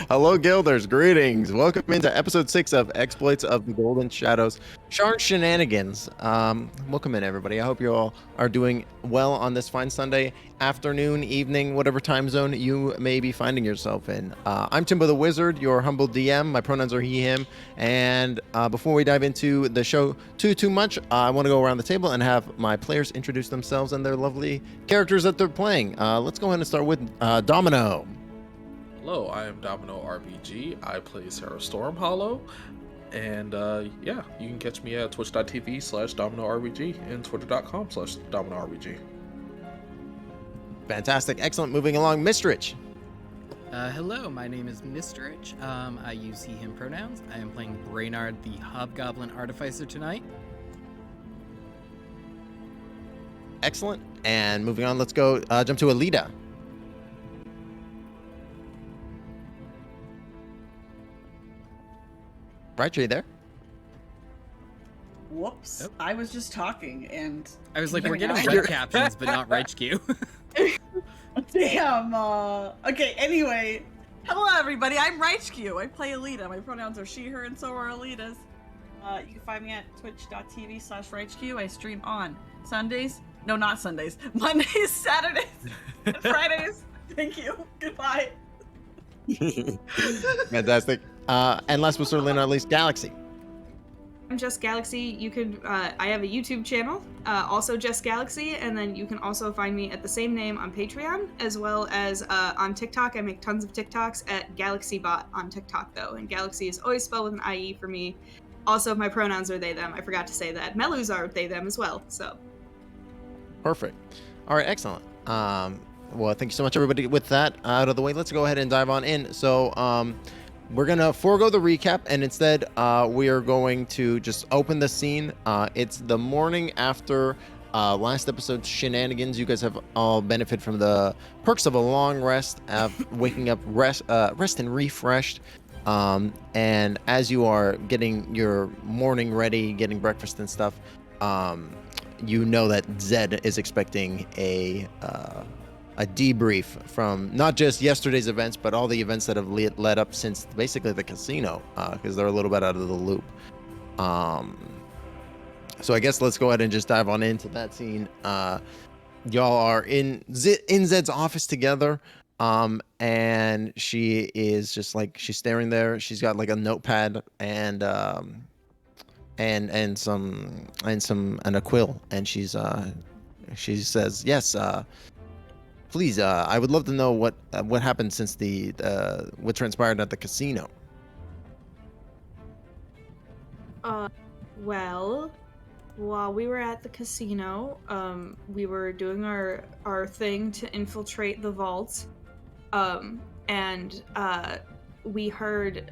Hello, Guilders. Greetings. Welcome into episode 6 of Exploits of the Golden Shadows. Sharn Shenanigans. Welcome in, everybody. I hope you all are doing well on this fine Sunday afternoon, evening, whatever time zone you may be finding yourself in. I'm Timbo the Wizard, your humble DM. My pronouns are he, him. And before we dive into the show too much, I want to go around the table and have my players introduce themselves and their lovely characters that they're playing. Let's go ahead and start with Domino. Hello, I am Domino RPG. I play Cera Stormhollow, and yeah, you can catch me at twitch.tv/DominoRPG and twitter.com/DominoRPG. Fantastic, excellent. Moving along, Mystrich. Hello, my name is Mystrich. I use he, him pronouns. I am playing Brennard, the Hobgoblin Artificer tonight. Excellent. And moving on, let's go jump to Ellida. Right, are you there? Whoops. Yep. I was just talking and... I was like, we're Hearing getting out. red captions, but not Raichkyu. Damn, okay, anyway. Hello, everybody. I'm Raichkyu. I play Ellida. My pronouns are she, her, and so are Ellida's. You can find me at twitch.tv/Raichkyu. I stream on Sundays. No, not Sundays. Mondays, Saturdays, and Fridays. Thank you. Goodbye. Fantastic. And last but certainly not least, Galaxy. I'm Just Galaxy. You could, I have a YouTube channel, also Just Galaxy, and then you can also find me at the same name on Patreon, as well as on TikTok. I make tons of TikToks at Galaxiebot on TikTok, though, and Galaxy is always spelled with an IE for me. Also, my pronouns are they, them. I forgot to say that. Melu's are they, them as well, so. Perfect. All right, excellent. Well, thank you so much, everybody. With that out of the way, let's go ahead and dive on in. So, we're going to forego the recap, and instead, we are going to just open the scene. It's the morning after last episode's Shenanigans. You guys have all benefited from the perks of a long rest, waking up rest and refreshed. And as you are getting your morning ready, getting breakfast and stuff, you know that Zed is expecting a debrief from not just yesterday's events, but all the events that have led up since basically the casino, because they're a little bit out of the loop. So I guess let's go ahead and just dive on into that scene. Y'all are in Zed's office together, and she is just like, she's staring there. She's got like a notepad and a quill, and she says, yes, please, I would love to know what happened since what transpired at the casino. Well, while we were at the casino, we were doing our thing to infiltrate the vault, and we heard,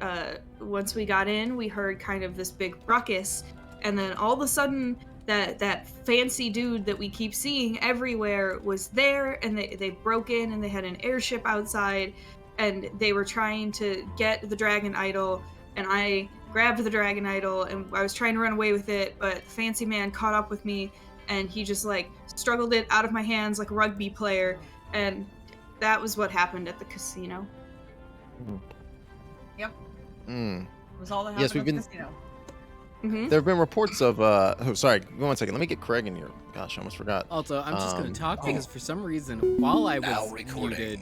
once we got in, we heard kind of this big ruckus, and then all of a sudden, that fancy dude that we keep seeing everywhere was there, and they broke in, and they had an airship outside, and they were trying to get the dragon idol, and I grabbed the dragon idol, and I was trying to run away with it, but the fancy man caught up with me, and he just like struggled it out of my hands like a rugby player, and that was what happened at the casino. Yep. Mm. It was all that Yes, happened we've at the casino. Mm-hmm. There have been reports of oh, sorry, give me 1 second. Let me get Craig in here. Gosh, I almost forgot. Also, I'm just going to talk because for some reason, while I was muted,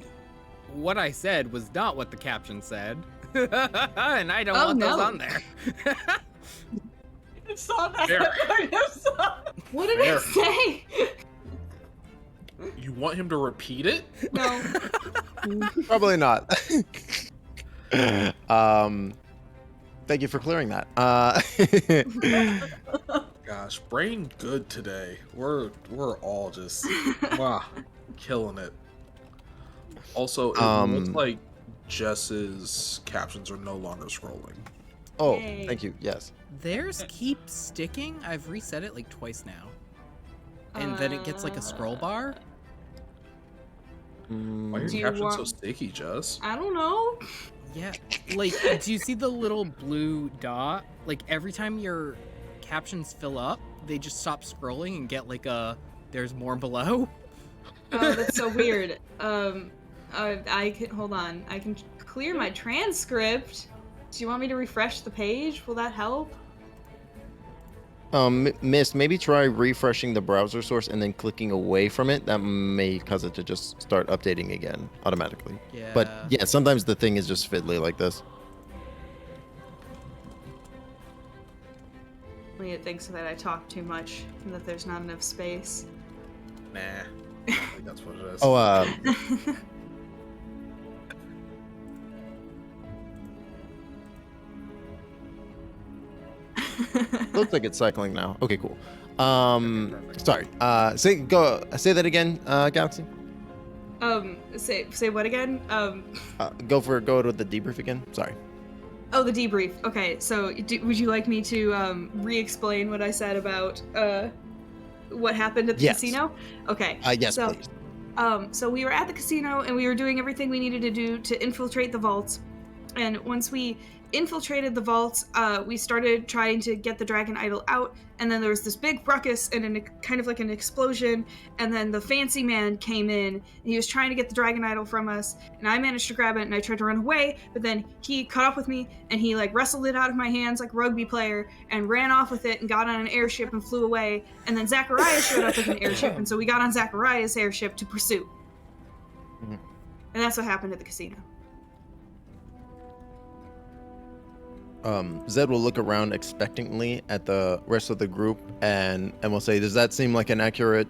what I said was not what the caption said. And I don't want those on there. I saw that. Fair. What did Fair. I say? You want him to repeat it? No. Probably not. Thank you for clearing that. Gosh, brain good today. We're all just killing it. Also, it looks like Jess's captions are no longer scrolling. Oh, Yay. thank you. Yes. Theirs keeps sticking. I've reset it like twice now. And then it gets like a scroll bar. Why are Do you your captions so want- sticky, Jess? I don't know. Yeah, like, do you see the little blue dot? Like, every time your captions fill up, they just stop scrolling and get like there's more below. Oh, that's so weird. I can hold on. I can clear my transcript. Do you want me to refresh the page? Will that help? Miss, maybe try refreshing the browser source and then clicking away from it. That may cause it to just start updating again automatically. Yeah. But yeah, sometimes the thing is just fiddly like this. Maybe it thinks that I talk too much and that there's not enough space. Nah, I don't think that's what it is. Oh, looks like it's cycling now. Okay, cool. Sorry. Say that again, Galaxy. Say what again? Go to the debrief again. Sorry. Oh, the debrief. Okay, so would you like me to re-explain what I said about what happened at the casino? Okay. Yes, please. So we were at the casino and we were doing everything we needed to do to infiltrate the vaults. And once we infiltrated the vaults, we started trying to get the dragon idol out. And then there was this big ruckus and kind of like an explosion. And then the fancy man came in and he was trying to get the dragon idol from us. And I managed to grab it and I tried to run away. But then he caught up with me and he like wrestled it out of my hands like a rugby player and ran off with it and got on an airship and flew away. And then Zachariah showed up with an airship. And so we got on Zachariah's airship to pursue. Mm-hmm. And that's what happened at the casino. Zed will look around expectantly at the rest of the group and will say, "Does that seem like an accurate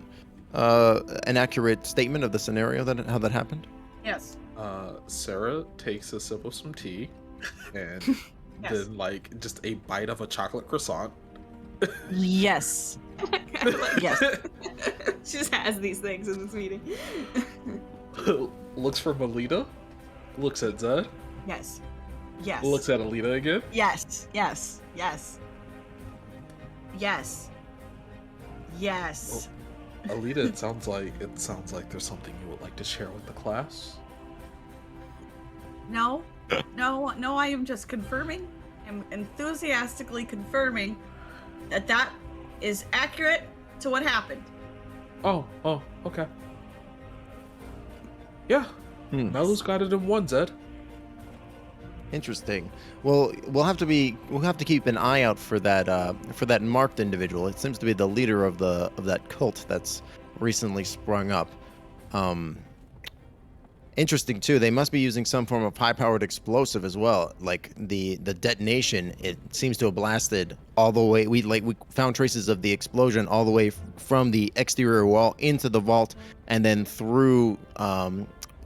statement of the scenario how that happened?" Yes. Cera takes a sip of some tea, and Yes. then like just a bite of a chocolate croissant. Yes. Yes. She just has these things in this meeting. Looks for Ellida, looks at Zed, Yes. Yes. looks at Ellida again. Yes. Yes. Yes. Yes. Yes. Ellida, it sounds like there's something you would like to share with the class. No. No, I am just confirming. I'm enthusiastically confirming that is accurate to what happened. Oh, okay. Yeah, Melu's got it in one, Zed. Interesting. Well, we'll have to keep an eye out for that marked individual. It seems to be the leader of that cult that's recently sprung up. Interesting too. They must be using some form of high-powered explosive as well. Like the detonation, it seems to have blasted all the way. We found traces of the explosion all the way from the exterior wall into the vault, and then through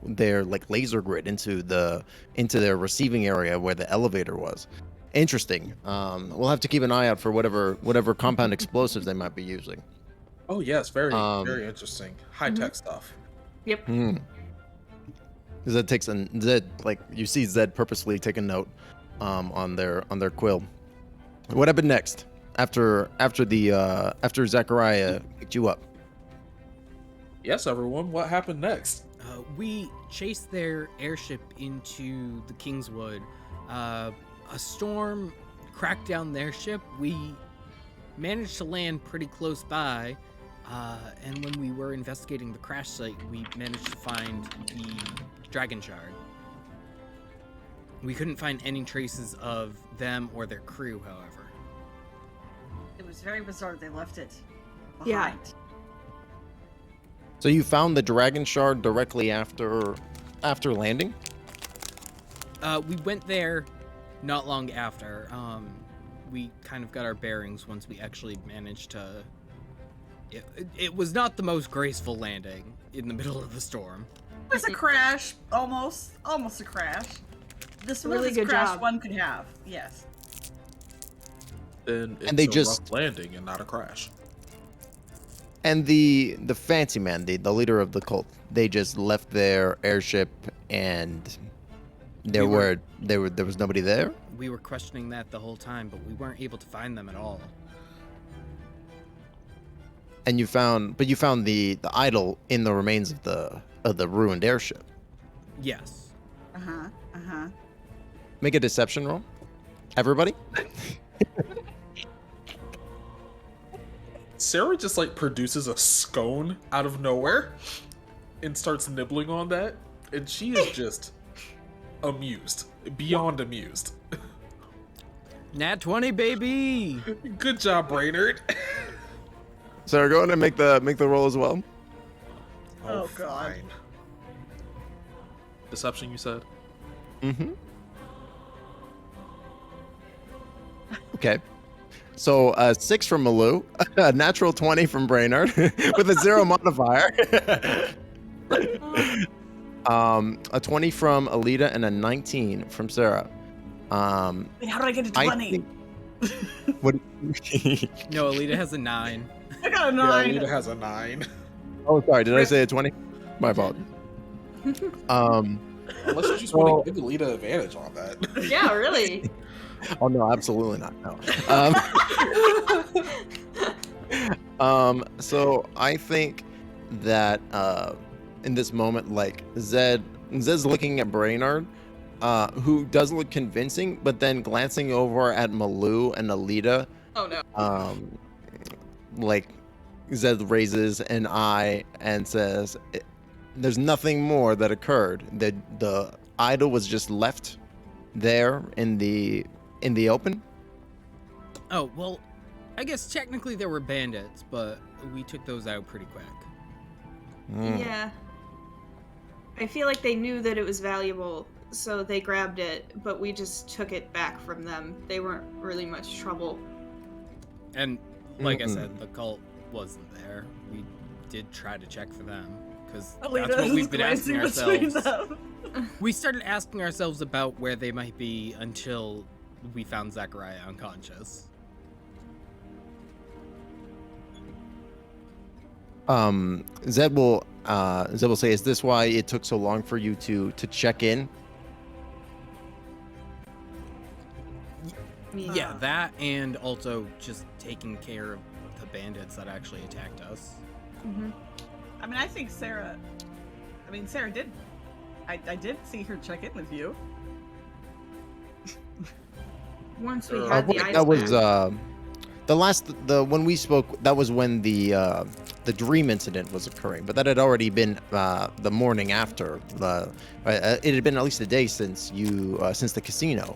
their like laser grid into their receiving area where the elevator was. Interesting. We'll have to keep an eye out for whatever compound explosives they might be using. Oh yes, very interesting. High-tech stuff. Yep. Zed takes Zed, like you see Zed purposely take a note on their quill. What happened next after Zachariah picked you up? Yes, everyone. What happened next? We chased their airship into the Kingswood. A storm cracked down their ship. We managed to land pretty close by, and when we were investigating the crash site, we managed to find the Dragon Shard. We couldn't find any traces of them or their crew, however. It was very bizarre they left it behind. Yeah. So you found the Dragon Shard directly after landing? We went there not long after. We kind of got our bearings once we actually managed to... It was not the most graceful landing in the middle of the storm. It was a crash, almost a crash. The smoothest good crash job. one could have. Yes. Then it's And they a just- rough landing and not a crash. And the fancy man, the leader of the cult, they just left their airship and there was nobody there? We were questioning that the whole time, but we weren't able to find them at all. And you found the idol in the remains of the ruined airship. Yes. Uh-huh. Make a deception roll. Everybody? Cera just like produces a scone out of nowhere and starts nibbling on that, and she is just amused. Beyond amused. Nat 20, baby. Good job, Brennard. So go ahead and make the roll as well. Oh, God. fine. Deception, you said? Mm-hmm. Okay. So 6 from Melu, a natural 20 from Brennard with a 0 modifier. A 20 from Ellida and a 19 from Cera. Wait, how do I get to 20? What? No, Ellida has a 9. I got a Yeah, 9. Ellida has a 9. Oh, sorry. Did I say a 20? My fault. Unless you just want to give Ellida advantage on that. Yeah, really. Oh no, absolutely not. No. So I think that in this moment, like Zed's looking at Brennard, who does look convincing, but then glancing over at Melu and Ellida, Oh no. like Zed raises an eye and says, "There's nothing more that occurred. The idol was just left there in the open." Oh, well, I guess technically there were bandits, but we took those out pretty quick. Yeah. I feel like they knew that it was valuable, so they grabbed it, but we just took it back from them. They weren't really much trouble. And like I said, the cult wasn't there. We did try to check for them, because that's what we've been asking ourselves. We started asking ourselves about where they might be until we found Zachariah unconscious. Zed will say, "Is this why it took so long for you to check in?" Yeah, that, and also just taking care of the bandits that actually attacked us. Mm-hmm. I mean, I think Cera did. I did see her check in with you. Once we had the ice that was back. when we spoke. That was when the dream incident was occurring, but that had already been the morning after. It had been at least a day since the casino.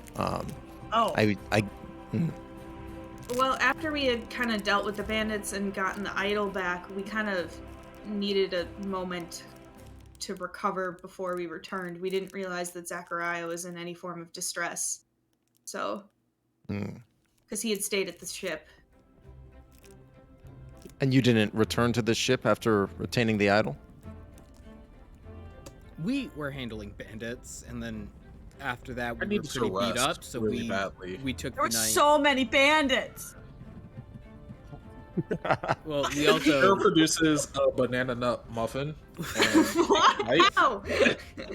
Well, after we had kind of dealt with the bandits and gotten the idol back, we kind of needed a moment to recover before we returned. We didn't realize that Zachariah was in any form of distress. So, because he had stayed at the ship. And you didn't return to the ship after retaining the idol? We were handling bandits, and then after that we were needed to pretty beat rest up, so really badly. we took There were the night. so many bandits. Well, we Sarah also produces a banana nut muffin. And Wow!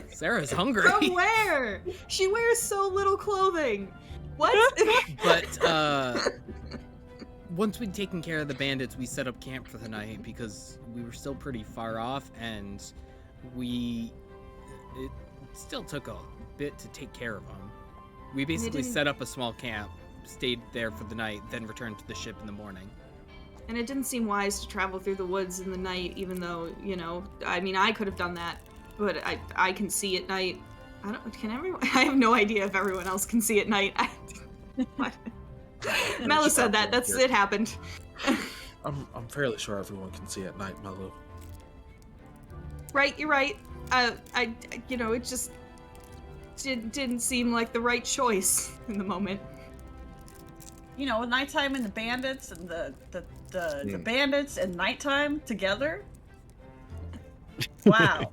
Sarah's hungry. From where? She wears so little clothing. What? But once we'd taken care of the bandits, we set up camp for the night because we were still pretty far off, and it still took a bit to take care of them. We basically set up a small camp, stayed there for the night, then returned to the ship in the morning. And it didn't seem wise to travel through the woods in the night, even though, I mean, I could have done that, but I can see at night. Can everyone? I have no idea if everyone else can see at night. Melu said that. It happened. I'm fairly sure everyone can see at night, Melu. Right, you're right. It just didn't seem like the right choice in the moment. Nighttime and the bandits and the bandits and nighttime together. Wow.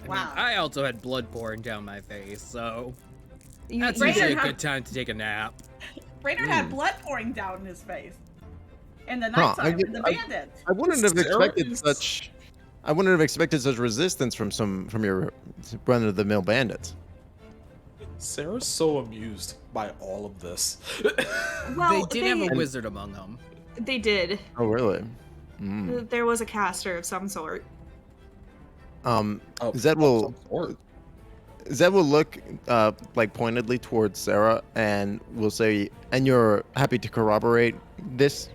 Wow. I also had blood pouring down my face, so that's Brennard usually a had- good time to take a nap. Brennard had blood pouring down his face. And the nighttime and the bandits. I wouldn't have expected Sarah such. I wouldn't have expected such resistance from your run-of-the-mill bandits. Sarah's so amused by all of this. Well, They did have a wizard among them. They did. Oh, really? There was a caster of some sort. Zed will look like pointedly towards Cera and will say, "And you're happy to corroborate this?"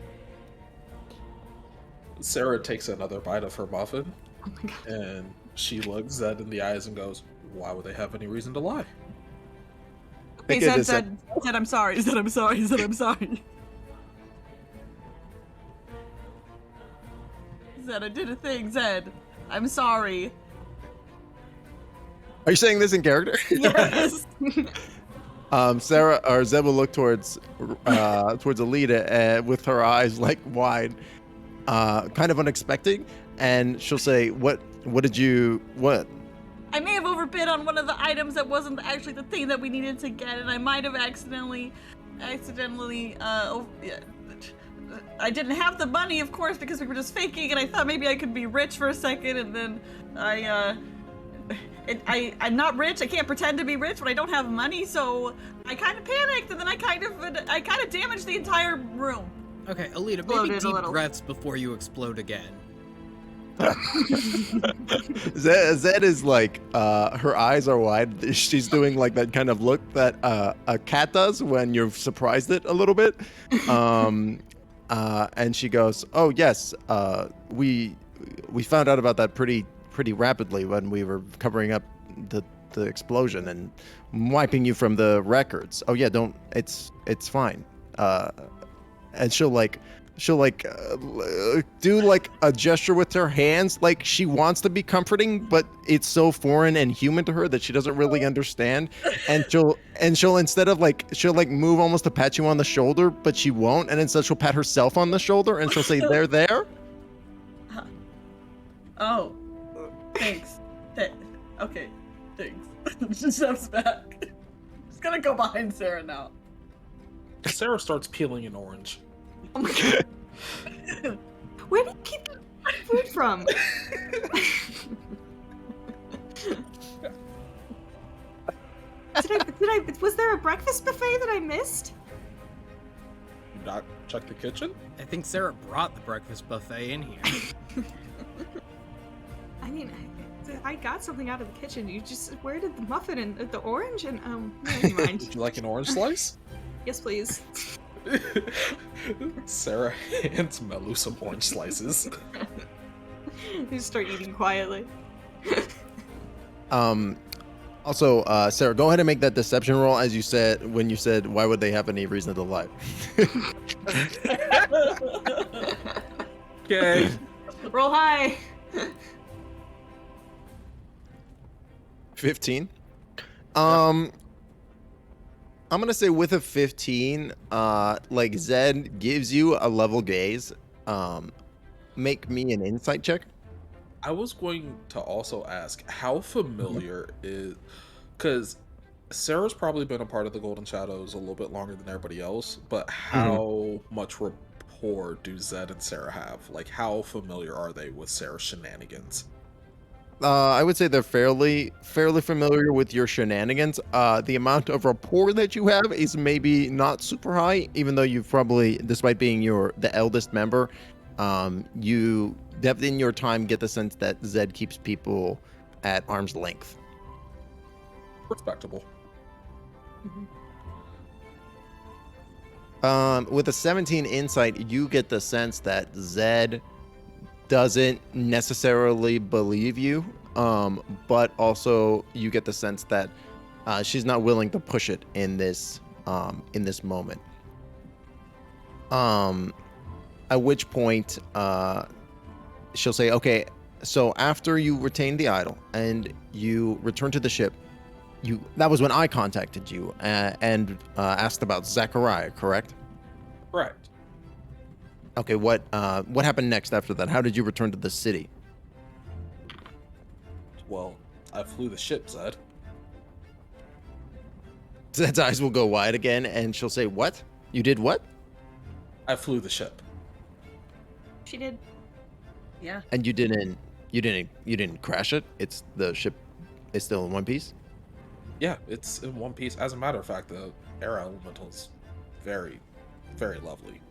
Cera takes another bite of her muffin, Oh my god. and she looks Zed in the eyes and goes, "Why would they have any reason to lie?" Hey, Okay, Zed, I'm sorry. Zed, I'm sorry. Zed, I'm sorry. Zed, I did a thing. Zed, I'm sorry. Are you saying this in character? Yes. Sarah or Zed will look towards Ellida with her eyes like wide, kind of unexpected, and she'll say, "What did you what?" I may have overbid on one of the items that wasn't actually the thing that we needed to get, and I might have accidentally, I didn't have the money, of course, because we were just faking, and I thought maybe I could be rich for a second, and then I'm not rich. I can't pretend to be rich when I don't have money, so I kind of panicked, and then I kind of damaged the entire room. Okay, Ellida, maybe deep breaths before you explode again. Zed is like, her eyes are wide. She's doing like that kind of look that a cat does when you've surprised it a little bit. And she goes, "Oh yes, we found out about that pretty rapidly when we were covering up the explosion and wiping you from the records. Oh yeah, it's fine." And she'll do like a gesture with her hands, like she wants to be comforting, but it's so foreign and human to her that she doesn't really understand. And she'll instead of she'll move almost to pat you on the shoulder, but she won't. And instead she'll pat herself on the shoulder and she'll say, "They're there." Oh, thanks. Okay, thanks. She steps back. Just gonna go behind Cera now. Cera starts peeling an orange. Oh my god. Where do you keep the food from? Was there a breakfast buffet that I missed? You not check the kitchen? I think Cera brought the breakfast buffet in here. I mean, I got something out of the kitchen. Where did the muffin and the orange and never mind. Would you like an orange slice? Yes, please. Cera hands Melu some orange slices. You start eating quietly. Also, Sarah, go ahead and make that deception roll as you said when you said, "Why would they have any reason to lie?" Okay. Roll high. 15. I'm gonna say with a 15, like Zed gives you a level gaze. Make me an insight check. I was going to also ask how familiar is, because Sarah's probably been a part of the Golden Shadows a little bit longer than everybody else, but how much rapport do Zed and Cera have? Like, how familiar are they with Sarah's shenanigans? I would say they're fairly familiar with your shenanigans. The amount of rapport that you have is maybe not super high, even though you've probably, despite being the eldest member, you definitely in your time get the sense that Zed keeps people at arm's length. Respectable. With a 17 insight, you get the sense that Zed doesn't necessarily believe you, but also you get the sense that she's not willing to push it in this moment. At which point she'll say, "Okay, so after you retain the idol and you return to the ship, that was when I contacted you and asked about Zachariah, correct?" Correct. Okay, what happened next after that? How did you return to the city? Well, I flew the ship, Zed. Zed's eyes will go wide again, and she'll say, "What? You did what?" I flew the ship. She did. Yeah. And you didn't crash it? The ship is still in one piece? Yeah, it's in one piece. As a matter of fact, the air elemental is very, very lovely.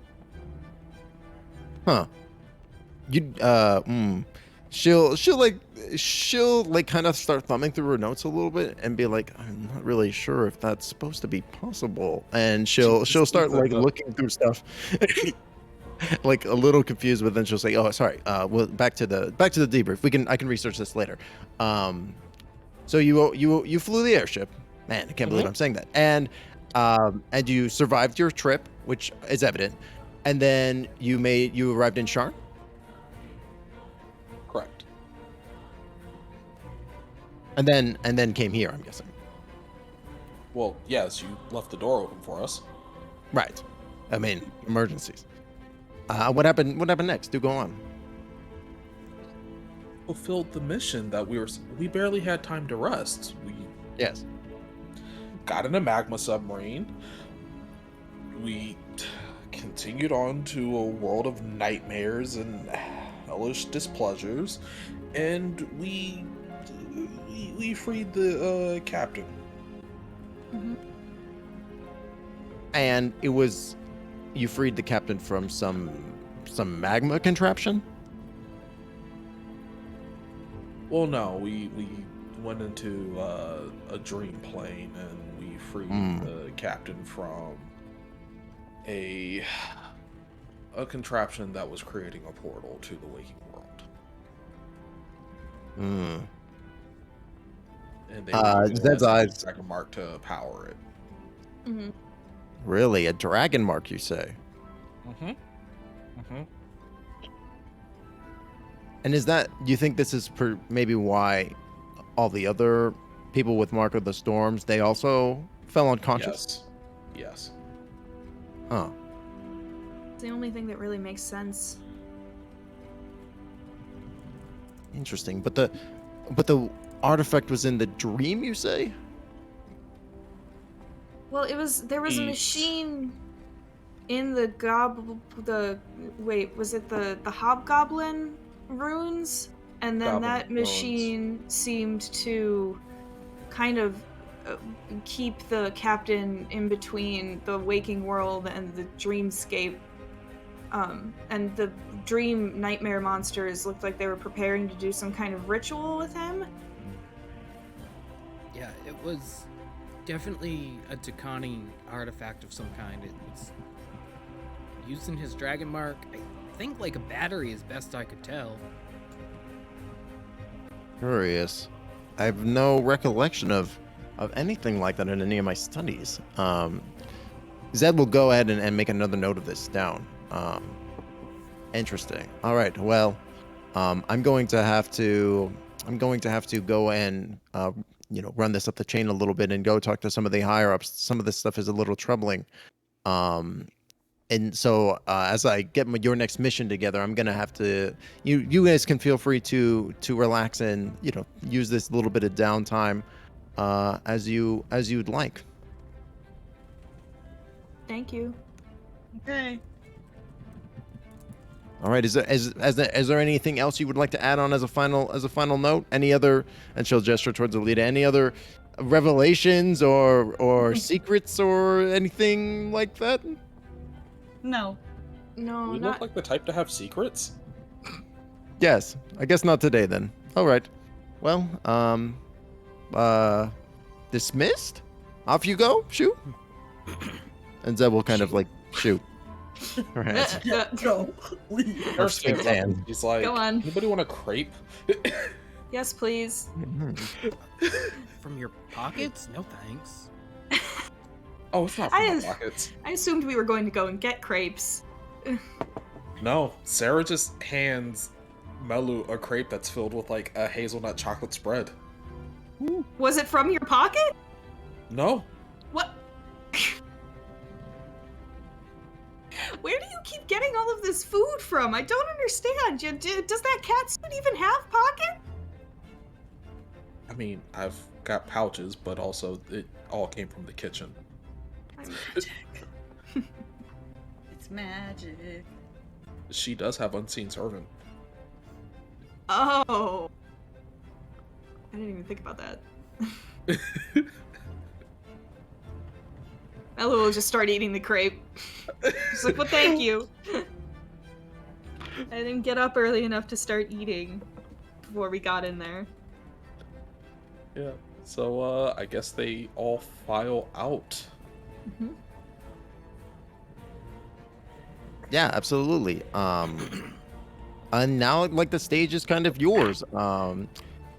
Huh. She'll kind of start thumbing through her notes a little bit and be like, "I'm not really sure if that's supposed to be possible." And she'll start looking through stuff. Like a little confused, but then she'll say, "Oh, sorry. Well, back to the debrief. I can research this later." So you flew the airship. Man, I can't believe I'm saying that. And you survived your trip, which is evident. And then you arrived in Sharn? Correct. And then came here, I'm guessing. Well, yes, you left the door open for us. Right. I mean, emergencies. What happened next? Do go on. Fulfilled the mission that we barely had time to rest. We Yes. got in a magma submarine. We continued on to a world of nightmares and hellish displeasures, and we freed the captain. And it was you freed the captain from some magma contraption? Well, no, we went into a dream plane and we freed the captain from a contraption that was creating a portal to the waking world. And they were using Zed's eyes. a mark to power it. Mm-hmm. Really? A dragon mark, you say? And is that, do you think this is maybe why all the other people with Mark of the Storms, they also fell unconscious? Yes. Huh. It's the only thing that really makes sense. Interesting. But the artifact was in the dream, you say? Well, there was a machine in the was it the hobgoblin runes? And then Goblin that machine seemed to kind of keep the captain in between the waking world and the dreamscape. And the dream nightmare monsters looked like they were preparing to do some kind of ritual with him. Yeah, it was definitely a Takani artifact of some kind. It was using his dragon mark. I think like a battery, as best I could tell. Curious. I have no recollection of anything like that in any of my studies. Zed will go ahead and make another note of this down. Interesting. All right. Well, I'm going to have to go and run this up the chain a little bit and go talk to some of the higher ups. Some of this stuff is a little troubling. And so as I get your next mission together, I'm gonna have to. You guys can feel free to relax and use this little bit of downtime as you'd like. Thank you. Okay. All right. Is there anything else you would like to add on as a final note? Any other? And she'll gesture towards Ellida. Any other revelations or secrets or anything like that? No. No, We not. look like the type to have secrets. Yes. I guess not today then. All right. Well, dismissed? Off you go. Shoot. And Zeb will kind of like shoot. Her hands. Go. Leave. Her sphinx hand. He's like, Go on. anybody want a crepe? Yes, please. From your pockets? No thanks. Oh, it's not from my pockets. I assumed we were going to go and get crepes. No, Cera just hands Melu a crepe that's filled with like a hazelnut chocolate spread. Was it from your pocket? No. What? Where do you keep getting all of this food from? I don't understand. Does that cat suit even have pockets? I mean, I've got pouches, but also it all came from the kitchen. Magic. It's magic. She does have unseen servant. Oh. I didn't even think about that. Melu will just start eating the crepe. She's like, well, thank you. I didn't get up early enough to start eating before we got in there. Yeah. So, I guess they all file out. Mm-hmm. Yeah, absolutely. And now, like, the stage is kind of yours.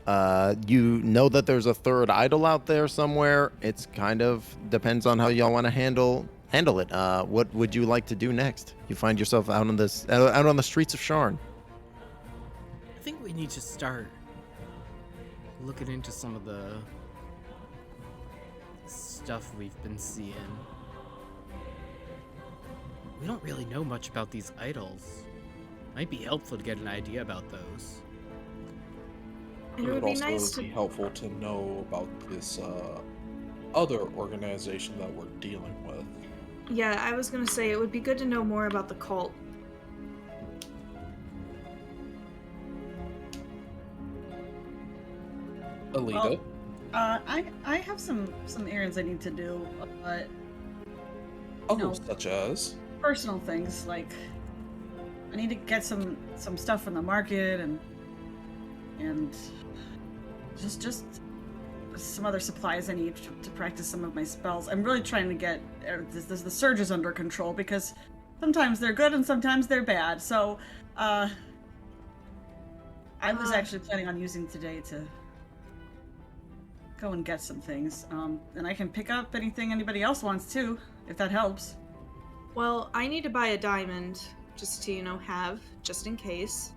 You know that there's a third idol out there somewhere. It's kind of depends on how y'all want to handle it. What would you like to do next? You find yourself out on the streets of Sharn. I think we need to start looking into some of the stuff we've been seeing. We don't really know much about these idols. Might be helpful to get an idea about those. And It it would would be also nice be to. helpful to know about this other organization that we're dealing with. Yeah, I was gonna say it would be good to know more about the cult. Ellida. I have some errands I need to do, but no. Such as? Personal things like I need to get some stuff from the market and just some other supplies I need to practice some of my spells. I'm really trying to get the surges under control because sometimes they're good and sometimes they're bad. So I was actually planning on using today to go and get some things. And I can pick up anything anybody else wants too, if that helps. Well, I need to buy a diamond just to, have, just in case.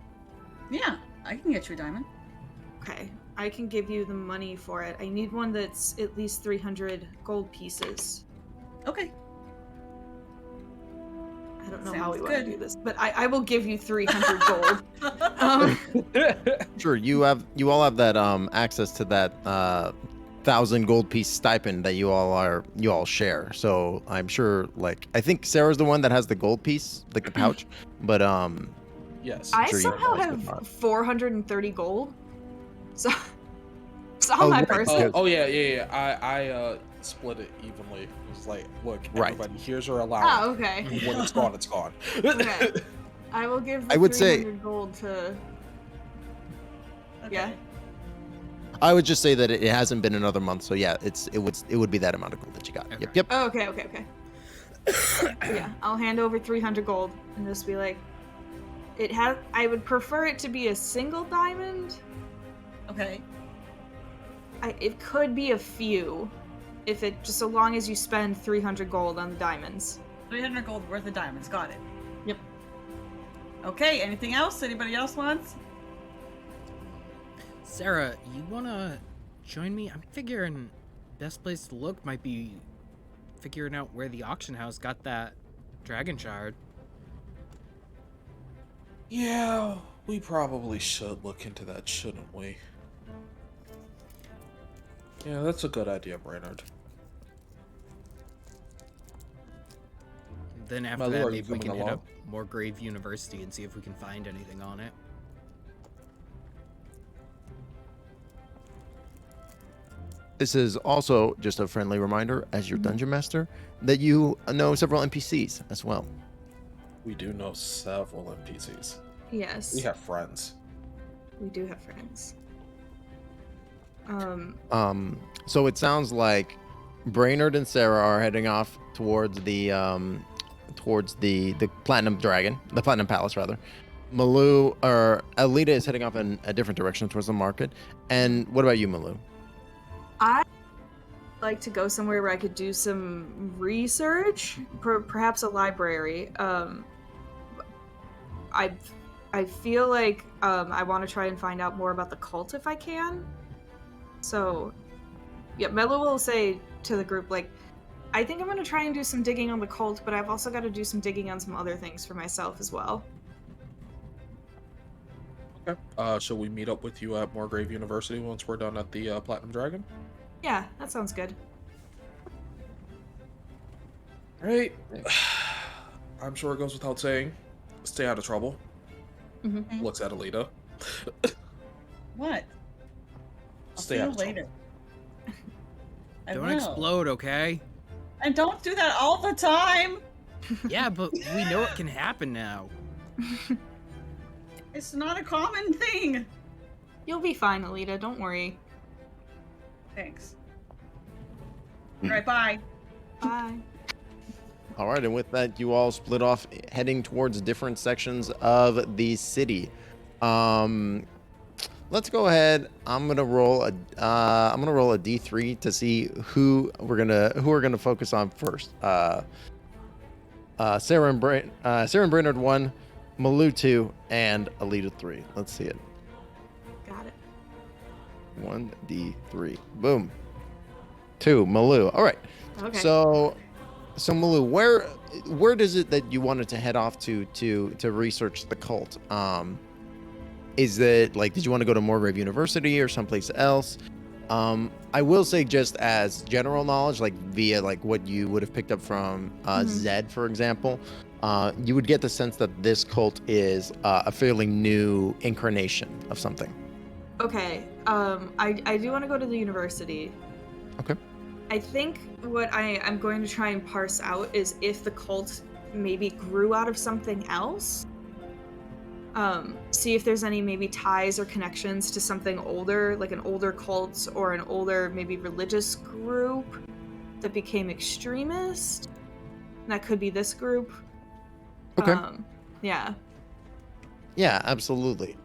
Yeah, I can get you a diamond. Okay, I can give you the money for it. I need one that's at least 300 gold pieces. Okay. I don't know how we Sounds want to good. do this, but I will give you 300 gold. Sure, you all have that access to that 1,000 gold piece stipend that you all share. So I'm sure, I think Sarah's the one that has the gold piece, like the pouch. But Yes. I sure you somehow guys have would not. 430 gold. So it's on my right, person. Yeah. I split it evenly. It was like, look, Right. everybody, here's your allowance. Oh, okay. When it's gone, it's gone. Okay. I will give the I would say- 300 gold to. Okay. Yeah. I would just say that it hasn't been another month, so yeah, it would be that amount of gold that you got. Okay. Yep. Oh, okay. Yeah, I'll hand over 300 gold and just be like, I would prefer it to be a single diamond. Okay. It could be a few, just so long as you spend 300 gold on the diamonds. 300 gold worth of diamonds. Got it. Yep. Okay, anything else? Anybody else wants? Sarah, you wanna join me? I'm figuring best place to look might be figuring out where the auction house got that dragon shard. Yeah, we probably should look into that, shouldn't we? Yeah, that's a good idea, Brennard. Then after Melu, that, are you maybe we can coming hit along? up Moorgrave University and see if we can find anything on it. This is also just a friendly reminder, as your dungeon master, that you know several NPCs as well. We do know several NPCs. Yes. We have friends. We do have friends. So it sounds like Brennard and Cera are heading off towards the Platinum Dragon, the Platinum Palace rather. Melu or Ellida is heading off in a different direction towards the market. And what about you, Melu? I like to go somewhere where I could do some research, perhaps a library. I feel like I want to try and find out more about the cult if I can. So, yeah, Melu will say to the group, I think I'm going to try and do some digging on the cult, but I've also got to do some digging on some other things for myself as well. Okay. Shall we meet up with you at Moorgrave University once we're done at the Platinum Dragon? Yeah, that sounds good. Right. I'm sure it goes without saying. Stay out of trouble. Mm-hmm. Looks at Ellida. What? I'll Stay see out you of later. I Don't will. explode, okay? I don't do that all the time. Yeah, but we know it can happen now. It's not a common thing. You'll be fine, Ellida. Don't worry. Thanks. All right, bye. Bye. All right, and with that, you all split off, heading towards different sections of the city. let's go ahead. I'm gonna roll a d3 to see who we're gonna focus on first. Cera and Brennard 1, Melu 2, and Ellida 3. Let's see it. Got it. 1d3. Boom. 2, Melu. All right. Okay. So Melu, where does it that you wanted to head off to research the cult? Is it like, did you want to go to Morgrave University or someplace else? I will say, just as general knowledge, like via like what you would have picked up from Zed, for example, you would get the sense that this cult is a fairly new incarnation of something. Okay. I do want to go to the university. Okay. I think what I'm going to try and parse out is if the cult maybe grew out of something else. See if there's any maybe ties or connections to something older, like an older cult or an older maybe religious group that became extremist. That could be this group. Okay. Yeah. Yeah, absolutely.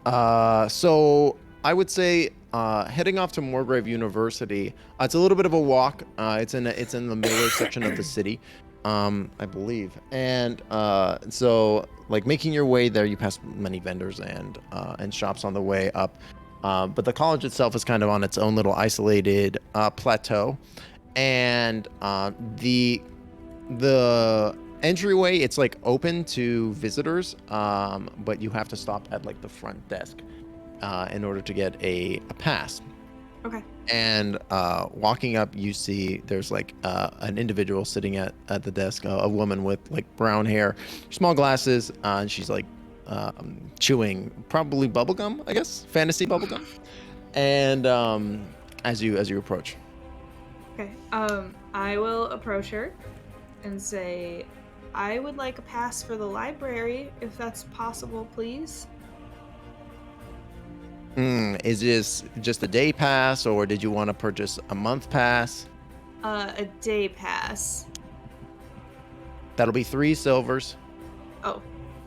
So I would say heading off to Morgrave University. It's a little bit of a walk. It's in the middle section of the city, I believe. And so like making your way there, you pass many vendors and shops on the way up. But the college itself is kind of on its own little isolated plateau, and the entryway, it's like open to visitors, but you have to stop at like the front desk in order to get a pass. Okay. And walking up, you see there's like an individual sitting at the desk, a woman with like brown hair, small glasses, and she's like chewing probably bubblegum, I guess, fantasy bubblegum. And as you approach. Okay. I will approach her and say, I would like a pass for the library, if that's possible, please. Is this just a day pass, or did you want to purchase a month pass? A day pass. That'll be 3 silvers. Oh,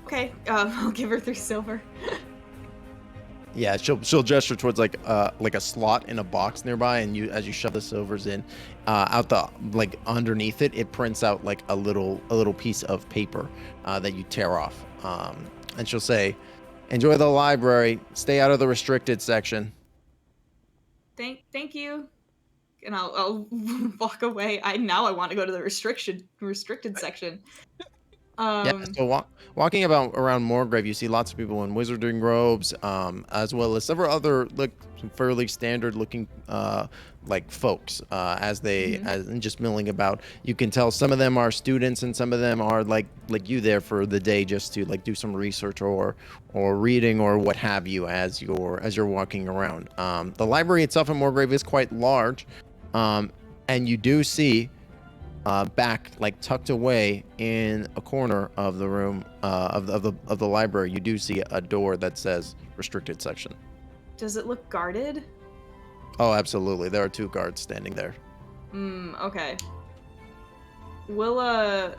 okay. I'll give her 3 silver. Yeah, she'll gesture towards like a slot in a box nearby, and as you shove the silvers in, out the like underneath it prints out like a little piece of paper that you tear off, and she'll say, "Enjoy the library. Stay out of the restricted section." Thank you. And I'll walk away. I want to go to the restricted section. Yeah, so walking around Morgrave, you see lots of people in wizarding robes, as well as several other like fairly standard looking like folks, as just milling about. You can tell some of them are students and some of them are like you there for the day, just to like do some research or reading or what have you as you're walking around. The library itself in Morgrave is quite large, and you do see back, like tucked away in a corner of the room of the library, you do see a door that says restricted section. Does it look guarded? Oh, absolutely. There are 2 guards standing there. Okay. We'll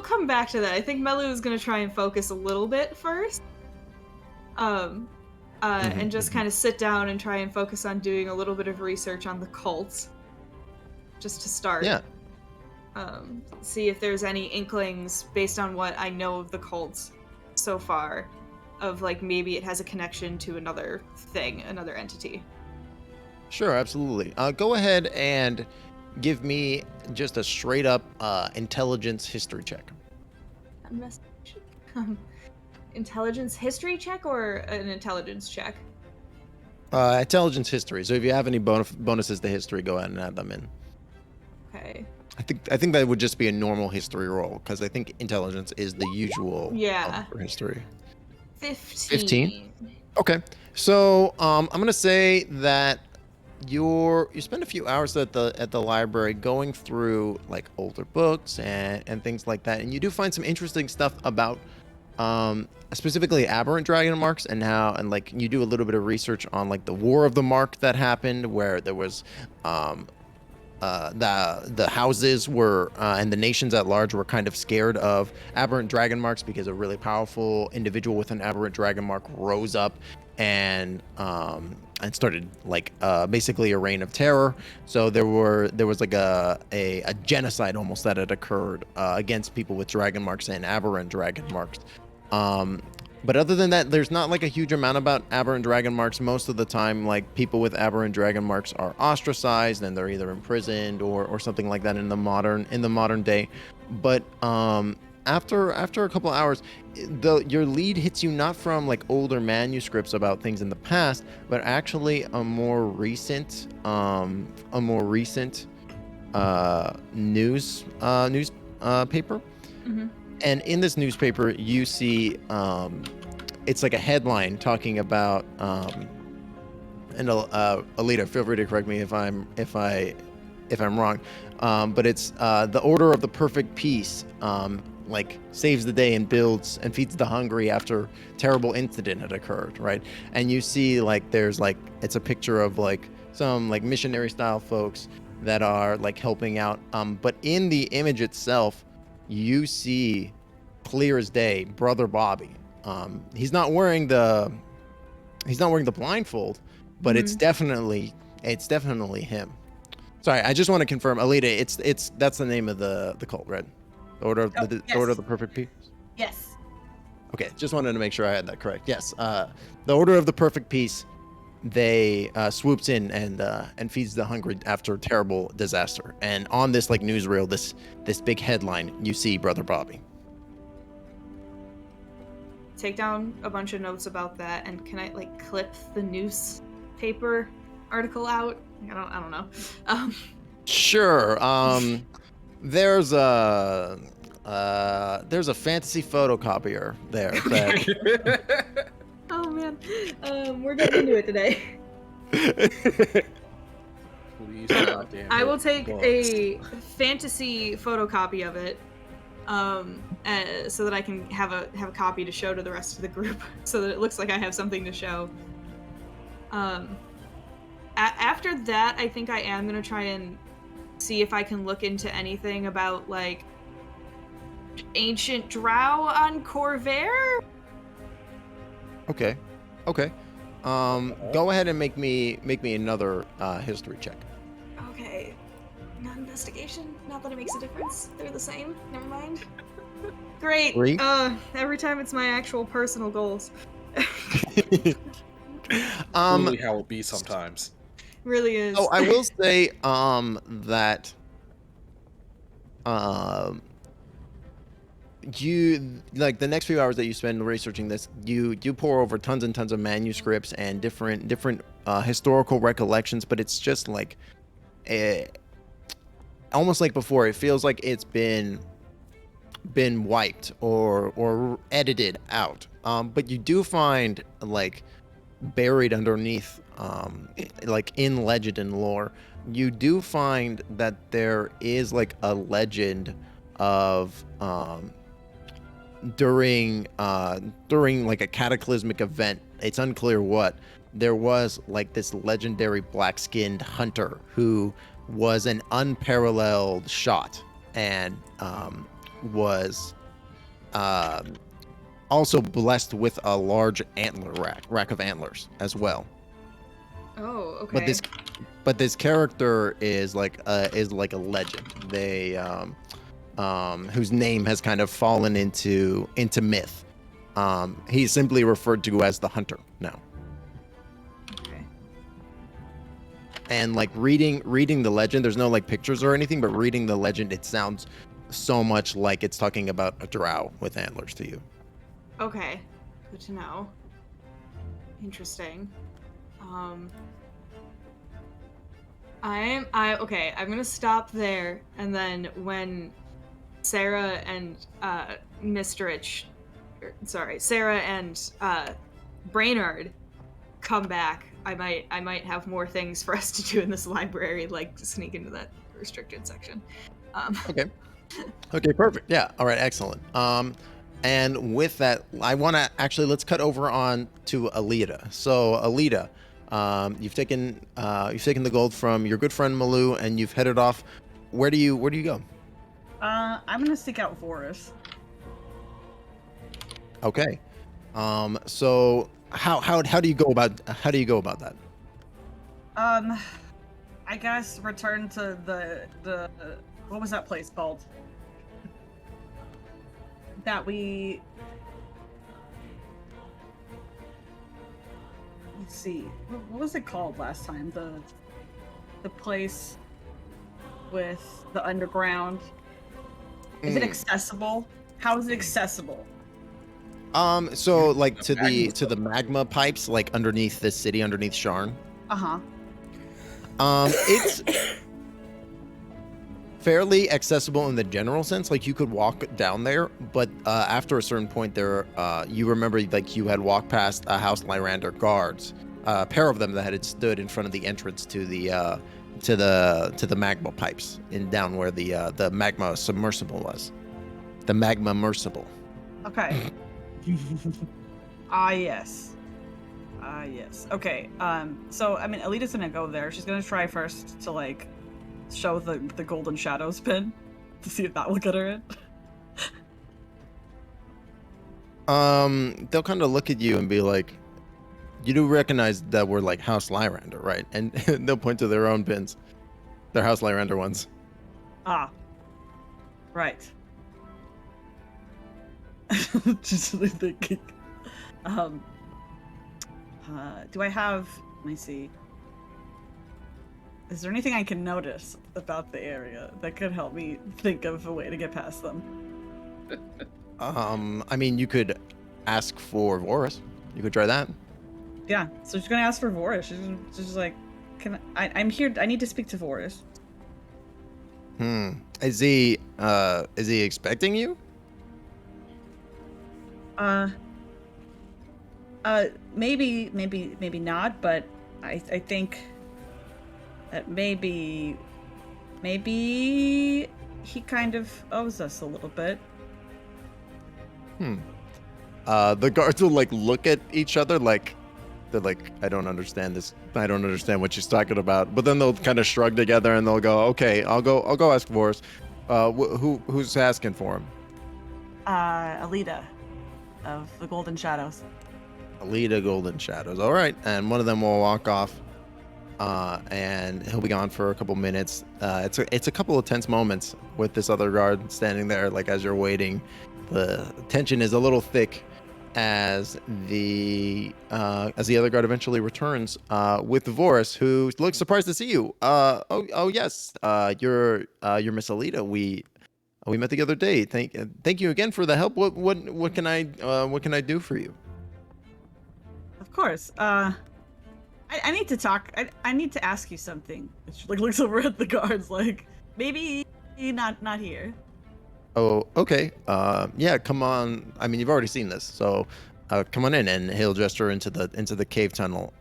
come back to that. I think Melu is gonna try and focus a little bit first. And just kind of sit down and try and focus on doing a little bit of research on the cult. Just to start. Yeah. See if there's any inklings based on what I know of the cult so far, of like maybe it has a connection to another thing, another entity. Sure, absolutely. Go ahead and give me just a straight up intelligence history check. Intelligence history check or an intelligence check? Intelligence history. So if you have any bonuses to history, go ahead and add them in. Okay. I think that would just be a normal history roll, because I think intelligence is the usual for history. 15. Okay. So I'm gonna say that you spend a few hours at the library going through like older books and things like that, and you do find some interesting stuff about specifically aberrant dragon marks and like you do a little bit of research on like the War of the Mark that happened, where there was the houses were and the nations at large were kind of scared of aberrant dragon marks because a really powerful individual with an aberrant dragon mark rose up and started like basically a reign of terror. So there was like a genocide almost that had occurred against people with dragon marks and aberrant dragon marks. But other than that, there's not like a huge amount about aberrant dragon marks. Most of the time, like people with aberrant dragon marks are ostracized and they're either imprisoned or something like that in the modern day. But after a couple hours, your lead hits you not from like older manuscripts about things in the past, but actually a more recent news paper. Mm-hmm. And in this newspaper, you see it's like a headline talking about and Ellida, feel free to correct me if I'm wrong, but it's the Order of the Perfect Peace like saves the day and builds and feeds the hungry after terrible incident had occurred, right? And you see like there's like it's a picture of like some like missionary style folks that are like helping out, but in the image itself you see clear as day Brother Bobby. He's not wearing the blindfold, but it's definitely him. Sorry, I just want to confirm, Ellida, that's the name of the cult, right? The Order of the yes. Order of the Perfect Peace. Yes. Okay, just wanted to make sure I had that correct. Yes, the Order of the Perfect Peace. They swoops in and feeds the hungry after a terrible disaster. And on this like newsreel, this big headline, you see Brother Bobby. Take down a bunch of notes about that, and can I like clip the newspaper article out? I don't know. Sure. There's a fantasy photocopier there. That... Oh man, we're getting into it today. Please, goddamn I will it, take books. a fantasy photocopy of it, so that I can have a copy to show to the rest of the group, so that it looks like I have something to show. After that, I think I am gonna try and see if I can look into anything about like ancient drow on Corvair. Okay. Go ahead and make me another history check. Okay. Not investigation. Not that it makes a difference. They're the same. Never mind. Great. 3? Every time it's my actual personal goals. Really how it be sometimes. Really is. Oh, I will say that you like the next few hours that you spend researching this, you pour over tons and tons of manuscripts and different historical recollections, but it's just like almost like before, it feels like it's been wiped or edited out, but you do find like buried underneath like in legend and lore, you do find that there is like a legend of during like a cataclysmic event, it's unclear what, there was like this legendary black-skinned hunter who was an unparalleled shot and was also blessed with a large antler rack of antlers as well. Oh, okay. But this character is like a legend. They whose name has kind of fallen into myth. He's simply referred to as the Hunter now. Okay. And like reading the legend, there's no like pictures or anything, but reading the legend, it sounds so much like it's talking about a drow with antlers to you. Okay. Good to know. Interesting. I'm gonna stop there, and then when Cera and Cera and Brennard come back, I might have more things for us to do in this library, like sneak into that restricted section. Okay, perfect. Yeah, all right, excellent. And with that, I want to actually, let's cut over on to Ellida. So Ellida, You've taken the gold from your good friend Melu, and you've headed off. Where do you go? I'm gonna seek out Forest. Okay. So how do you go about that? I guess return to the what was that place called? That we let's see. What was it called last time? The place with the underground. Is it accessible? How is it accessible? So like to the magma pipes, like underneath the city, underneath Sharn. Uh-huh. It's fairly accessible in the general sense. Like you could walk down there, but after a certain point, there, you remember like you had walked past a House Lyrander guards, a pair of them that had stood in front of the entrance to the magma pipes, in down where the magma submersible was, the magma mercible. Okay. Yes. Yes. Okay. So I mean, Ellida's gonna go there. She's gonna try first to like show the golden shadows pin to see if that will get her in. They'll kind of look at you and be like, "You do recognize that we're like House Lyrander, right?" And they'll point to their own pins, their House Lyrander ones. Ah. Right. Just really thinking. Do I have? Let me see. Is there anything I can notice about the area that could help me think of a way to get past them? I mean, you could ask for Vorus. You could try that. Yeah. So she's gonna ask for Vorus. She's just like, I'm here. I need to speak to Vorus. Is he expecting you? Maybe not, but I think that maybe he kind of owes us a little bit. The guards will like look at each other like they're like, I don't understand this. I don't understand what she's talking about. But then they'll kind of shrug together and they'll go, okay, I'll go ask Vorus. Who's asking for him? Ellida of the Golden Shadows. Ellida Golden Shadows. All right. And one of them will walk off. And he'll be gone for a couple minutes. It's a couple of tense moments with this other guard standing there, like as you're waiting. The tension is a little thick as the other guard eventually returns with Vorus, who looks surprised to see you. Oh yes, you're Miss Ellida. We met the other day. Thank you again for the help. What can I do for you? Of course. I need to talk. I need to ask you something. She like looks over at the guards, like maybe not here. Oh, okay. Yeah, come on. I mean, you've already seen this, so come on in. And he'll gesture into the cave tunnel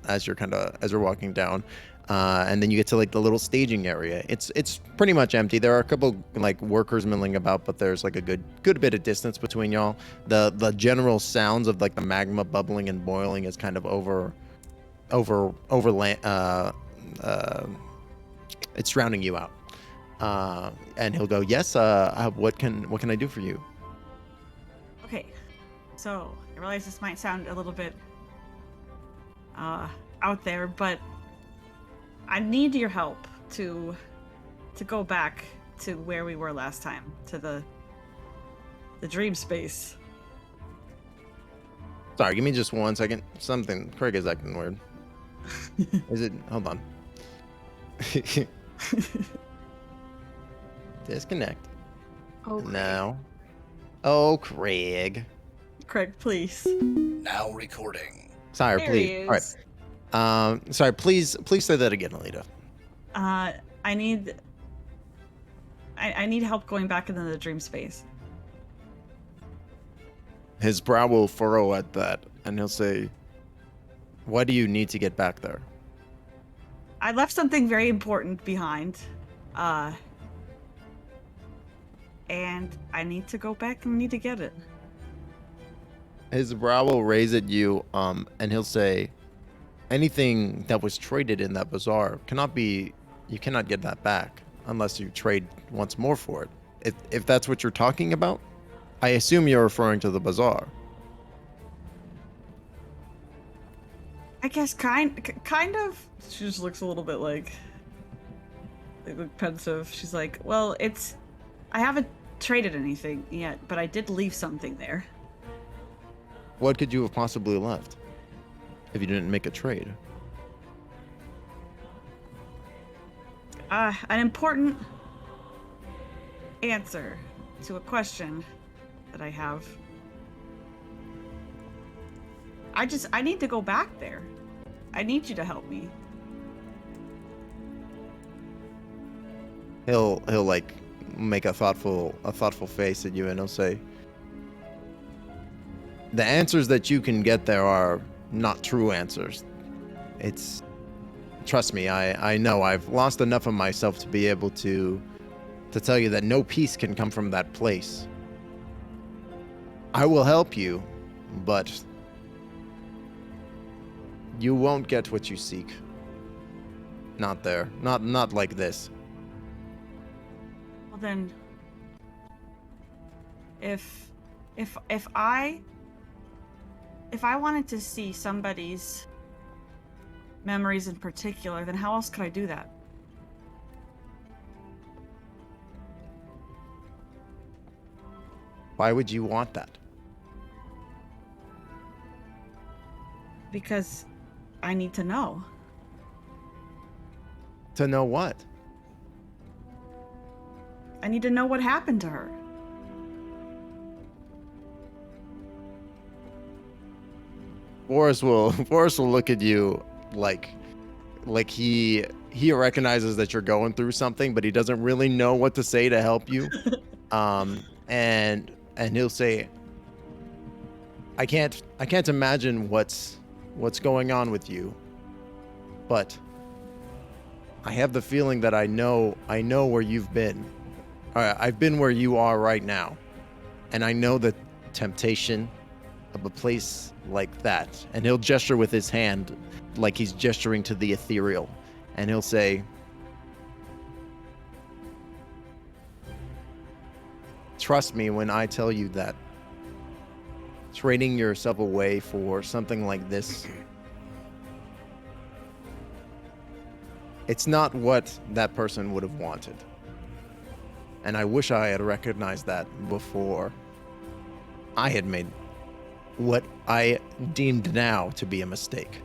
as you're walking down, and then you get to like the little staging area. It's pretty much empty. There are a couple like workers milling about, but there's like a good bit of distance between y'all. The general sounds of like the magma bubbling and boiling is kind of it's drowning you out. And he'll go, yes, what can I do for you? Okay, so I realize this might sound a little bit out there, but I need your help to go back to where we were last time, to the dream space. Sorry, give me just 1 second. Something, Craig is acting weird. Is it? Hold on. Disconnect. Oh, Now. Oh, Craig. Craig, please. Now recording. Sorry, there he please. is. All right. Sorry, please say that again, Ellida. I need help going back into the dream space. His brow will furrow at that, and he'll say, why do you need to get back there? I left something very important behind. And I need to go back and need to get it. His brow will raise at you, and he'll say, anything that was traded in that bazaar cannot be, you cannot get that back unless you trade once more for it. If that's what you're talking about, I assume you're referring to the bazaar. I guess kind of. She just looks a little bit like pensive. She's like, well, I haven't traded anything yet, but I did leave something there. What could you have possibly left if you didn't make a trade? An important answer to a question that I have. I need to go back there. I need you to help me. He'll like make a thoughtful face at you, and he'll say, the answers that you can get there are not true answers. Trust me, I know I've lost enough of myself to be able to tell you that no peace can come from that place. I will help you, but you won't get what you seek. Not there. Not like this. Well then, if I wanted to see somebody's memories in particular, then how else could I do that? Why would you want that? Because I need to know. To know what? I need to know what happened to her. Boris will look at you like he recognizes that you're going through something, but he doesn't really know what to say to help you. And he'll say, I can't imagine what's going on with you, but I have the feeling that I know where you've been. I've been where you are right now, and I know the temptation of a place like that. And he'll gesture with his hand like he's gesturing to the ethereal, and he'll say, trust me when I tell you that trading yourself away for something like this, it's not what that person would have wanted. And I wish I had recognized that before I had made what I deemed now to be a mistake.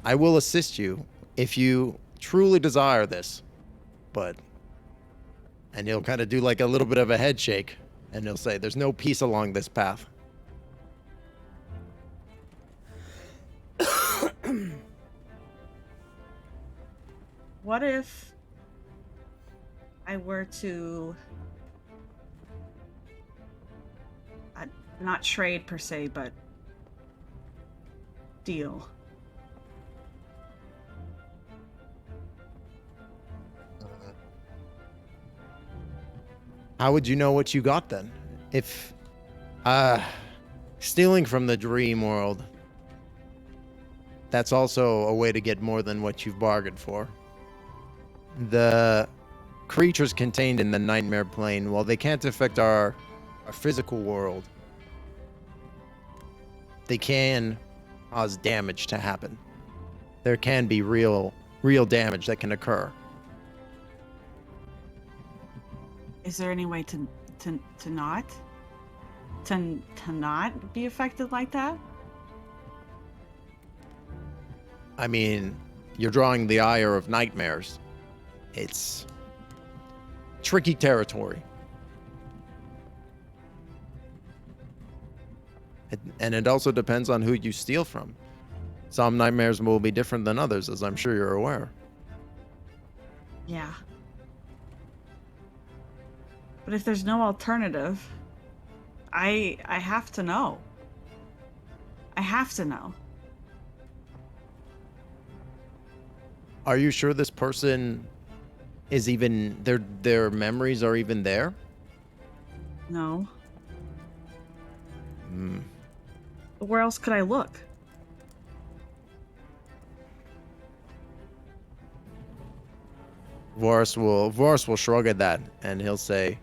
I will assist you if you truly desire this, and he'll kind of do like a little bit of a head shake, and he'll say, there's no peace along this path. What if I were to not trade per se, but deal? How would you know what you got then? If stealing from the dream world, that's also a way to get more than what you've bargained for. The creatures contained in the nightmare plane, while they can't affect our physical world, they can cause damage to happen. There can be real damage that can occur. Is there any way to not be affected like that? I mean, you're drawing the ire of nightmares. It's tricky territory. And it also depends on who you steal from. Some nightmares will be different than others, as I'm sure you're aware. Yeah. But if there's no alternative, I have to know. I have to know. Are you sure this person is even, their memories are even there? No. Hmm. Where else could I look? Voris will shrug at that, and he'll say,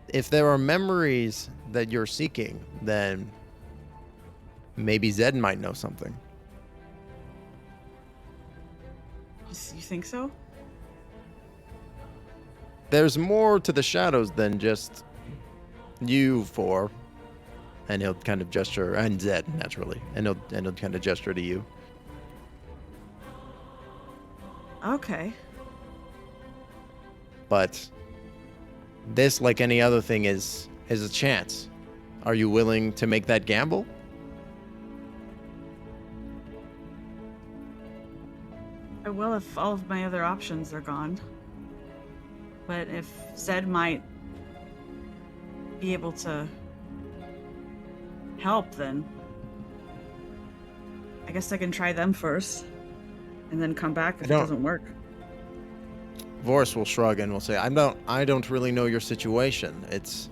"If there are memories that you're seeking, then maybe Zed might know something." You think so? There's more to the shadows than just you four. And he'll kind of gesture, and Zed, naturally. And he'll kind of gesture to you. Okay. But this, like any other thing, is a chance. Are you willing to make that gamble? I will if all of my other options are gone. But if Zed might be able to help, then I guess I can try them first and then come back if it doesn't work. Voris will shrug and will say, I don't really know your situation. It's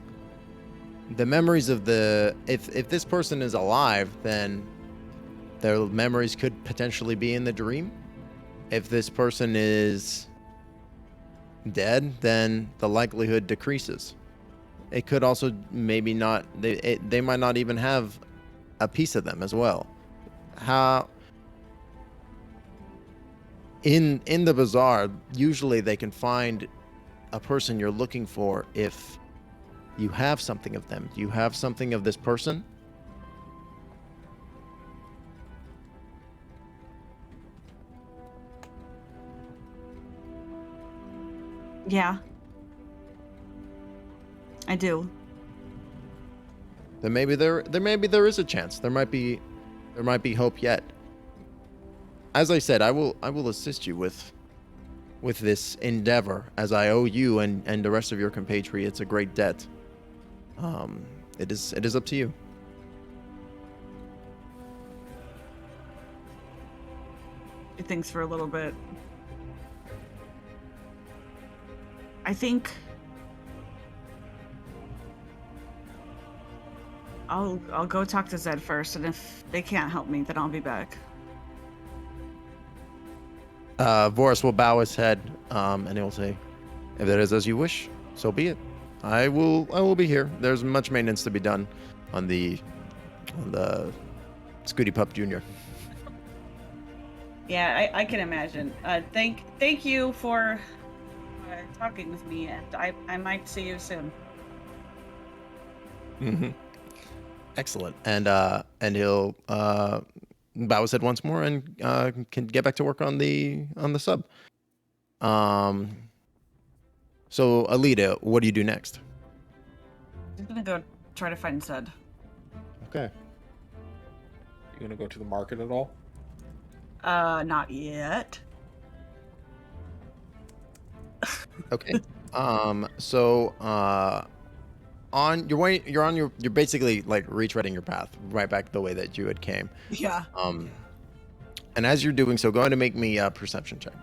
the memories of the if this person is alive, then their memories could potentially be in the dream. If this person is dead, then the likelihood decreases. It could also maybe not. They might not even have a piece of them as well. How in the bazaar, usually they can find a person you're looking for if you have something of them. Do you have something of this person? Yeah. I do. Then maybe there is a chance. There might be hope yet. As I said, I will assist you with this endeavor, as I owe you and the rest of your compatriots a great debt. It is up to you. He thinks for a little bit. I think I'll go talk to Zed first, and if they can't help me, then I'll be back. Voris will bow his head, and he'll say, "If that is as you wish, so be it. I will be here. There's much maintenance to be done on the Scooty Pup Jr." Yeah, I can imagine. Thank you for talking with me, and I might see you soon. Mm-hmm. Excellent. And he'll bow his head once more and can get back to work on the sub. So Ellida, what do you do next? I'm gonna go try to find Zed. Okay. You gonna go to the market at all? Not yet. Okay. So on your way, you're basically like retreading your path right back the way that you had came. Yeah. And as you're doing so, go ahead and make me a perception check.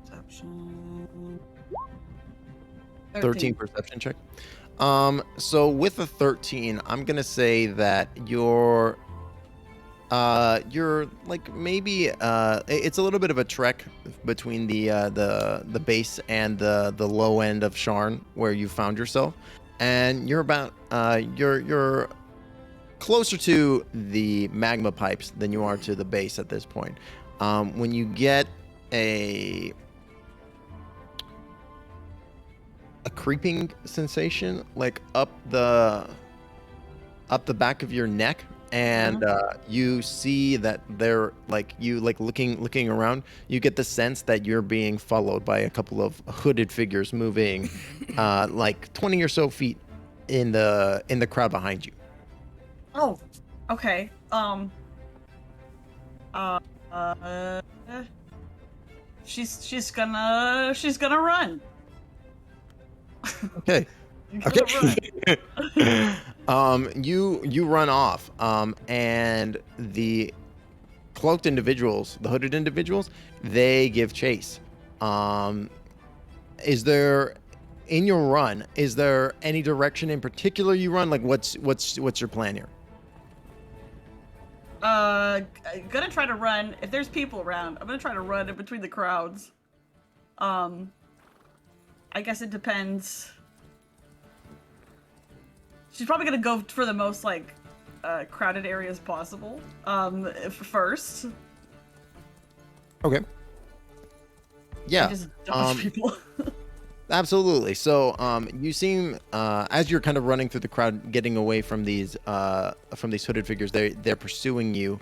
Perception. 13 perception check. So with a 13, I'm gonna say that you're like maybe it's a little bit of a trek between the base and the low end of Sharn where you found yourself, and you're about you're closer to the magma pipes than you are to the base at this point. When you get a creeping sensation like up the back of your neck, and you see that they're looking around. You get the sense that you're being followed by a couple of hooded figures moving like 20 or so feet in the crowd behind you. Oh, okay. She's gonna run. Okay. You run off, and the cloaked individuals, the hooded individuals, they give chase. Is there in your run, is there any direction in particular you run? Like, what's your plan here? Gonna try to run. If there's people around, I'm gonna try to run in between the crowds. I guess it depends. She's probably gonna go for the most like crowded areas possible. First. Okay. Yeah. Just dodge people. Absolutely. So, you seem as you're kind of running through the crowd, getting away from these hooded figures. They're pursuing you.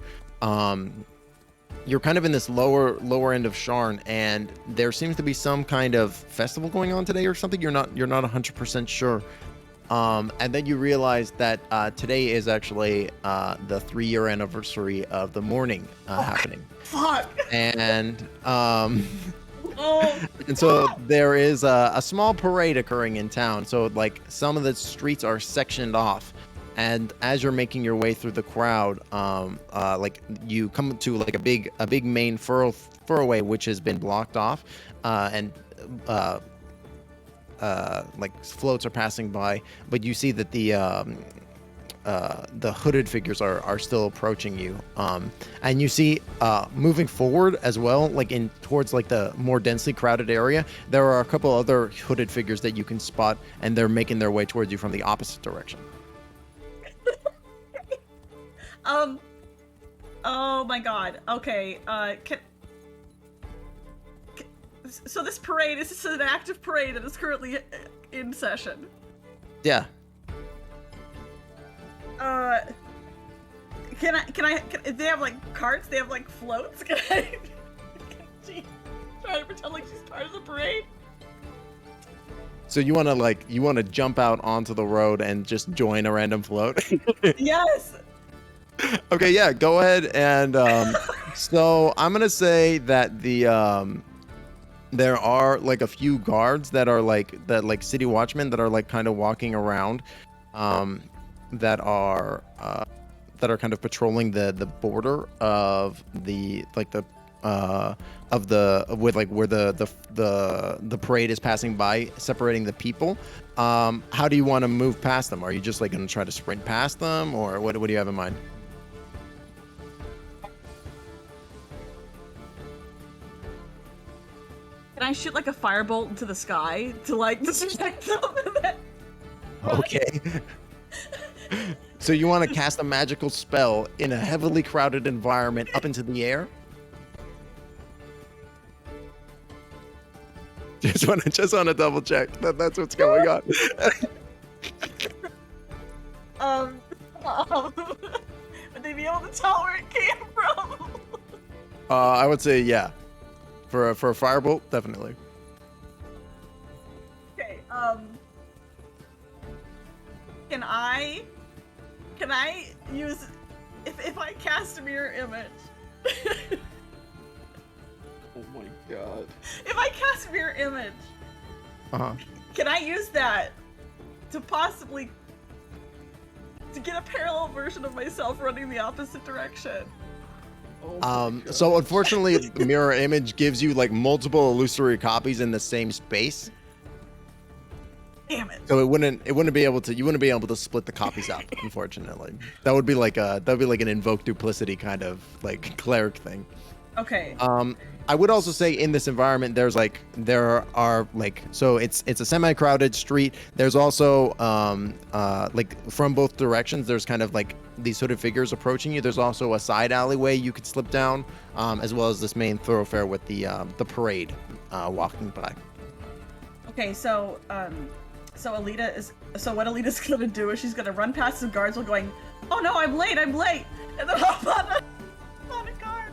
You're kind of in this lower end of Sharn, and there seems to be some kind of festival going on today or something. You're not 100% sure. And then you realize that today is actually the 3-year anniversary of the morning happening. Fuck. And Oh. and so there is a small parade occurring in town. So like some of the streets are sectioned off, and as you're making your way through the crowd, like you come to like a big main furrowway which has been blocked off, and like floats are passing by, but you see that the hooded figures are still approaching you, and you see moving forward as well, like in towards like the more densely crowded area, there are a couple other hooded figures that you can spot, and they're making their way towards you from the opposite direction. Oh my god. Okay. So this parade is this an active parade that is currently in session? Yeah. Can I they have like carts, they have like floats, can she try to pretend like she's part of the parade? So you want to jump out onto the road and just join a random float? Yes. Okay, yeah, go ahead. And so I'm gonna say that there are like a few guards that are like city watchmen that are like kind of walking around, that are kind of patrolling the border of the where the parade is passing by, separating the people. How do you want to move past them? Are you just like going to try to sprint past them, or what do you have in mind? Can I shoot like a firebolt into the sky to like distract them? Okay. So you want to cast a magical spell in a heavily crowded environment up into the air? Just want to double check that that's what's going on. Would they be able to tell where it came from? I would say yeah. For a firebolt, definitely. Okay, can I use if I cast a mirror image? Oh my god. If I cast mirror image, Uh-huh. can I use that to possibly get a parallel version of myself running the opposite direction? So unfortunately, the mirror image gives you like multiple illusory copies in the same space. Damn it. So you wouldn't be able to split the copies out, unfortunately. That would be like an invoke duplicity kind of like cleric thing. Okay. I would also say in this environment, there are so it's a semi-crowded street. There's also like from both directions, there's kind of like these hooded figures approaching you. There's also a side alleyway you could slip down, as well as this main thoroughfare with the parade walking by. Okay, so what Ellida's gonna do is she's gonna run past the guards while going, "Oh no, I'm late, and then hop on a guard.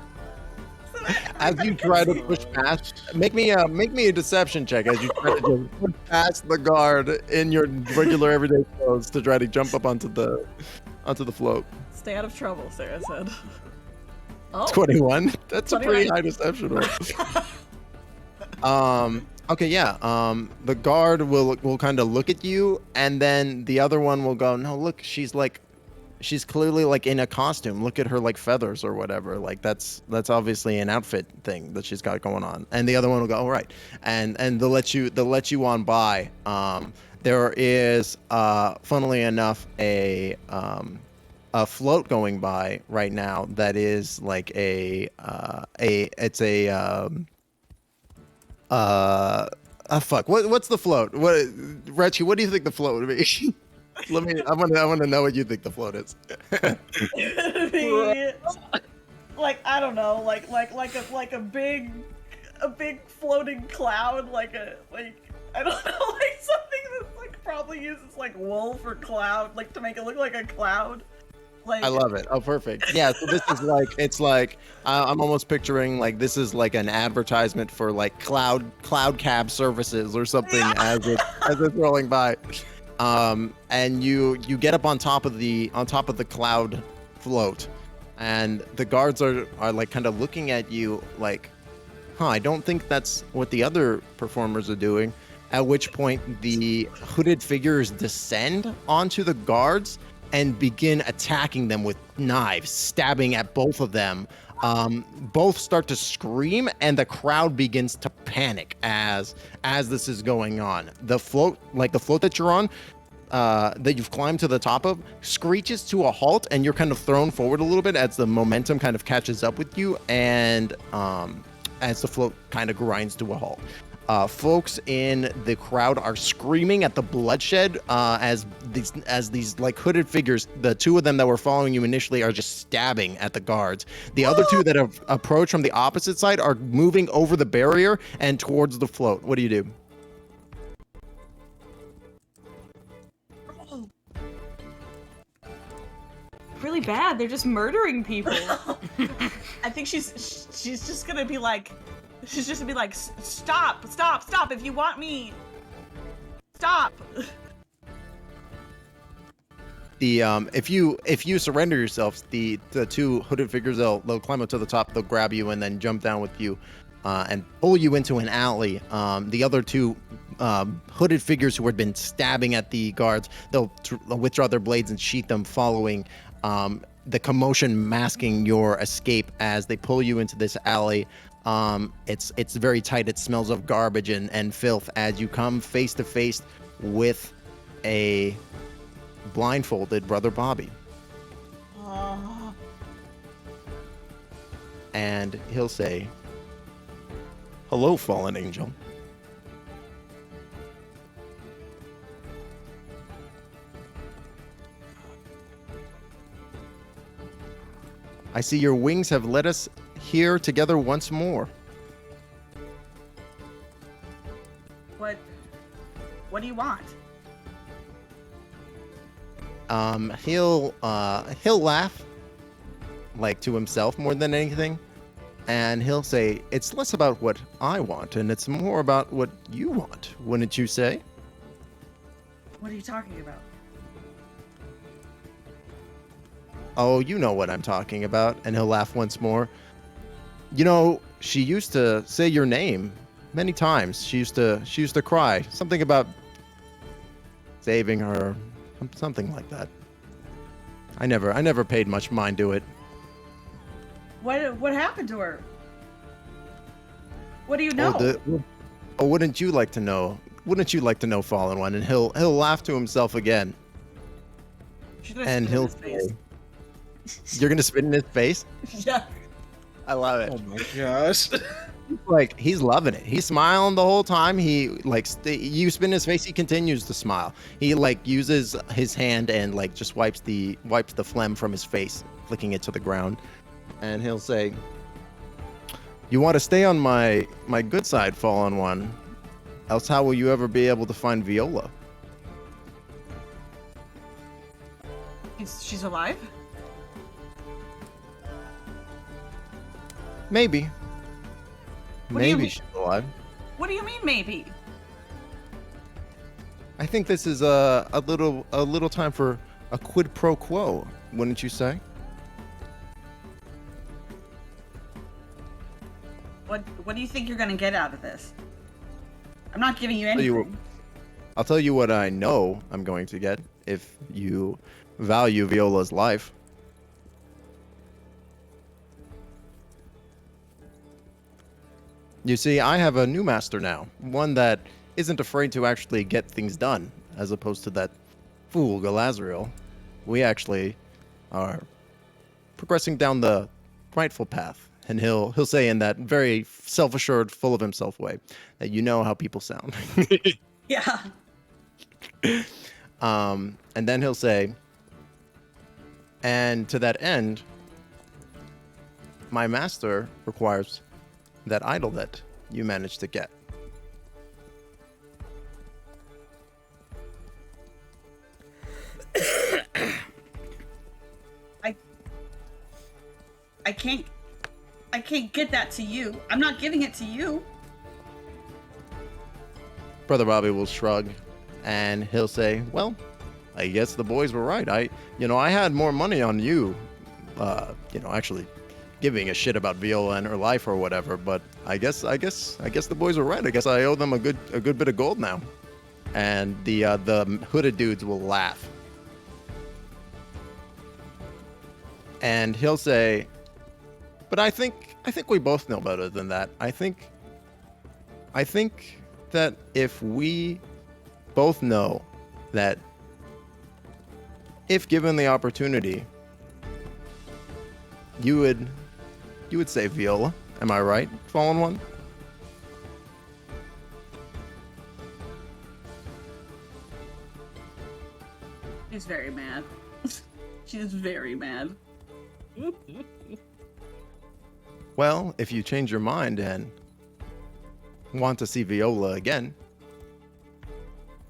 So As you try to push past, make me a deception check as you try to just push past the guard in your regular everyday clothes to try to jump up onto the float. Stay out of trouble, Sarah said. Oh, 21. That's 21. a pretty high deception roll. Okay, yeah. The guard will kind of look at you, and then the other one will go, "No, look, she's like she's clearly like in a costume. Look at her like feathers or whatever. Like that's obviously an outfit thing that she's got going on. And the other one will go, all right, and they'll let you on by. There is, funnily enough, a float going by right now that is like fuck. What's the float? Raichkyu, what do you think the float would be? I want to know what you think the float is. Like I don't know, like a big floating cloud, like I don't know, like something that's like probably uses like wool for cloud, like to make it look like a cloud. Like, I love it. Oh, perfect. Yeah. So this is like I'm almost picturing like this is like an advertisement for like cloud cab services or something as it's rolling by. And you get up on top of the cloud float, and the guards are like kind of looking at you like, I don't think that's what the other performers are doing. At which point the hooded figures descend onto the guards and begin attacking them with knives, stabbing at both of them. Both start to scream, and the crowd begins to panic as this is going on. The float that you're on, that you've climbed to the top of, screeches to a halt, and you're kind of thrown forward a little bit as the momentum kind of catches up with you, and as the float kind of grinds to a halt. Folks in the crowd are screaming at the bloodshed as these like hooded figures, the two of them that were following you initially, are just stabbing at the guards. The other two that have approached from the opposite side are moving over the barrier and towards the float. What do you do? Really bad. They're just murdering people. I think she's just gonna be like, stop, if you want me, stop. The if you surrender yourselves, the two hooded figures, they'll climb up to the top, they'll grab you and then jump down with you, and pull you into an alley. The other two hooded figures who had been stabbing at the guards, they'll withdraw their blades and sheath them, following the commotion masking your escape as they pull you into this alley. It's very tight. It smells of garbage and filth as you come face to face with a blindfolded Brother Bobby. And he'll say, "Hello, fallen angel." I see your wings have led us here together once more. What do you want? He'll laugh, like to himself more than anything, and he'll say, "It's less about what I want, and it's more about what you want, wouldn't you say?" What are you talking about? Oh, you know what I'm talking about. And he'll laugh once more. You know, she used to say your name many times. She used to cry. Something about saving her. Something like that. I never paid much mind to it. What happened to her? What do you know? Wouldn't you like to know? Wouldn't you like to know, Fallen One? And he'll laugh to himself again. And he'll say, "You're gonna spit in his face?" Yeah. I love it. Oh my gosh. Like, he's loving it. He's smiling the whole time. He like you spin in his face, he continues to smile. He like uses his hand and like just wipes the phlegm from his face, flicking it to the ground. And he'll say, "You want to stay on my good side, Fallen One. Else how will you ever be able to find Viola?" She's alive? Maybe. What do you Maybe mean? she's alive. What do you mean, maybe? I think this is a little time for a quid pro quo, wouldn't you say? What do you think you're gonna get out of this? I'm not giving you I'll tell you anything. I'll tell you what I know I'm going to get if you value Viola's life. You see, I have a new master now, one that isn't afraid to actually get things done, as opposed to that fool Galadriel. We actually are progressing down the rightful path, and he'll say in that very self-assured, full of himself way that you know how people sound. Yeah. And then he'll say, and to that end, my master requires that idol that you managed to get. I can't get that to you. I'm not giving it to you. Brother Bobby will shrug, and he'll say, well, I guess the boys were right. I had more money on you, actually giving a shit about Viola and her life or whatever, but I guess the boys were right. I guess I owe them a good bit of gold now. And the hooded dudes will laugh. And he'll say, but I think we both know better than that. I think that if we both know that if given the opportunity, you would save Viola. Am I right, Fallen One? She's very mad. She's very mad. Well, if you change your mind and want to see Viola again,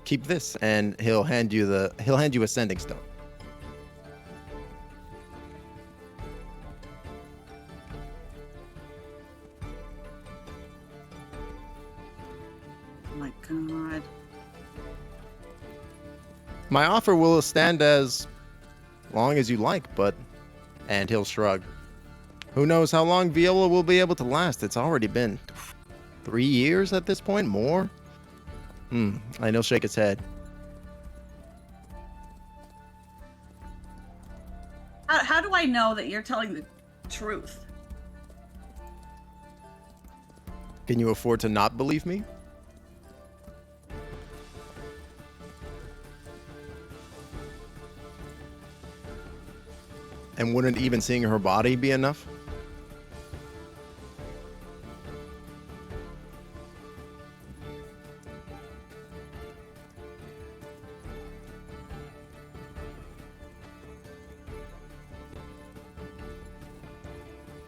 keep this, and he'll hand you a sending stone. Oh my god. My offer will stand as long as you like, and he'll shrug. Who knows how long Viola will be able to last? It's already been 3 years at this point, more? And he'll shake his head. How do I know that you're telling the truth? Can you afford to not believe me? And wouldn't even seeing her body be enough?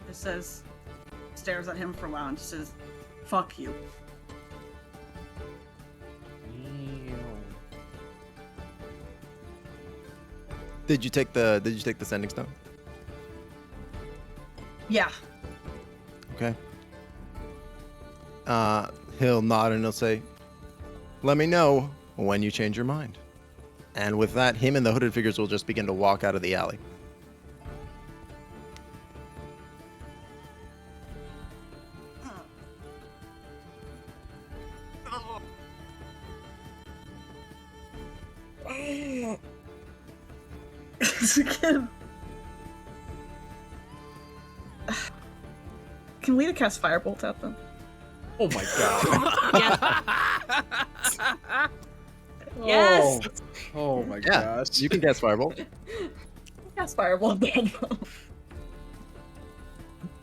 It says, stares at him for a while and just says, fuck you. Did you take the sending stone? Yeah. Okay. He'll nod and he'll say, let me know when you change your mind. And with that, him and the hooded figures will just begin to walk out of the alley. Can Lita cast Firebolt at them? Oh my god. Yes. Oh my Yeah, gosh. you can cast Firebolt. Cast Firebolt at them.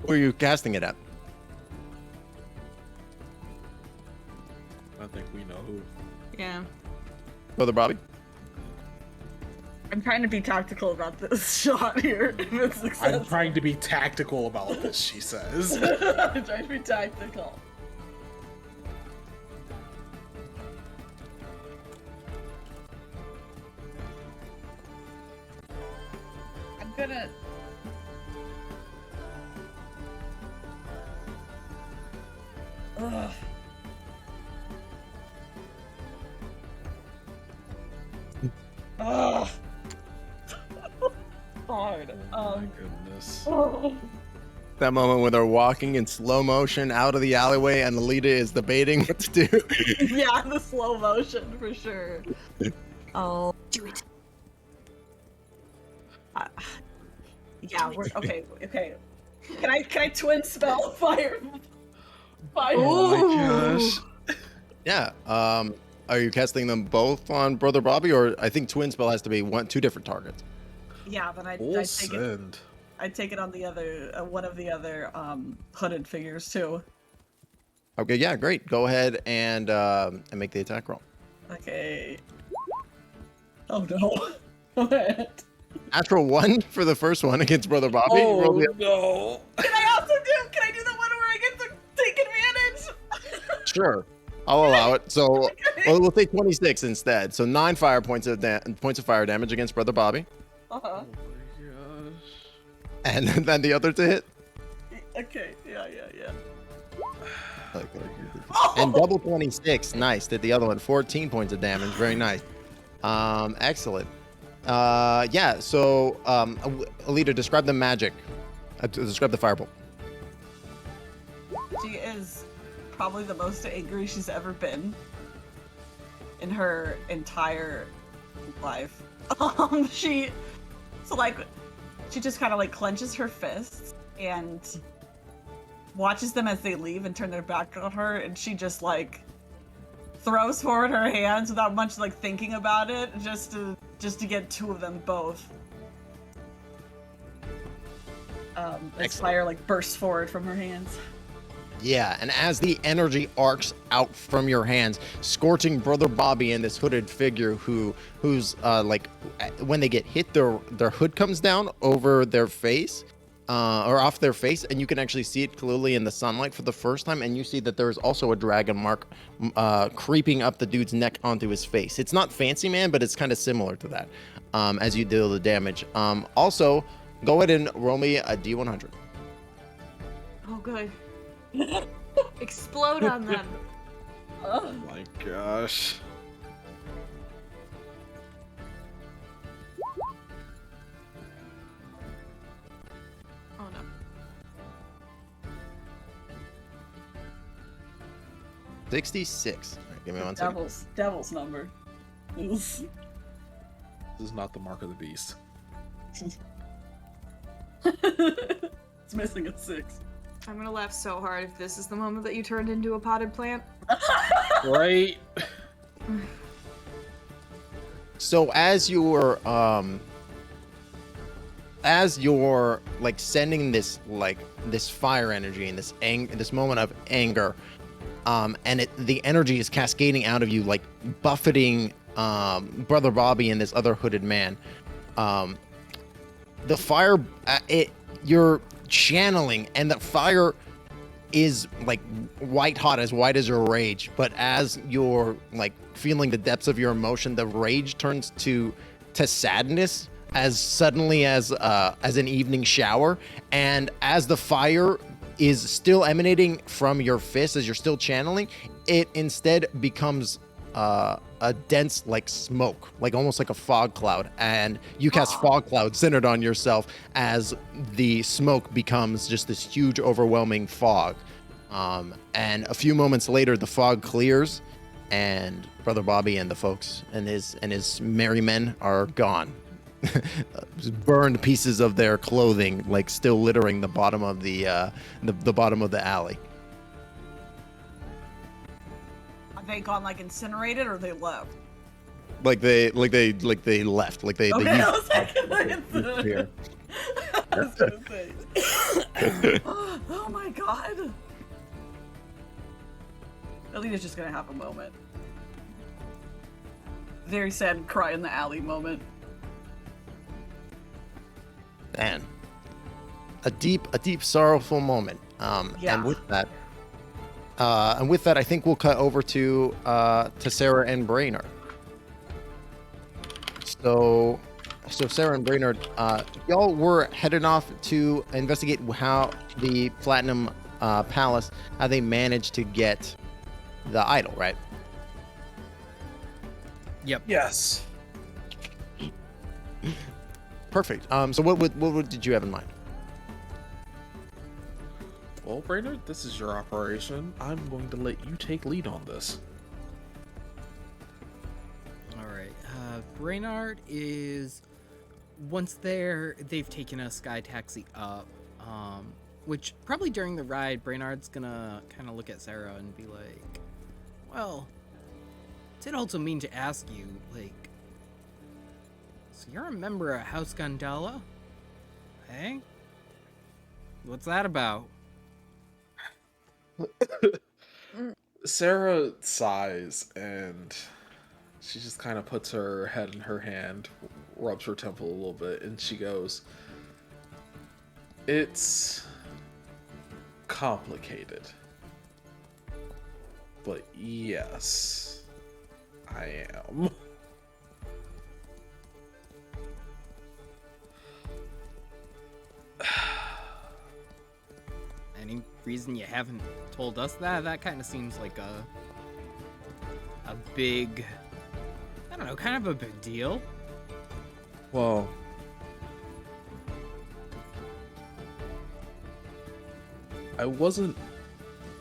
Who are you casting it at? I think we know who. Yeah. Brother Bobby? I'm trying to be tactical about this shot here. If it's I'm successful. trying to be tactical about this, she says. I'm trying to be tactical. I'm gonna... Ugh. Ugh. Hard. Oh my goodness. Oh. That moment when they're walking in slow motion out of the alleyway and Ellida is debating what to do. Yeah, the slow motion for sure. Oh. Do it. Yeah, we're okay. Okay. Can I twin spell fire? Fire. Oh my gosh. Yeah. Are you casting them both on Brother Bobby, or I think twin spell has to be two different targets? Yeah, but Full I take it. send. I take it on the other one of the other hooded figures too. Okay. Yeah. Great. Go ahead and make the attack roll. Okay. Oh no. What? Natural 1 for the first one against Brother Bobby. Roll the- no. Can I do the one where I get to take advantage? Sure. I'll allow it. So we'll say 26 instead. So 9 fire points of fire damage against Brother Bobby, Uh-huh. Oh my gosh. and then the other to hit. Okay. Yeah. And double 26. Nice. Did the other one 14 points of damage. Very nice. Excellent. Yeah. So Ellida, describe the magic. Describe the firebolt. She is probably the most angry she's ever been in her entire life. She just kind of like clenches her fists and watches them as they leave and turn their back on her, and she just like throws forward her hands without much like thinking about it, just to get two of them both. As fire like bursts forward from her hands. Yeah, and as the energy arcs out from your hands, scorching Brother Bobby and this hooded figure who's like when they get hit, their hood comes down over their face, or off their face, and you can actually see it clearly in the sunlight for the first time, and you see that there's also a dragon mark creeping up the dude's neck onto his face. It's not fancy, man, but it's kind of similar to that as you deal the damage. Also, go ahead and roll me a D100. Oh, good. Explode on them. Oh my gosh. Oh no. 66. All right, give me one second. Devil's number. This is not the mark of the beast. It's missing a 6. I'm gonna laugh so hard if this is the moment that you turned into a potted plant. Right? So as you're like sending this fire energy and this moment of anger, and the energy is cascading out of you, like buffeting Brother Bobby and this other hooded man. The fire, you're channeling, and the fire is like white hot, as white as your rage. But as you're like feeling the depths of your emotion, the rage turns to sadness as suddenly as an evening shower. And as the fire is still emanating from your fist, as you're still channeling, it instead becomes a dense like smoke, like almost like a fog cloud, and you cast fog cloud centered on yourself as the smoke becomes just this huge overwhelming fog. And a few moments later the fog clears, and Brother Bobby and the folks and his merry men are gone. Burned pieces of their clothing like still littering the bottom of the bottom of the alley. Are they gone like incinerated, or they left? Like they left. Like they Okay, used- I was like, here. I was gonna say. Oh my god. Elida's just gonna have a moment. Very sad cry in the alley moment. Man, a deep sorrowful moment. Yeah. And with that, I think we'll cut over to Cera and Brennard. So Cera and Brennard, y'all were headed off to investigate how the Platinum Palace, how they managed to get the idol, right? Yep. Yes. Perfect. So what did you have in mind? Well, Brennard, this is your operation. I'm going to let you take lead on this. All right. Brennard is once they've taken a sky taxi up, which probably during the ride, Brennard's gonna kind of look at Cera and be like, well, did also mean to ask you, like, so you're a member of House Gondola? Hey? What's that about? Cera sighs and she just kind of puts her head in her hand, rubs her temple a little bit, and she goes, "It's complicated. But yes, I am." Any reason you haven't told us that? That kind of seems like a big, I don't know, kind of a big deal. Well, I wasn't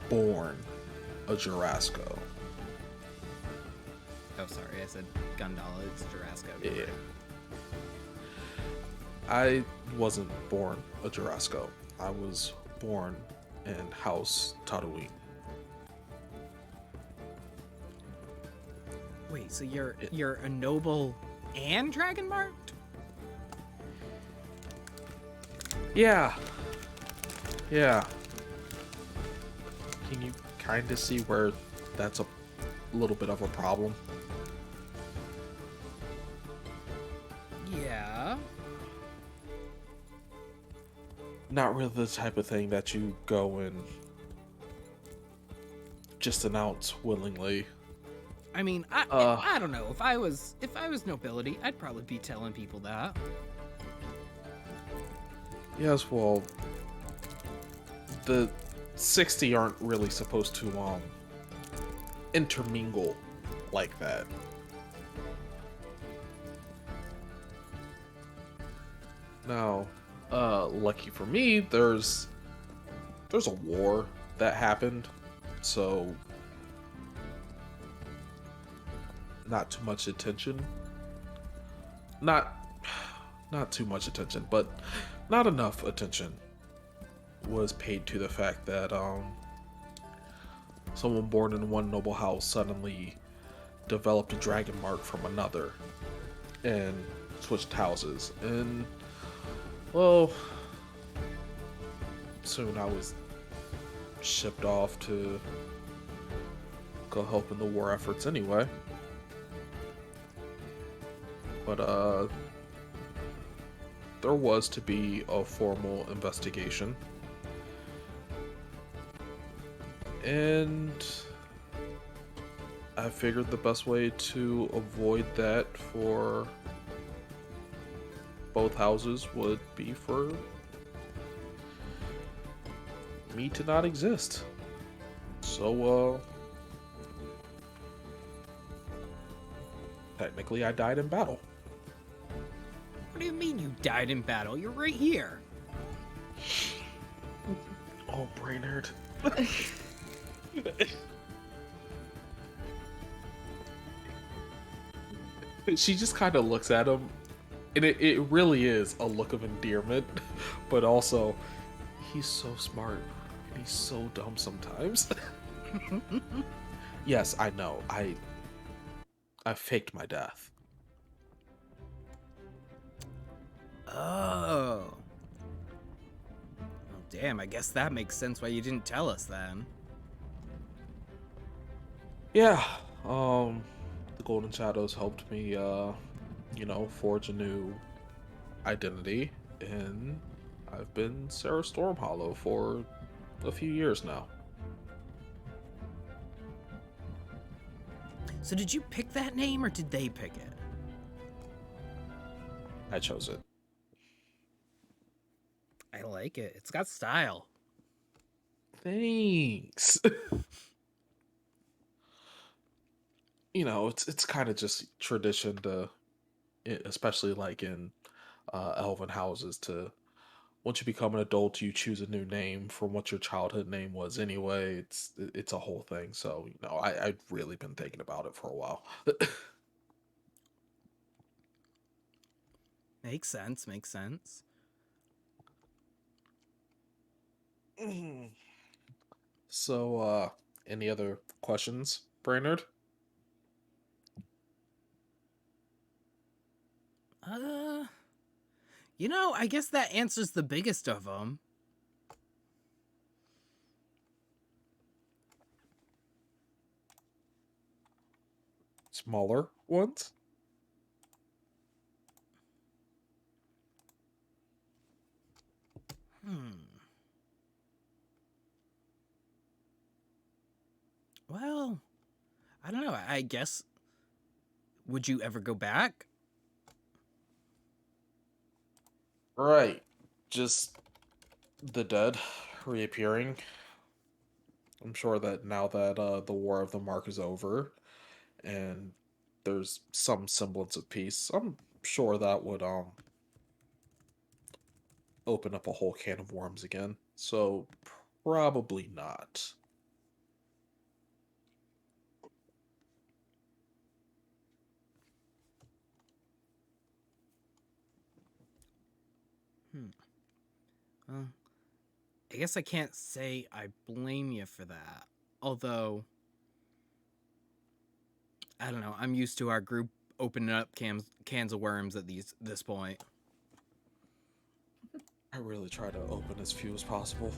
born a Jurassico. Oh, sorry, I said Gondola. It's Jurassico. Yeah. I wasn't born a Jurassico. I was born in House Tatooine. Wait, so you're a noble and dragon marked? Yeah. Yeah. Can you kind of see where that's a little bit of a problem? Yeah. Not really the type of thing that you go and just announce willingly. I mean, I don't know. If I was nobility, I'd probably be telling people that. Yes, well, the 60 aren't really supposed to intermingle like that. Now, lucky for me, there's a war that happened, so not too much attention. Not too much attention, but not enough attention was paid to the fact that someone born in one noble house suddenly developed a dragon mark from another and switched houses. And well, soon I was shipped off to go help in the war efforts anyway. But there was to be a formal investigation. And I figured the best way to avoid that for both houses would be for me to not exist. So, technically I died in battle. What do you mean you died in battle? You're right here. Oh, Brennard. She just kind of looks at him, and it really is a look of endearment, but also, he's so smart, and he's so dumb sometimes. Yes, I know. I faked my death. Oh. Well, damn, I guess that makes sense why you didn't tell us then. Yeah, the Golden Shadows helped me, forge a new identity, and I've been Cera Stormhollow for a few years now. So did you pick that name or did they pick it? I chose it. I like it. It's got style. Thanks. It's kind of just tradition to, especially like in elven houses, to once you become an adult, you choose a new name from what your childhood name was anyway. It's a whole thing. So I've really been thinking about it for a while. Makes sense. Makes sense. So, any other questions, Brennard? I guess that answers the biggest of them. Smaller ones? Well, I don't know. I guess. Would you ever go back? Right. Just the dead reappearing. I'm sure that now that the War of the Mark is over and there's some semblance of peace, I'm sure that would open up a whole can of worms again. So probably not. Well, I guess I can't say I blame you for that. Although, I don't know. I'm used to our group opening up cans of worms at this point. I really try to open as few as possible.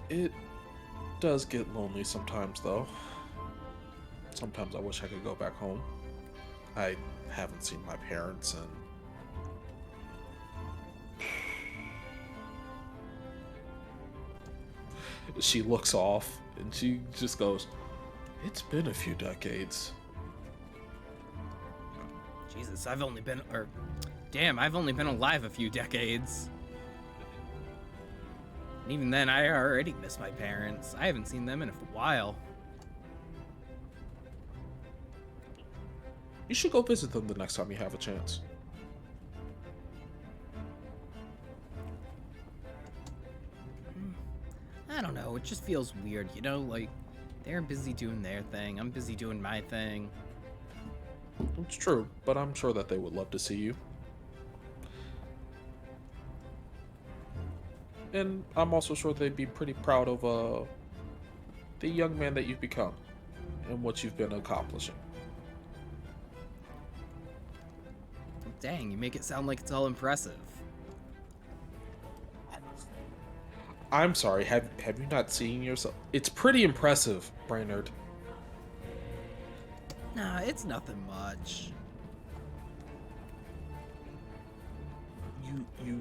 It does get lonely sometimes, though. Sometimes I wish I could go back home. I haven't seen my parents and she looks off and she just goes, "It's been a few decades." Jesus, I've only been alive a few decades. And even then, I already miss my parents. I haven't seen them in a while. You should go visit them the next time you have a chance. I don't know, it just feels weird, like, they're busy doing their thing, I'm busy doing my thing. It's true, but I'm sure that they would love to see you. And I'm also sure they'd be pretty proud of the young man that you've become and what you've been accomplishing. Dang, you make it sound like it's all impressive. I'm sorry, have you not seen yourself? It's pretty impressive, Brennard. Nah, it's nothing much. You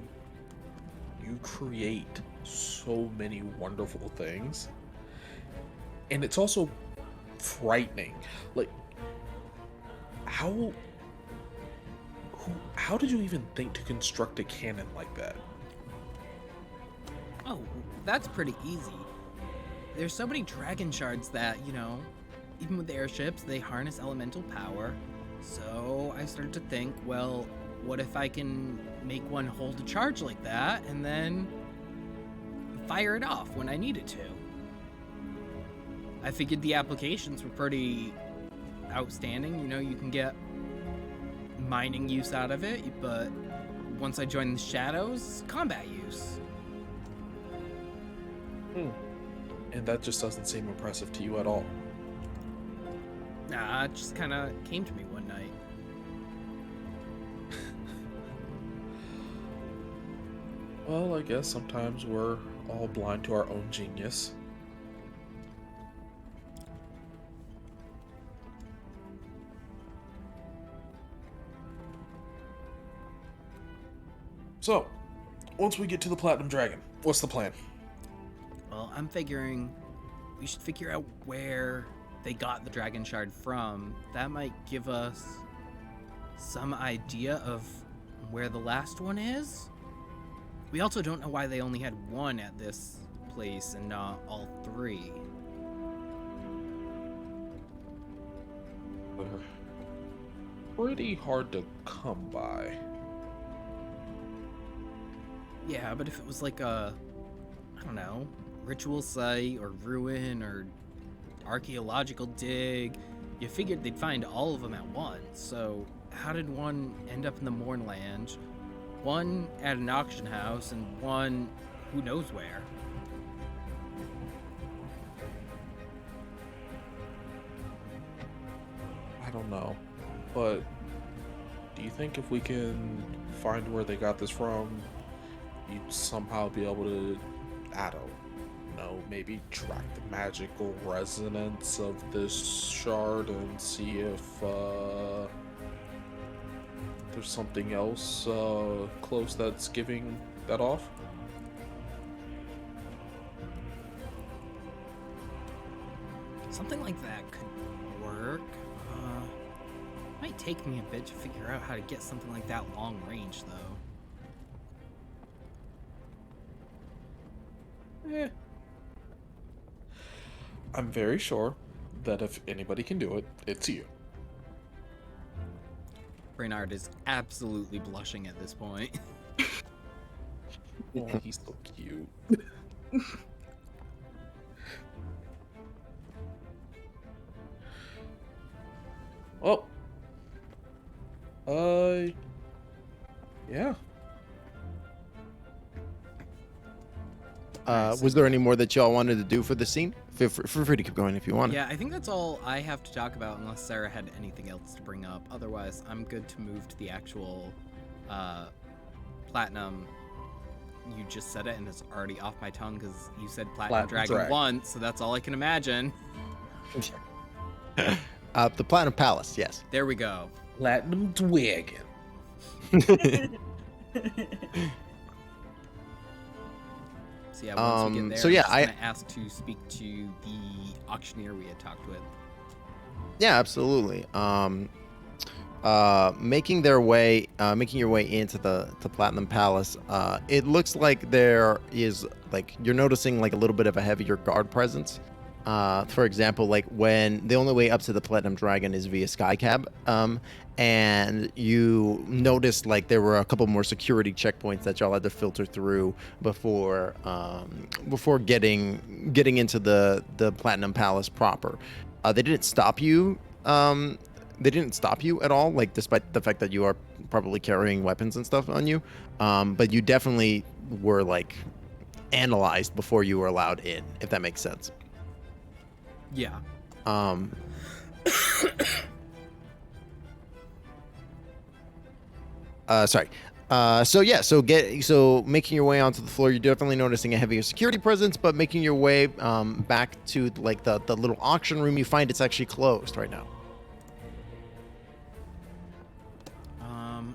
create so many wonderful things. And it's also frightening. Like, how did you even think to construct a cannon like that? Oh, that's pretty easy. There's so many dragon shards that, even with the airships, they harness elemental power. So I started to think, well, what if I can make one hold a charge like that and then fire it off when I need it to? I figured the applications were pretty outstanding. You can get mining use out of it, but once I joined the shadows, combat use. And that just doesn't seem impressive to you at all. Nah, it just kind of came to me one night. Well, I guess sometimes we're all blind to our own genius. So, once we get to the Platinum Dragon, what's the plan? Well, I'm figuring we should figure out where they got the dragon shard from. That might give us some idea of where the last one is. We also don't know why they only had one at this place and not all three. They're pretty hard to come by. Yeah, but if it was like a I don't know, ritual site or ruin or archaeological dig. You figured they'd find all of them at once, so how did one end up in the Mournland, one at an auction house, and one who knows where? I don't know, but do you think if we can find where they got this from, you'd somehow be able to, I don't know, maybe track the magical resonance of this shard and see if there's something else close that's giving that off? Something like that could work. Might take me a bit to figure out how to get something like that long range, though. I'm very sure that if anybody can do it, it's you. Brennard is absolutely blushing at this point. Oh, he's so cute. Oh. Yeah. Was there any more that y'all wanted to do for the scene? Feel free to keep going if you want. Yeah, I think that's all I have to talk about unless Cera had anything else to bring up. Otherwise, I'm good to move to the actual platinum. You just said it and it's already off my tongue because you said Platinum Dragon once, so that's all I can imagine. The Platinum Palace, yes. There we go. Platinum Dragon. So yeah, once we get there, so yeah, I'm just gonna ask to speak to the auctioneer we had talked with. Yeah, absolutely. Making your way into the Platinum Palace, it looks like there is, like, you're noticing like a little bit of a heavier guard presence. For example, like when the only way up to the Platinum Dragon is via Skycab, and you noticed like there were a couple more security checkpoints that y'all had to filter through before getting into the Platinum Palace proper. They didn't stop you. They didn't stop you at all, like despite the fact that you are probably carrying weapons and stuff on you. But you definitely were like analyzed before you were allowed in, if that makes sense. Yeah. Sorry. So making your way onto the floor, you're definitely noticing a heavier security presence, but making your way back to like the little auction room, you find it's actually closed right now.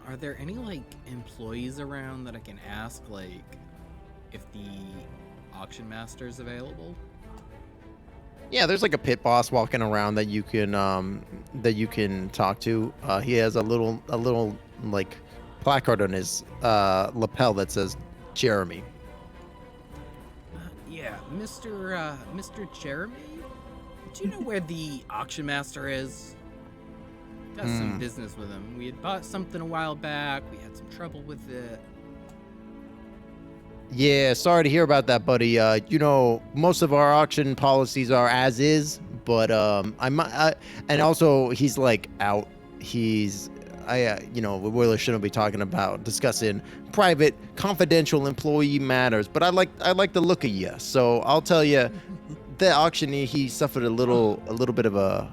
Are there any like employees around that I can ask, like, if the auction master is available? Yeah, there's like a pit boss walking around that you can talk to. He has a little like placard on his lapel that says Jeremy. Yeah, Mr. Jeremy? Do you know where the auction master is? Got some business with him. We had bought something a while back. We had some trouble with it. Yeah, sorry to hear about that, buddy. You know, most of our auction policies are as is, but and also he's like out. You know, we really shouldn't be talking about discussing private, confidential employee matters. But I like the look of you, so I'll tell you, the auctioneer, he suffered a little bit of a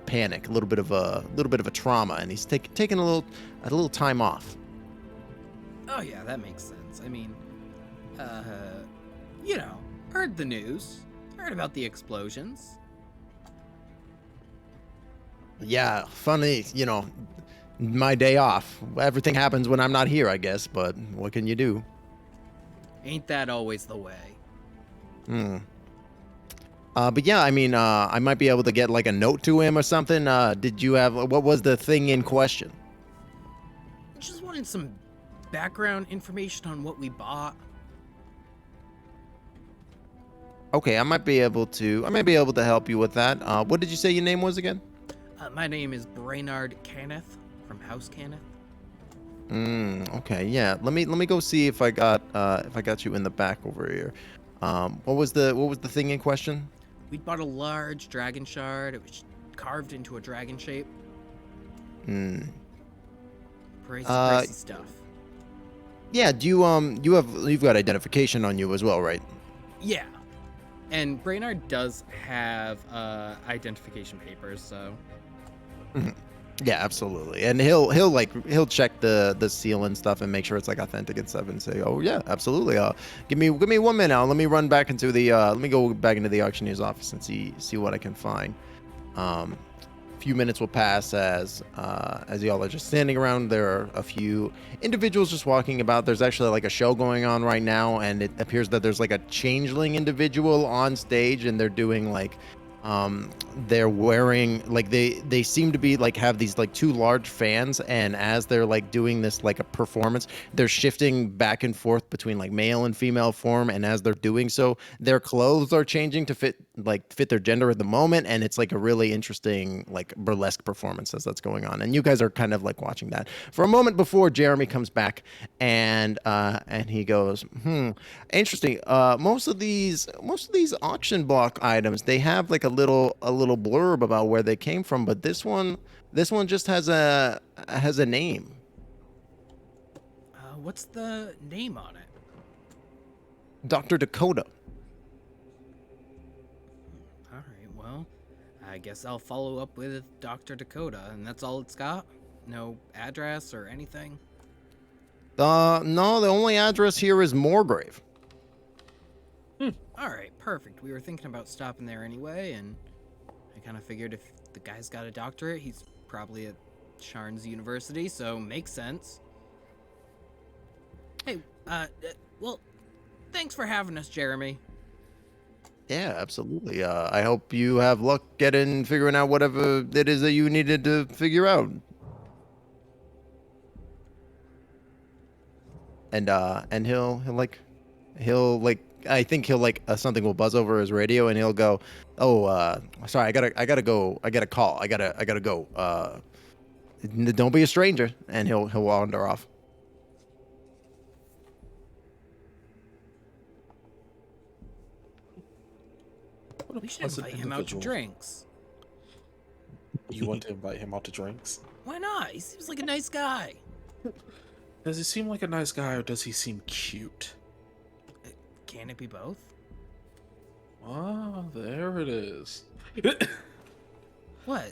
panic, a little bit of a trauma, and he's taking a little time off. Oh yeah, that makes sense. I mean, you know, heard the news, heard about the explosions. Yeah, funny, you know, my day off. Everything happens when I'm not here, I guess, but what can you do? Ain't that always the way? But yeah, I mean, I might be able to get like a note to him or something. What was the thing in question? Just wanted some background information on what we bought. Okay, I might be able to help you with that. What did you say your name was again? My name is Brennard Kenneth from House Kenneth. Okay, yeah. Let me go see if I got you in the back over here. What was the thing in question? We bought a large dragon shard. It was carved into a dragon shape. Hmm. Pricey stuff. Yeah. Do you've got identification on you as well, right? Yeah. And Brennard does have identification papers, so. Yeah, absolutely. And he'll check the seal and stuff and make sure it's like authentic and stuff and say, oh yeah, absolutely. Give me 1 minute. Let me run back into the let me go back into the auctioneer's office and see what I can find. Few minutes will pass as y'all are just standing around. There are a few individuals just walking about. There's actually like a show going on right now, and it appears that there's like a changeling individual on stage, and they're doing like they're wearing like they seem to be like have these like two large fans, and as they're like doing this like a performance, they're shifting back and forth between like male and female form, and as they're doing so, their clothes are changing to fit their gender at the moment, and it's like a really interesting like burlesque performance as that's going on, and you guys are kind of like watching that for a moment before Jeremy comes back and he goes, interesting. Most of these auction block items, they have like a little blurb about where they came from, but this one just has a name. What's the name on it? Dr. Dakota. All right, well, I guess I'll follow up with Dr. Dakota, and that's all it's got? No address or anything? No, the only address here is Moorgrave. All right, perfect. We were thinking about stopping there anyway, and I kind of figured if the guy's got a doctorate, he's probably at Sharn's university, so makes sense. Hey, well, thanks for having us, Jeremy. Yeah, absolutely. I hope you have luck figuring out whatever it is that you needed to figure out. And he'll I think he'll something will buzz over his radio, and he'll go, "Oh, sorry, I gotta go. I got a call. I gotta go. Don't be a stranger." And he'll wander off. We should invite him out to drinks. You want to invite him out to drinks? Why not? He seems like a nice guy. Does he seem like a nice guy, or does he seem cute? Can it be both? Ah, there it is. What?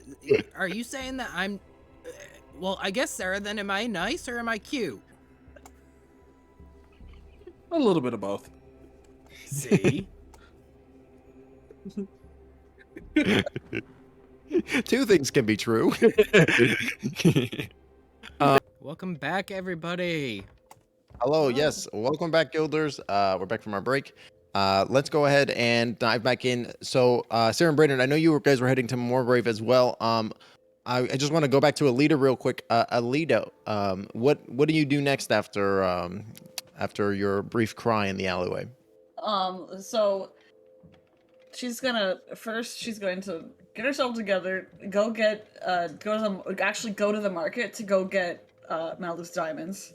Are you saying that I'm... well, I guess, Cera, then am I nice or am I cute? A little bit of both. See? Two things can be true. Welcome back, everybody. Hello, yes. Welcome back, Guilders. We're back from our break. Let's go ahead and dive back in. So, Sara and Brennard, I know you guys were heading to Moorgrave as well. I just want to go back to Ellida real quick. Ellida, what do you do next after your brief cry in the alleyway? So she's going to get herself together, go to the market to go get Melu's diamonds.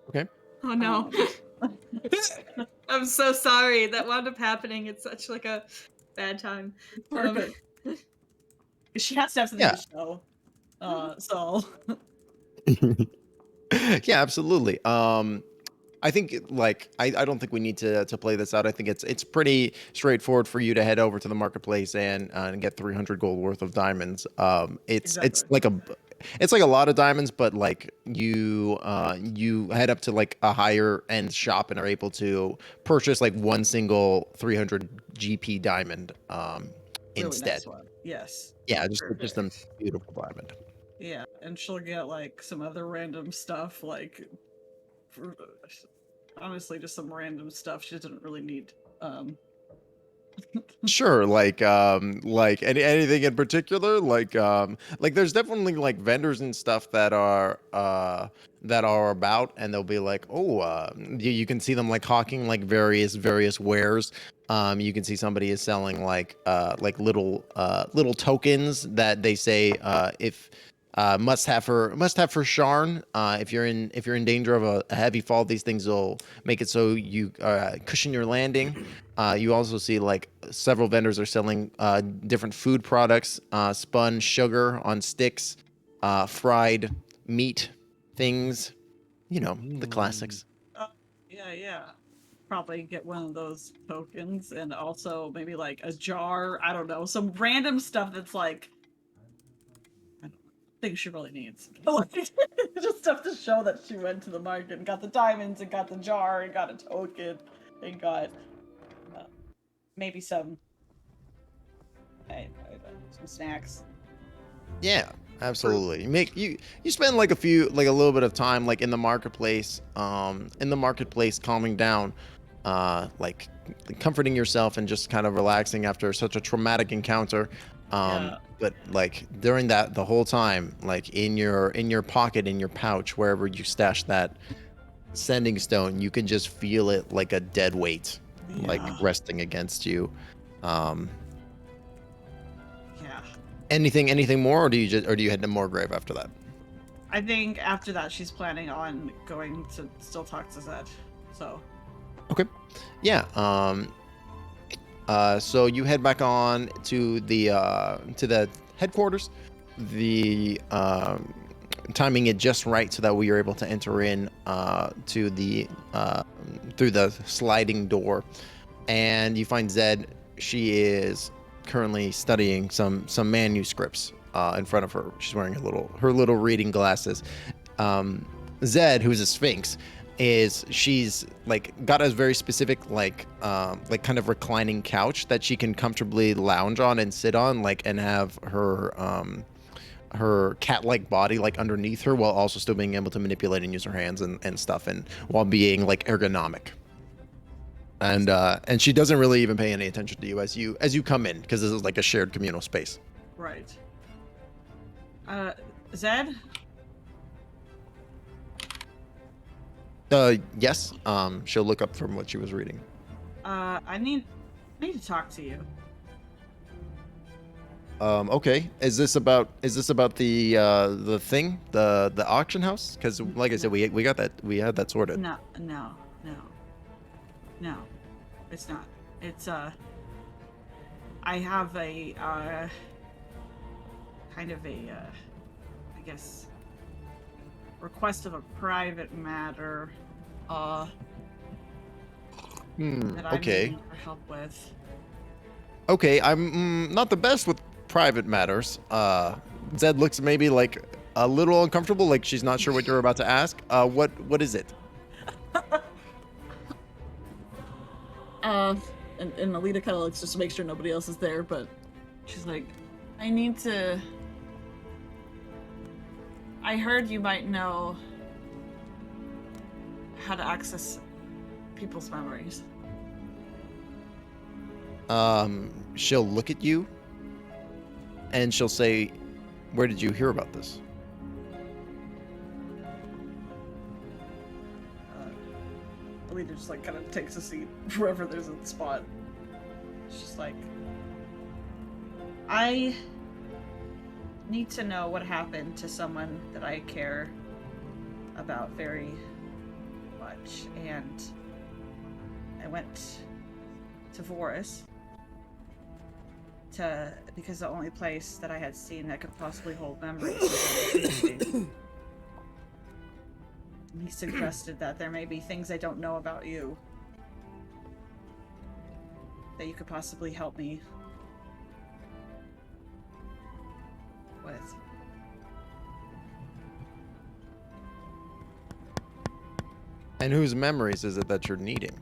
Okay. Oh no. I'm so sorry. That wound up happening. It's such like a bad time. Perfect. She has to have something to show. So yeah, absolutely. I think I don't think we need to play this out. I think it's pretty straightforward for you to head over to the marketplace and get 300 gold worth of diamonds. It's like a lot of diamonds, but like you head up to like a higher end shop and are able to purchase like one single 300 GP diamond really instead. nice one. Yes. Yeah, just a beautiful diamond. Yeah, and she'll get like some other random stuff, like honestly just some random stuff she doesn't really need. Sure, like anything in particular, like there's definitely like vendors and stuff that are about, and they'll be like, oh, you can see them like hawking like various wares. You can see somebody is selling like little tokens that they say if Must have for Sharn. If you're in danger of a heavy fall, these things will make it so you cushion your landing. You also see like several vendors are selling different food products, spun sugar on sticks, fried meat things. You know, the classics. Yeah. Probably get one of those tokens and also maybe like a jar. I don't know, some random stuff that's like I don't know, things she really needs. Just stuff to show that she went to the market and got the diamonds and got the jar and got a token and got maybe some some snacks. Yeah, absolutely. You spend like a little bit of time like in the marketplace, calming down, like comforting yourself and just kind of relaxing after such a traumatic encounter. But like during the whole time, like in your pocket, in your pouch, wherever you stash that sending stone, you can just feel it like a dead weight, like resting against you. Anything more, or do you head to Moorgrave after that? I think after that she's planning on going to still talk to Zed. So. Okay. Yeah. So you head back on to the headquarters. The timing it just right so that we are able to enter in to the through the sliding door, and you find Zed. She is currently studying some manuscripts in front of her. She's wearing her little reading glasses. Zed, who's a sphinx, she's like got a very specific like kind of reclining couch that she can comfortably lounge on and sit on, like, and have her cat-like body like underneath her, while also still being able to manipulate and use her hands and stuff, and while being like ergonomic. And she doesn't really even pay any attention to you as you come in, because this is like a shared communal space. Right. Zed? Yes. She'll look up from what she was reading. I need to talk to you. Okay. Is this about the thing, the auction house? Because like I said, we got that, we had that sorted. No, it's not. It's I have a kind of a I guess request of a private matter that I'm needing for help with. Okay, I'm not the best with private matters. Zed looks maybe like a little uncomfortable, like she's not sure what you're about to ask. What is it? And Ellida kind of looks just to make sure nobody else is there, but she's like, I heard you might know how to access people's memories. She'll look at you and she'll say, "Where did you hear about this?" Ellida just like kind of takes a seat wherever there's a spot. She's like, I need to know what happened to someone that I care about very much, and I went to Voris because the only place that I had seen that could possibly hold memories was in the PhD. And he suggested that there may be things I don't know about you that you could possibly help me with. And whose memories is it that you're needing?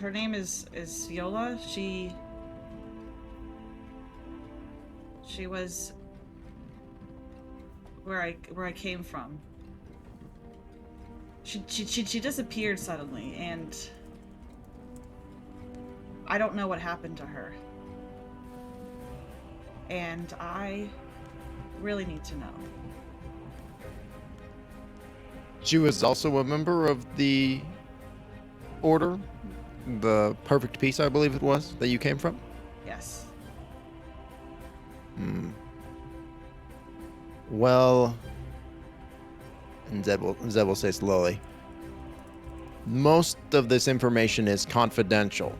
Her name is Viola. She was where I came from. She disappeared suddenly, and I don't know what happened to her. And I really need to know. She was also a member of the order the perfect piece, I believe it was, that you came from? Yes. Well, and Zed will say slowly, most of this information is confidential,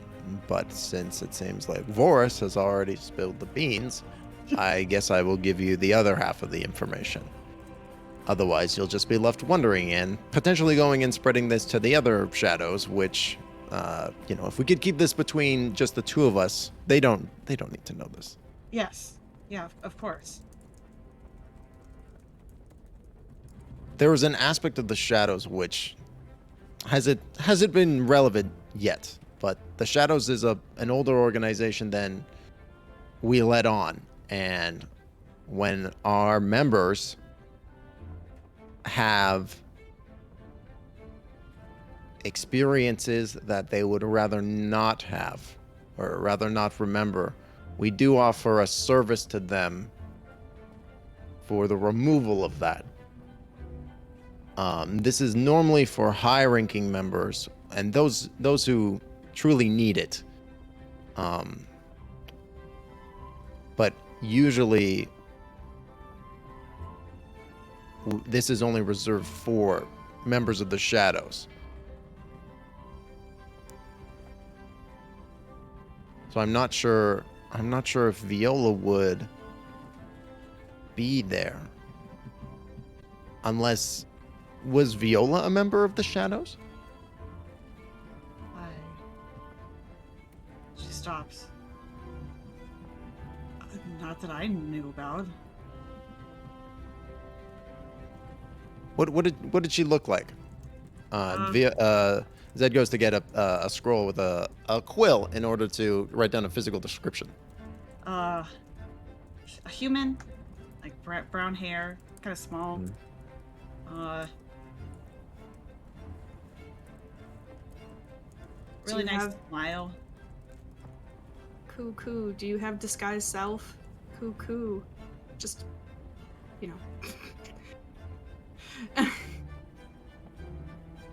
but since it seems like Vorus has already spilled the beans, I guess I will give you the other half of the information. Otherwise, you'll just be left wondering and potentially going and spreading this to the other shadows, which, if we could keep this between just the two of us, they don't need to know this. Yes. Yeah, of course. There was an aspect of the shadows which hasn't been relevant yet, but the shadows is an older organization than we let on, and when our members have experiences that they would rather not have or rather not remember, we do offer a service to them for the removal of that. This is normally for high-ranking members and those who truly need it. But usually this is only reserved for members of the Shadows. So I'm not sure if Viola would be there. Unless, was Viola a member of the Shadows? She stops. Not that I knew about. What did she look like? Zed goes to get a scroll with a quill in order to write down a physical description. A human, like brown hair, kind of small. Really nice smile. Coo. Do you have disguise self? Coo. Just,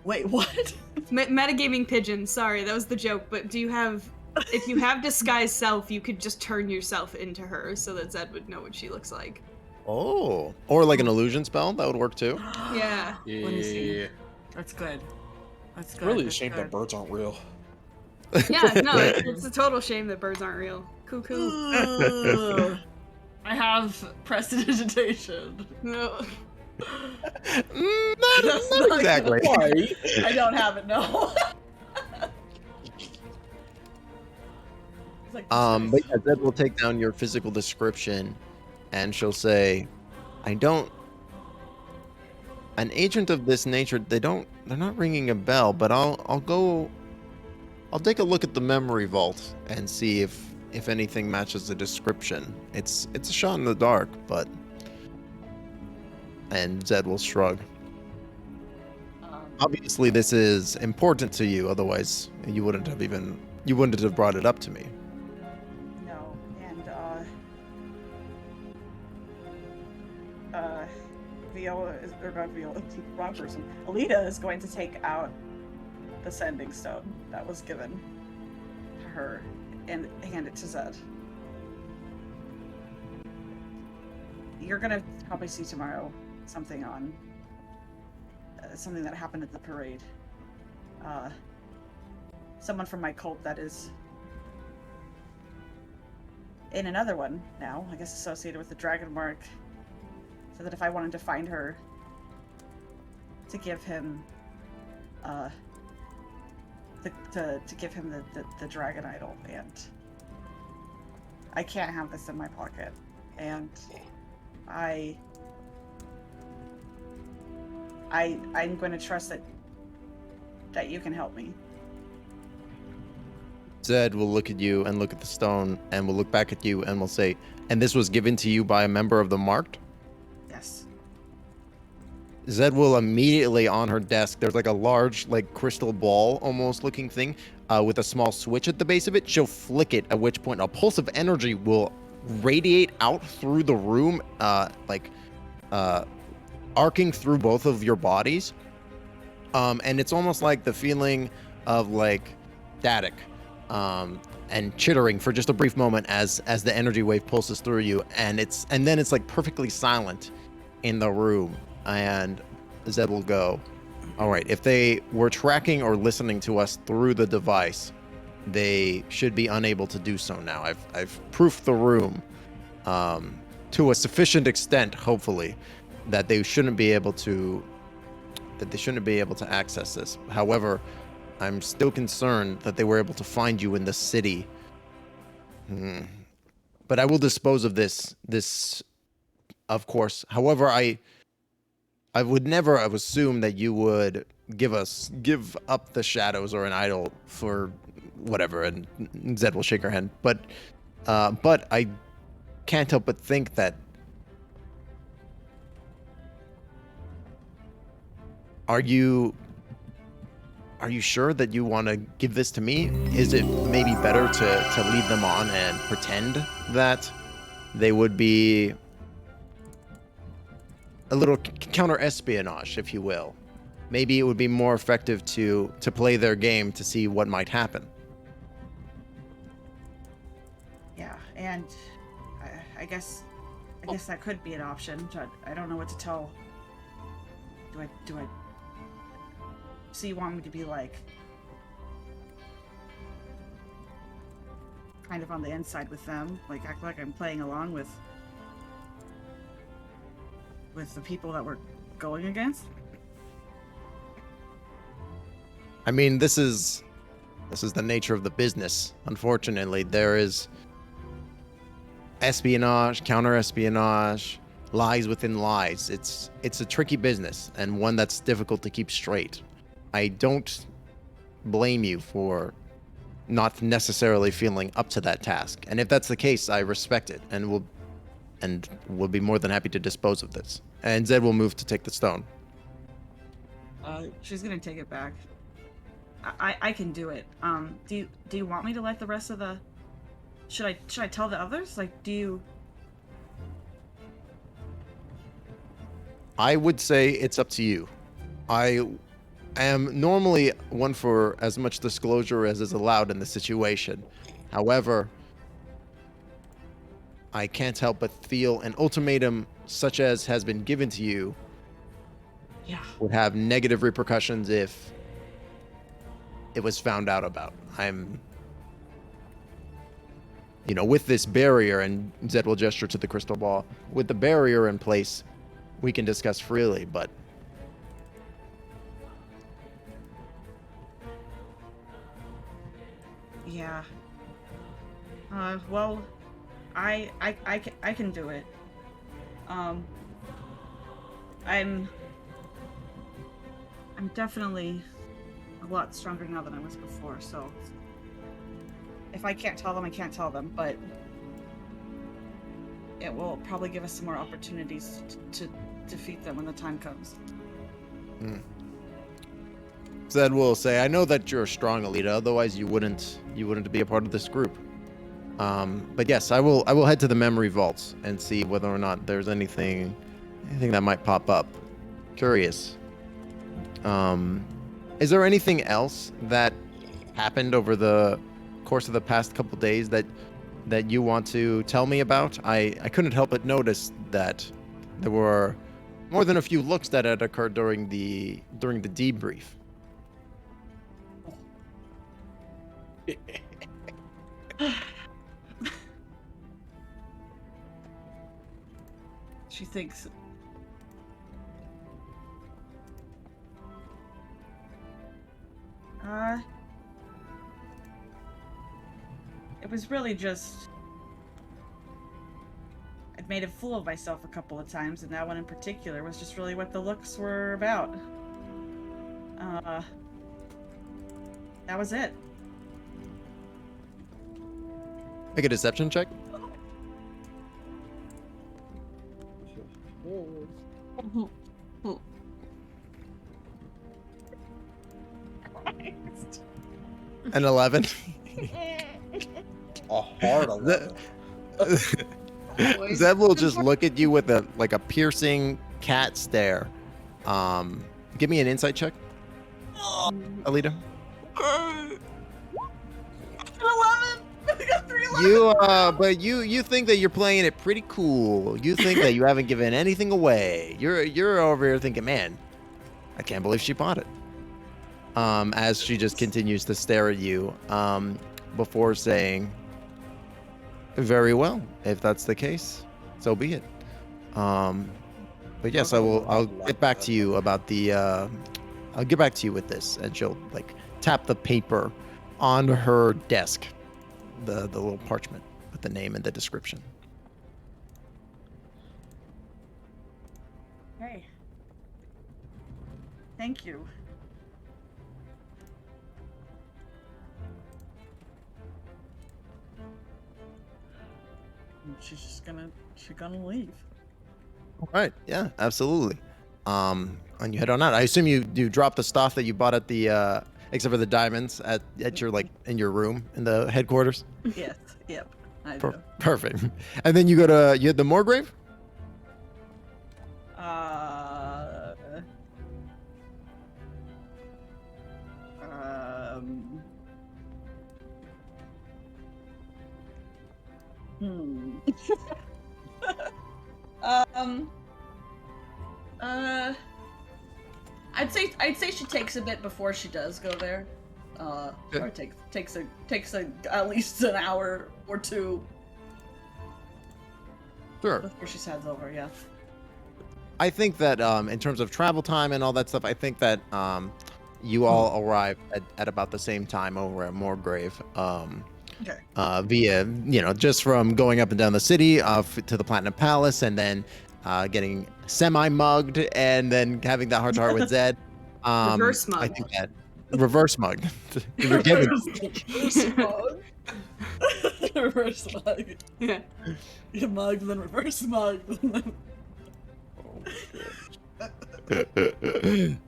Wait, what? Metagaming pigeon. Sorry, that was the joke. But do you have? If you have disguise self, you could just turn yourself into her, so that Zed would know what she looks like. Oh, or like an illusion spell, that would work too. Yeah. Let me see. That's good. That's good. Really a That's shame good. that birds aren't real. Yeah, no, it's a total shame that birds aren't real. Coo. Ugh. I have prestidigitation. No. Not exactly. I don't have it, no. It's like But yeah, Zed will take down your physical description, and she'll say, an agent of this nature, they're not ringing a bell, but I'll take a look at the memory vault and see if anything matches the description. It's a shot in the dark, but... And Zed will shrug. Obviously, this is important to you. Otherwise, you wouldn't have brought it up to me. No, and Viola is, or not Viola, wrong person. Ellida is going to take out the sending stone that was given to her and hand it to Zed. You're gonna probably see tomorrow something on something that happened at the parade. Someone from my cult that is in another one now, I guess associated with the dragon mark, so that if I wanted to find her, to give him to give him the dragon idol, and I can't have this in my pocket, and I'm going to trust that you can help me. Zed will look at you and look at the stone and will look back at you and will say, and this was given to you by a member of the Marked? Yes. Zed will immediately on her desk, there's like a large crystal ball almost looking thing with a small switch at the base of it. She'll flick it, at which point a pulse of energy will radiate out through the room, arcing through both of your bodies. And it's almost like the feeling of static and chittering for just a brief moment as the energy wave pulses through you, and then it's like perfectly silent in the room, and Zed will go, all right, if they were tracking or listening to us through the device, they should be unable to do so now. I've proofed the room to a sufficient extent, hopefully, that they shouldn't be able to access this. However, I'm still concerned that they were able to find you in the city. But I will dispose of this, of course. However, I would never have assumed that you would give up the shadows or an idol for whatever. And Zed will shake her hand. But I can't help but think that. Are you sure that you want to give this to me? Is it maybe better to lead them on and pretend that they would be a little counter-espionage, if you will? Maybe it would be more effective to play their game to see what might happen. Yeah, and I guess that could be an option. But I don't know what to tell. Do I? So you want me to be like kind of on the inside with them, like act like I'm playing along with the people that we're going against? I mean, this is the nature of the business. Unfortunately, there is espionage, counter-espionage, lies within lies. It's a tricky business, and one that's difficult to keep straight. I don't blame you for not necessarily feeling up to that task. And if that's the case, I respect it and will be more than happy to dispose of this. And Zed will move to take the stone. She's gonna take it back. I can do it. Do you want me to let the rest of the... Should I tell the others? Like, do you... I would say it's up to you. I am normally one for as much disclosure as is allowed in the situation. However, I can't help but feel an ultimatum such as has been given to you would have negative repercussions if it was found out about. With this barrier, and Zed will gesture to the crystal ball, with the barrier in place, we can discuss freely, but yeah. Well, I can do it. I'm definitely a lot stronger now than I was before, so if I can't tell them, I can't tell them, but it will probably give us some more opportunities to defeat them when the time comes. Zed will say, I know that you're strong, Ellida, otherwise you wouldn't be a part of this group. But yes, I will head to the memory vaults and see whether or not there's anything that might pop up. Curious. Is there anything else that happened over the course of the past couple days that you want to tell me about? I couldn't help but notice that there were more than a few looks that had occurred during the debrief. She thinks. It was really just... I'd made a fool of myself a couple of times, and that one in particular was just really what the looks were about. That was it. Make a deception check. An 11. A hard 11. Zeb will just look at you with a piercing cat stare. Give me an insight check, Ellida. you think that you're playing it pretty cool. You think that you haven't given anything away. You're over here thinking, man, I can't believe she bought it. As she just continues to stare at you, before saying, very well, if that's the case, so be it. But yes, I'll get back to you about the, I'll get back to you with this, and she'll like tap the paper on her desk, the little parchment with the name and the description. Hey. Thank you. She's gonna leave. All right. Yeah, absolutely. And you head on out. I assume you drop the stuff that you bought at the, except for the diamonds at your like in your room in the headquarters. Yes. Yep. I do. Perfect. And then you go to the Moorgrave. I'd say she takes a bit before she does go there. Or takes at least an hour or two. Sure. Before she heads over, yeah. I think that in terms of travel time and all that stuff, I think that you all arrive at about the same time over at Moorgrave. Okay. Via, just from going up and down the city to the Platinum Palace, and then getting semi-mugged, and then having that heart-to-heart with Zed. Reverse mugged. I think that reverse mugged. You're giving. Reverse mug. Reverse mug. Yeah. You mugged, then reverse mugged.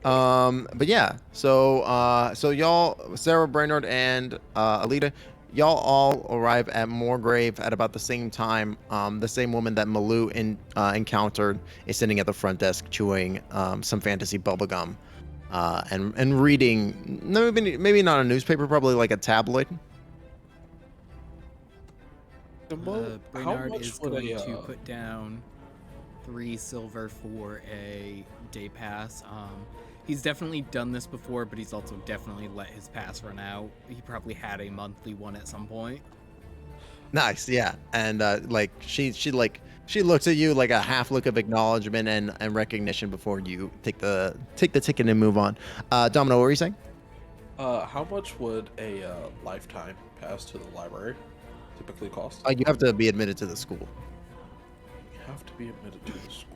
But yeah, so y'all, Cera, Brennard, and Ellida, y'all all arrive at Moorgrave at about the same time. The same woman that Melu encountered is sitting at the front desk chewing some fantasy bubblegum and reading, maybe not a newspaper, probably like a tabloid. Brennard is going to put down 3 silver for a day pass. He's definitely done this before, but he's also definitely let his pass run out. He probably had a monthly one at some point. Nice, yeah. And like she looks at you like a half look of acknowledgement and recognition before you take the ticket and move on. Domino, what were you saying? How much would a lifetime pass to the library typically cost? You have to be admitted to the school. You have to be admitted to the school.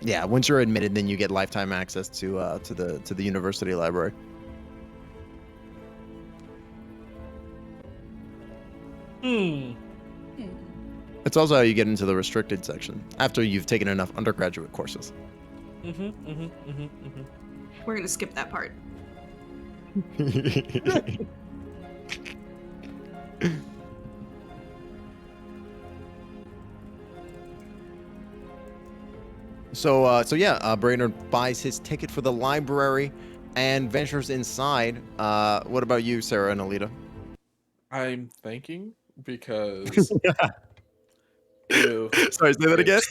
Yeah, once you're admitted, then you get lifetime access to the university library. It's also how you get into the restricted section after you've taken enough undergraduate courses. We're gonna skip that part. So yeah, Brennard buys his ticket for the library and ventures inside. What about you, Cera and Ellida? I'm thinking because Sorry, say that again.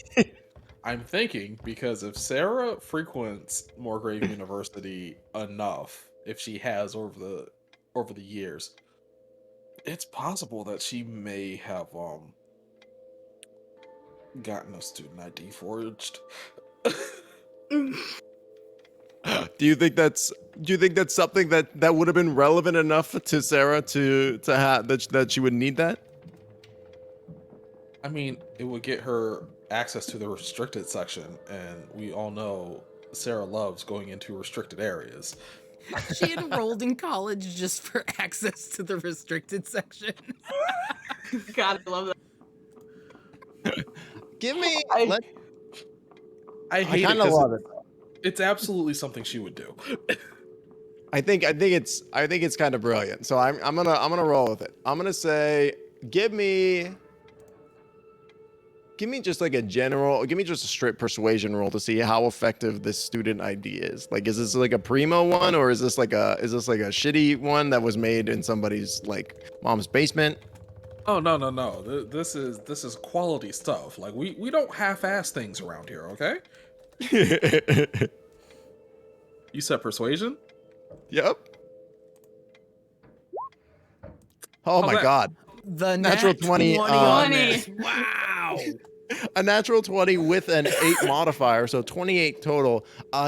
I'm thinking because if Cera frequents Moorgrave University enough, if she has over the years, it's possible that she may have gotten a student ID forged. Do you think that's something that would have been relevant enough to Cera to have that she would need that? I mean, it would get her access to the restricted section, and we all know Cera loves going into restricted areas. She enrolled in college just for access to the restricted section. God, I love that. Give me. I hate kind of love it. It's absolutely something she would do. I think it's kind of brilliant. So I'm gonna roll with it. I'm gonna say, give me Give me just like a general, give me just a straight persuasion roll to see how effective this student ID is. Like, is this like a primo one, or is this like a shitty one that was made in somebody's like mom's basement? Oh no. This is quality stuff. Like we don't half-ass things around here, okay? You said persuasion? Yep. Oh How's my that? god. The Natural nat 20, 20 on 20. this. Wow. A natural 20 with an 8 modifier, so 28 total.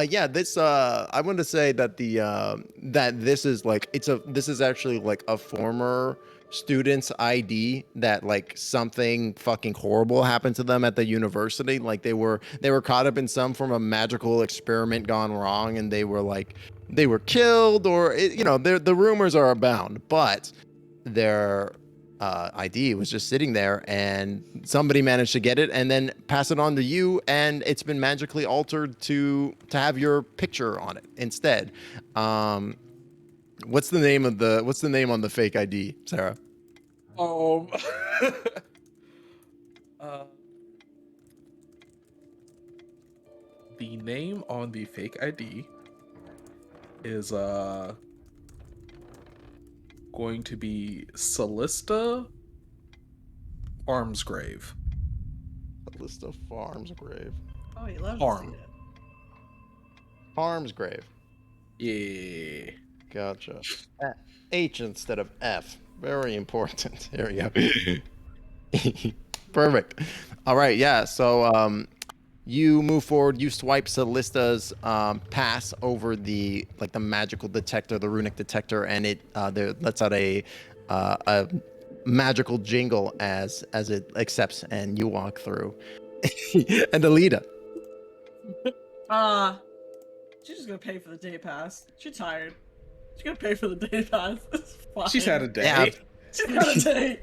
Yeah, this I want to say that that this is like this is actually like a former student's ID that like something fucking horrible happened to them at the university. Like they were caught up in some form of magical experiment gone wrong, and they were killed, or the rumors are abound, but their ID was just sitting there, and somebody managed to get it and then pass it on to you, and it's been magically altered to have your picture on it instead. What's the name on the fake ID, Sarah? Uh, the name on the fake ID is going to be Callista Farmsgrave. Callista Farmsgrave. Oh, he loves Harm. to see Farmsgrave. Yeah. Gotcha. H instead of F. Very important. There we go. Perfect. All right. Yeah. So you move forward. You swipe Callista's pass over the magical detector, the runic detector, and it lets out a magical jingle as it accepts, and you walk through. And Ellida. She's just gonna pay for the day pass. She's tired. She's gonna pay for the day pass. It's fine. She's had a day. Yeah. She's had a day.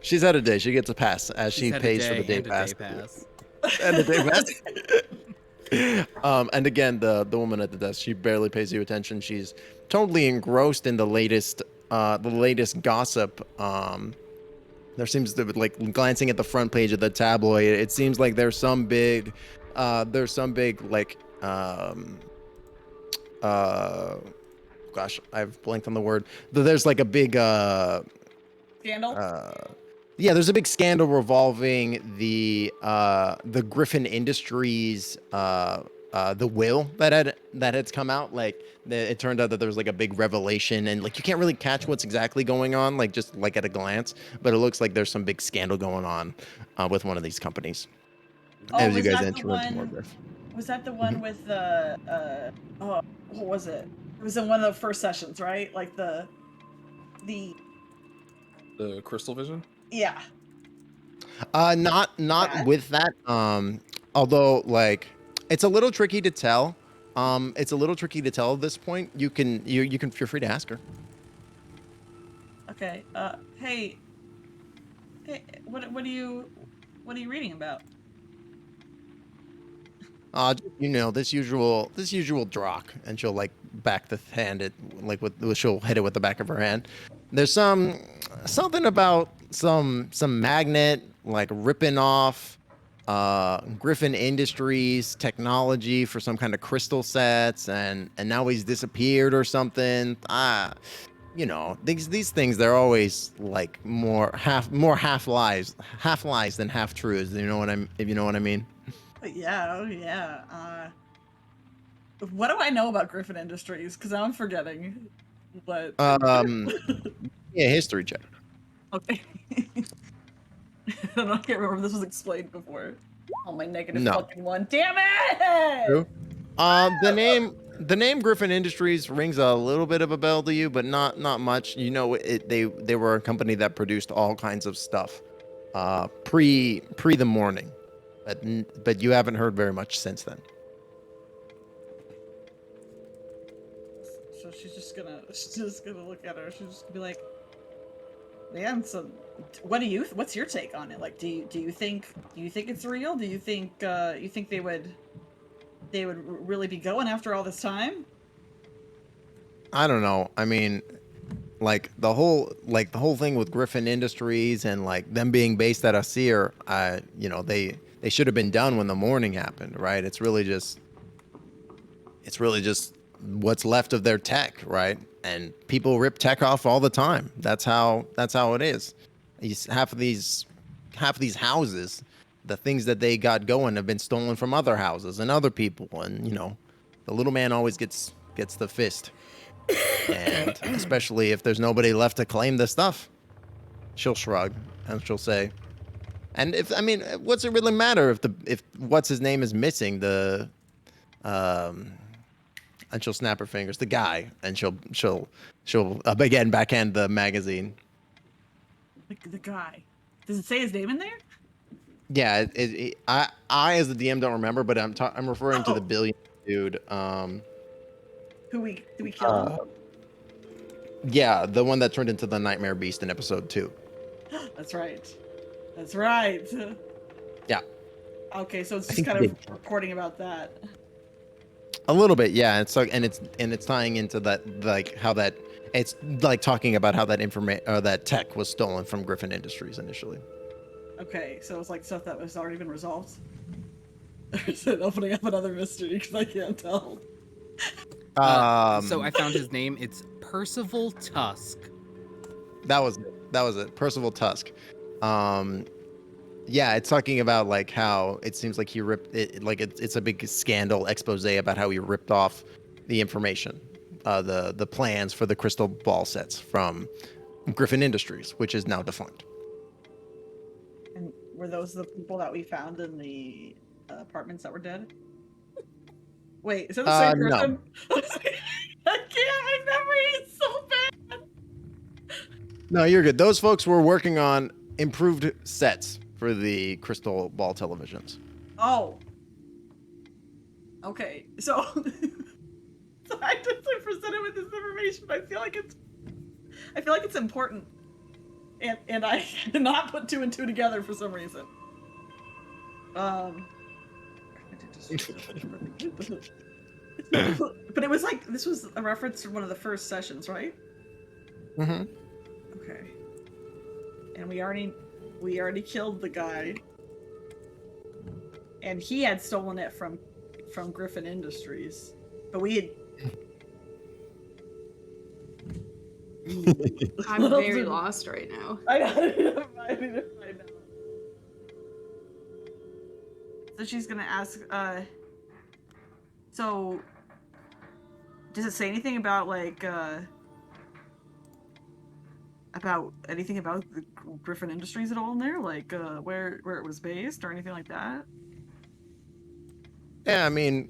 She's had a day. She gets a pass as She's she had a pays for the day and a pass. pass. And the day pass. And again, the woman at the desk, she barely pays you attention. She's totally engrossed in the latest gossip. There seems to be, like, glancing at the front page of the tabloid, it seems like there's some big like gosh, I've blanked on the word. There's like a big Scandal. yeah, there's a big scandal revolving the Griffin Industries the will that had come out. Like it turned out that there was like a big revelation, and like you can't really catch what's exactly going on, like just like at a glance, but it looks like there's some big scandal going on with one of these companies. As you was guys that enter the into more one? Griff. Was that the one with the what was it? It was in one of the first sessions, right? Like the Crystal Vision? yeah. Not That? with that. Although like it's a little tricky to tell. It's a little tricky to tell at this point. You can feel free to ask her. Okay. Hey, what are you reading about? This usual drock, and she'll like back the hand it like she'll hit it with the back of her hand. There's something about some magnet like ripping off Griffin Industries technology for some kind of crystal sets, and now he's disappeared or something. These things, they're always like more half lies than half truths. If you know what I mean. Yeah, oh yeah. What do I know about Griffin Industries? Because I'm forgetting. But yeah, history check. okay. I can't remember if this was explained before. Oh, my negative No. fucking one. Damn it! True. The name Griffin Industries rings a little bit of a bell to you, but not much. You know, they were a company that produced all kinds of stuff pre the morning, but you haven't heard very much since then. So she's just gonna look at her. She's just gonna be like, "Man, so what's your take on it? Like, do you think it's real? Do you think they would really be going after all this time?" I don't know. I mean, like the whole thing with Griffin Industries and like them being based out of Sear, you know, they should have been done when the morning happened, right? It's really just what's left of their tech, right? And people rip tech off all the time. That's how it is. Half of these houses, the things that they got going have been stolen from other houses and other people, and you know, the little man always gets the fist. And especially if there's nobody left to claim the stuff, she'll shrug and she'll say, and what's it really matter if what's his name is missing? And she'll snap her fingers. The guy, and she'll again backhand the magazine. The guy. Does it say his name in there? Yeah, I as the DM don't remember, but I'm referring to the billion dude. Did we kill him? Yeah, the one that turned into the Nightmare Beast in episode 2. That's right. Yeah. Okay, so it's just kind of reporting about that. A little bit, yeah. It's like, and it's tying into that, like how that it's like talking about how that that tech was stolen from Griffin Industries initially. Okay, so it's like stuff that has already been resolved. Or is it opening up another mystery? Because I can't tell. So I found his name. It's Percival Tusk. That was it. Percival Tusk. Yeah, it's talking about like how it seems like he ripped it. Like it's a big scandal expose about how he ripped off the information, the plans for the crystal ball sets from Griffin Industries, which is now defunct. And were those the people that we found in the apartments that were dead? Wait, is that the same Griffin? No. I can't. My memory is so bad. No, you're good. Those folks were working on improved sets for the crystal ball televisions. Oh. Okay, so I just presented with this information, but I feel like it's important, and I did not put 2 and 2 together for some reason. But it was like this was a reference to one of the first sessions, right? Mm-hmm. Okay. And we already killed the guy, and he had stolen it from Griffin Industries, but we had. I'm very lost right now. I know. So she's gonna ask. So, does it say anything about like about anything about the Griffin Industries at all in there? Like where it was based or anything like that? Yeah, I mean,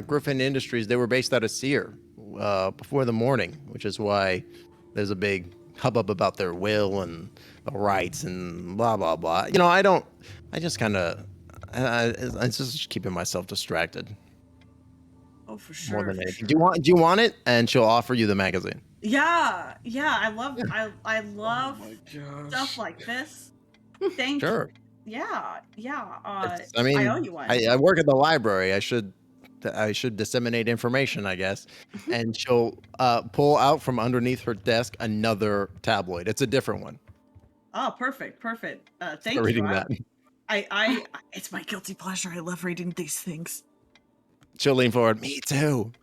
Griffin Industries, they were based out of Sear before the morning, which is why there's a big hubbub about their will and the rights and blah, blah, blah. You know, I just keeping myself distracted. Oh, for sure. More than anything. Do you want it? And she'll offer you the magazine. Yeah, I love Oh stuff like this. Thank you. Sure. Yeah. I I owe you one. I work at the library. I should disseminate information, I guess. And she'll pull out from underneath her desk another tabloid. It's a different one. Oh, perfect. Thank Start you. reading that. I it's my guilty pleasure. I love reading these things. She'll lean forward. Me too.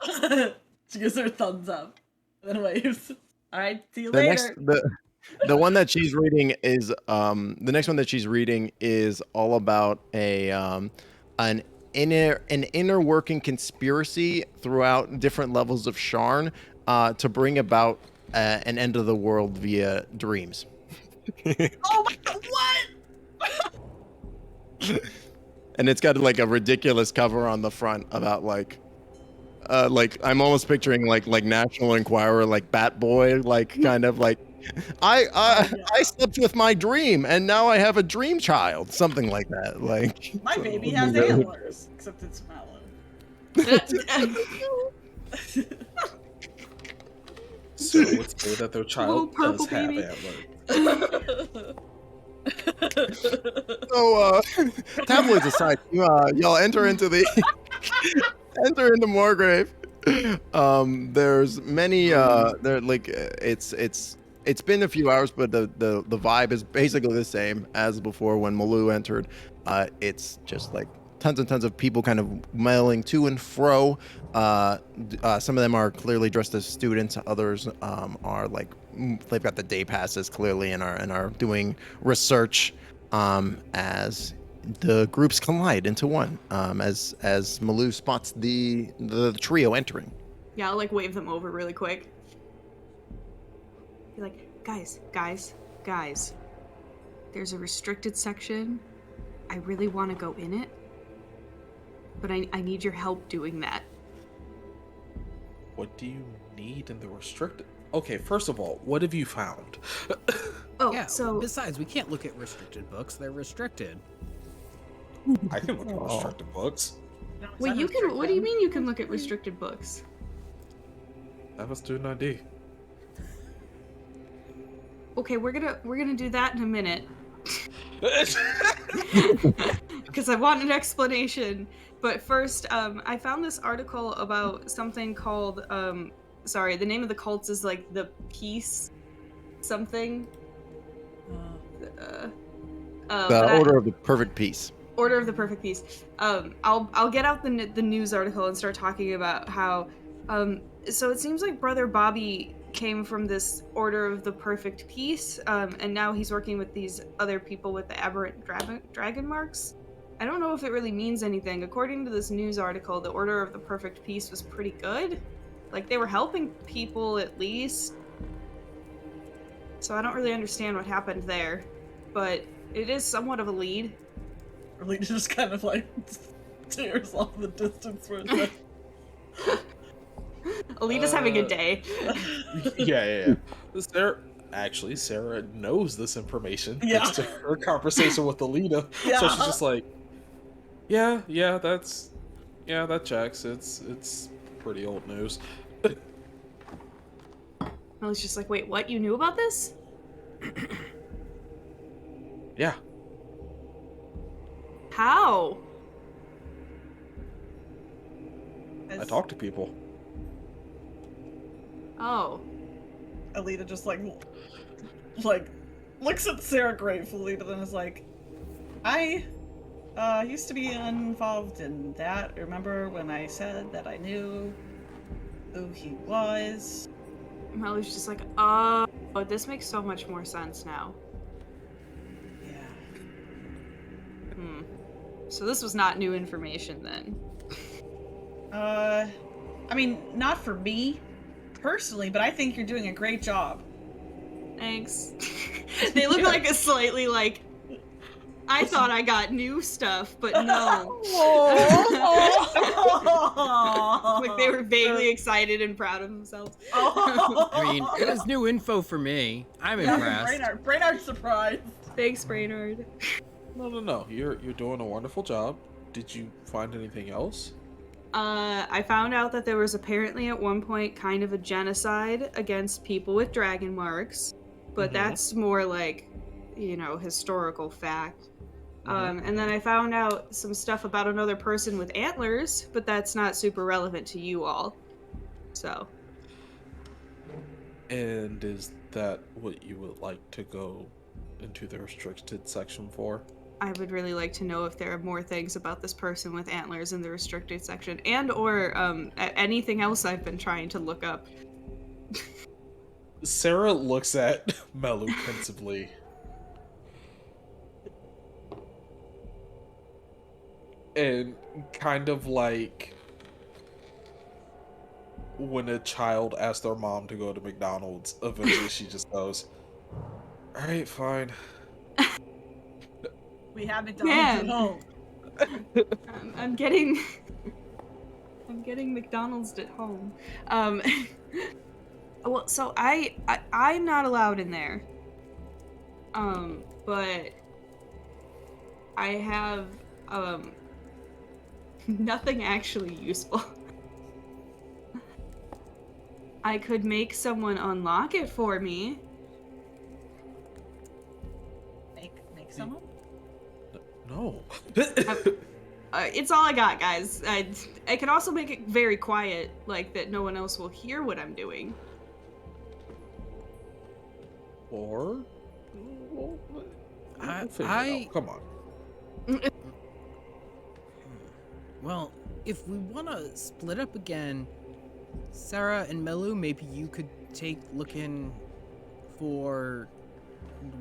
She gives her thumbs up and then waves. All right, see you later. The one that she's reading is the next one that she's reading is all about an inner working conspiracy throughout different levels of Sharn to bring about an end of the world via dreams. Oh my God, what? And it's got like a ridiculous cover on the front about like I'm almost picturing like National Enquirer, like Bat Boy, like kind of like I slept with my dream and now I have a dream child, something like that. Like My baby has antlers, except it's Melu. So let's say that their child does have antlers. So tabloids aside, y'all enter into the Morgrave. There's many there like it's it's been a few hours, but the vibe is basically the same as before when Melu entered. It's just like tons and tons of people kind of mailing to and fro. Some of them are clearly dressed as students. Others are like they've got the day passes clearly and are doing research as the groups collide into one. As Melu spots the trio entering. Yeah, I'll like wave them over really quick. Be like, guys. There's a restricted section. I really want to go in it, but I need your help doing that. What do you need in the restricted? Okay, first of all, what have you found? Oh, Yeah, so besides, we can't look at restricted books. They're restricted. I can look at restricted books. wait, you can. What do you mean you can look at restricted books? I have a student ID. Okay, we're gonna do that in a minute because I want an explanation. But first, I found this article about something called sorry, the name of the cults is like the Peace something. The Order of the Perfect Peace. Order of the Perfect Peace. I'll get out the news article and start talking about how. So it seems like Brother Bobby came from this Order of the Perfect Peace, and now he's working with these other people with the aberrant dragon marks. I don't know if it really means anything. According to this news article, the Order of the Perfect Peace was pretty good. Like, they were helping people at least. So I don't really understand what happened there, but it is somewhat of a lead. Really just kind of like stares off the distance for a second. Ellida's having a day. Yeah. Sarah knows this information. Yeah. Thanks to her conversation with Ellida. Yeah. So she's just like, yeah, that checks. It's pretty old news. Ellie's just like, wait, what? You knew about this? Yeah. How? I talk to people. Oh. Ellida just like looks at Cera gratefully, but then is like, I used to be involved in that. Remember when I said that I knew who he was? Melu's just like, oh, this makes so much more sense now. Yeah. So this was not new information then. I mean, not for me personally, but I think you're doing a great job. Thanks. They look like a slightly like, I thought I got new stuff, but no. Like they were vaguely excited and proud of themselves. I mean, it was new info for me. I'm impressed. Brennard's surprised. Thanks, Brennard. No. You're doing a wonderful job. Did you find anything else? I found out that there was apparently at one point kind of a genocide against people with dragon marks, but that's more like, you know, historical fact. And then I found out some stuff about another person with antlers, but that's not super relevant to you all. So. And is that what you would like to go into the restricted section for? I would really like to know if there are more things about this person with antlers in the restricted section, and or anything else I've been trying to look up. Cera looks at Melu pensively. And kind of like when a child asks their mom to go to McDonald's, eventually she just goes, alright, fine. We have McDonald's at home. I'm getting McDonald's at home. Well, so I'm not allowed in there. But I have nothing actually useful. I could make someone unlock it for me. Make someone? No. It's all I got, guys. I can also make it very quiet, like that no one else will hear what I'm doing. Or we'll figure it I out. Come on. well, if we want to split up again, Cera and Melu, maybe you could take looking for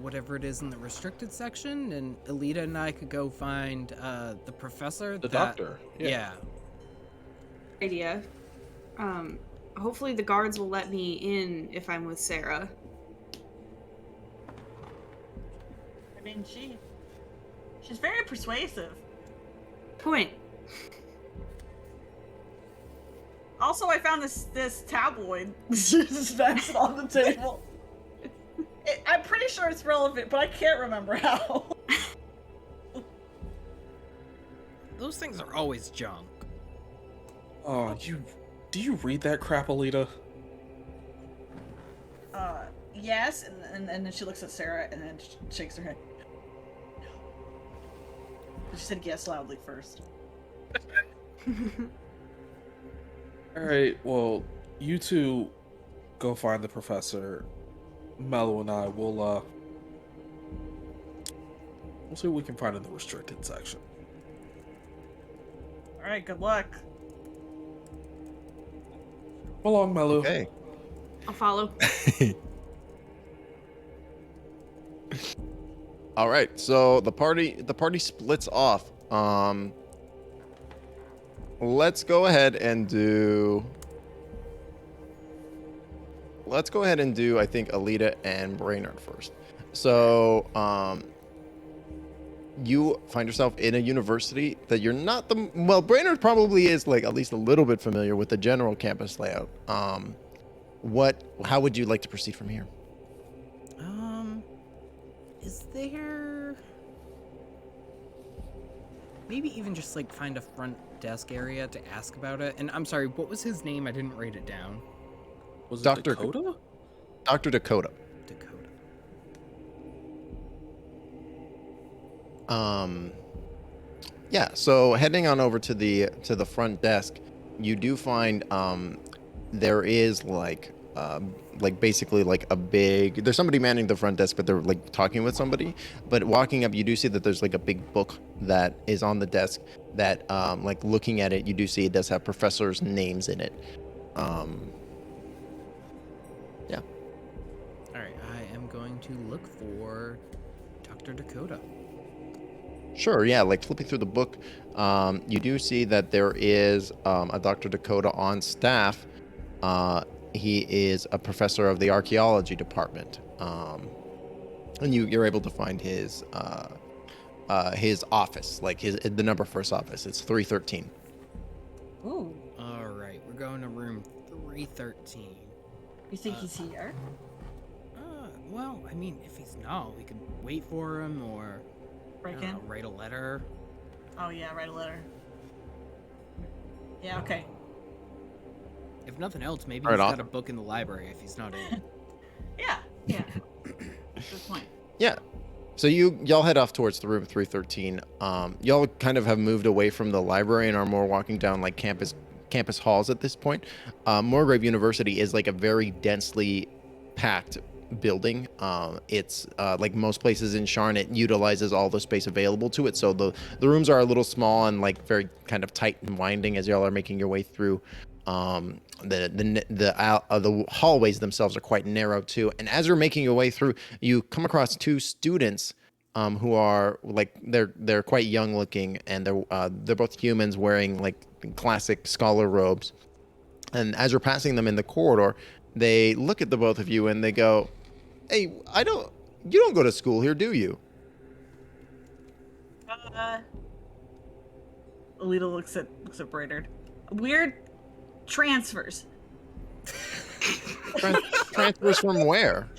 whatever it is in the restricted section, and Ellida and I could go find the professor. The doctor. Yeah. Idea. Hopefully the guards will let me in if I'm with Cera. I mean, she's very persuasive. Point. Also, I found this tabloid just next on the table. I'm pretty sure it's relevant, but I can't remember how. Those things are always junk. Oh, do you read that crap, Ellida? Yes, and then she looks at Cera and then shakes her head. She said yes loudly first. Alright, well, you two go find the professor. Melu and I will we'll see what we can find in the restricted section. Alright, good luck. Come along, Melu. Okay. I'll follow. All right. So the party splits off. Let's go ahead and do. I think Ellida and Brennard first. So you find yourself in a university that you're not the well. Brennard probably is like at least a little bit familiar with the general campus layout. How would you like to proceed from here? Is there maybe even just like find a front desk area to ask about it? And I'm sorry, what was his name? I didn't write it down. Was it Dr. Dakota? Dr. Dakota. Yeah, so heading on over to the front desk, you do find there is like basically like a big, there's somebody manning the front desk, but they're like talking with somebody. But walking up, you do see that there's like a big book that is on the desk that like looking at it, you do see it does have professors' names in it. Yeah. All right, I am going to look for Dr. Dakota. Sure, yeah, like flipping through the book, you do see that there is a Dr. Dakota on staff. He is a professor of the archaeology department. And you're able to find his office, like the number for his office. It's 313. Ooh, All right, we're going to room 313. you think he's here? Well, I mean, if he's not, we could wait for him or I Break don't in? know, write a letter. Oh yeah, write a letter. Yeah, okay. If nothing else, maybe Right he's on. got a book in the library if he's not in. Yeah. Good point. Yeah. So y'all head off towards the room 313. Y'all kind of have moved away from the library and are more walking down like campus halls at this point. Morgrave University is like a very densely packed building. It's like most places in Sharn, it utilizes all the space available to it. So the rooms are a little small and like very kind of tight and winding as y'all are making your way through. The hallways themselves are quite narrow too. And as you're making your way through, you come across two students who are like they're quite young looking, and they're both humans wearing like classic scholar robes. And as you're passing them in the corridor, they look at the both of you and they go, "Hey, you don't go to school here, do you?" Ellida looks at Brennard. Weird transfers. Transfers from where?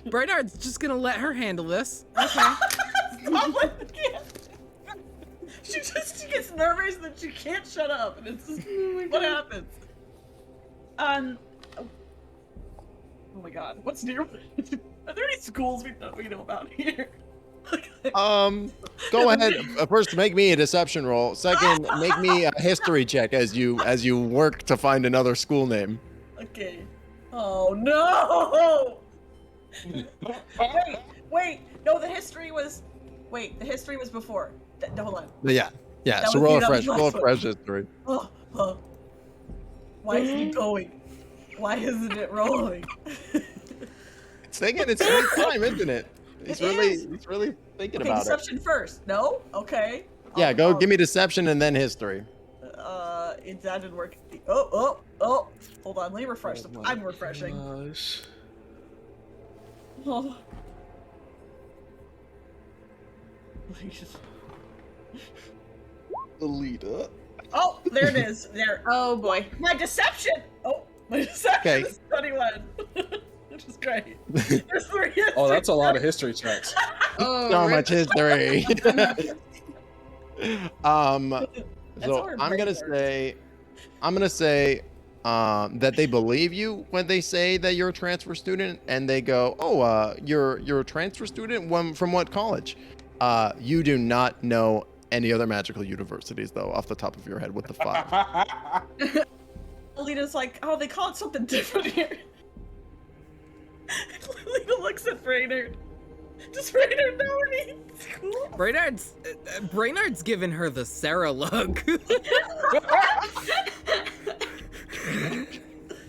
Brennard's just gonna let her handle this. Okay. Stop with the kid. She gets nervous that she can't shut up, and it's just what happens. Oh my god, what's near? Are there any schools we know about here? Go ahead. First, make me a deception roll. Second, make me a history check as you work to find another school name. Okay. Oh no! wait. No, the history was. Wait, the history was before. Hold on. Yeah. That So was roll the a fresh, last roll a one. fresh history. Oh. Why isn't it going? Why isn't it rolling? It's taking its sweet time, isn't it? He's It really thinking Okay, about it. deception first. No? Okay. Yeah, give me deception and then history. That didn't work. Oh. Hold on, let me refresh. Oh my I'm refreshing. Gosh. Oh. Ellida. Oh, there it is. There. Oh boy. My deception. Oh, my deception is 21. Which is great. There's 3 Oh, that's a lot of history checks. Oh, So rip. much history. So our I'm gonna brain say that they believe you when they say that you're a transfer student, and they go, "Oh, you're a transfer student. From what college?" You do not know any other magical universities, though, off the top of your head with the 5. Alita's like, oh, they call it something different here. Alita looks at Brennard. Does Brennard know any school? Brennard's given her the Cera look.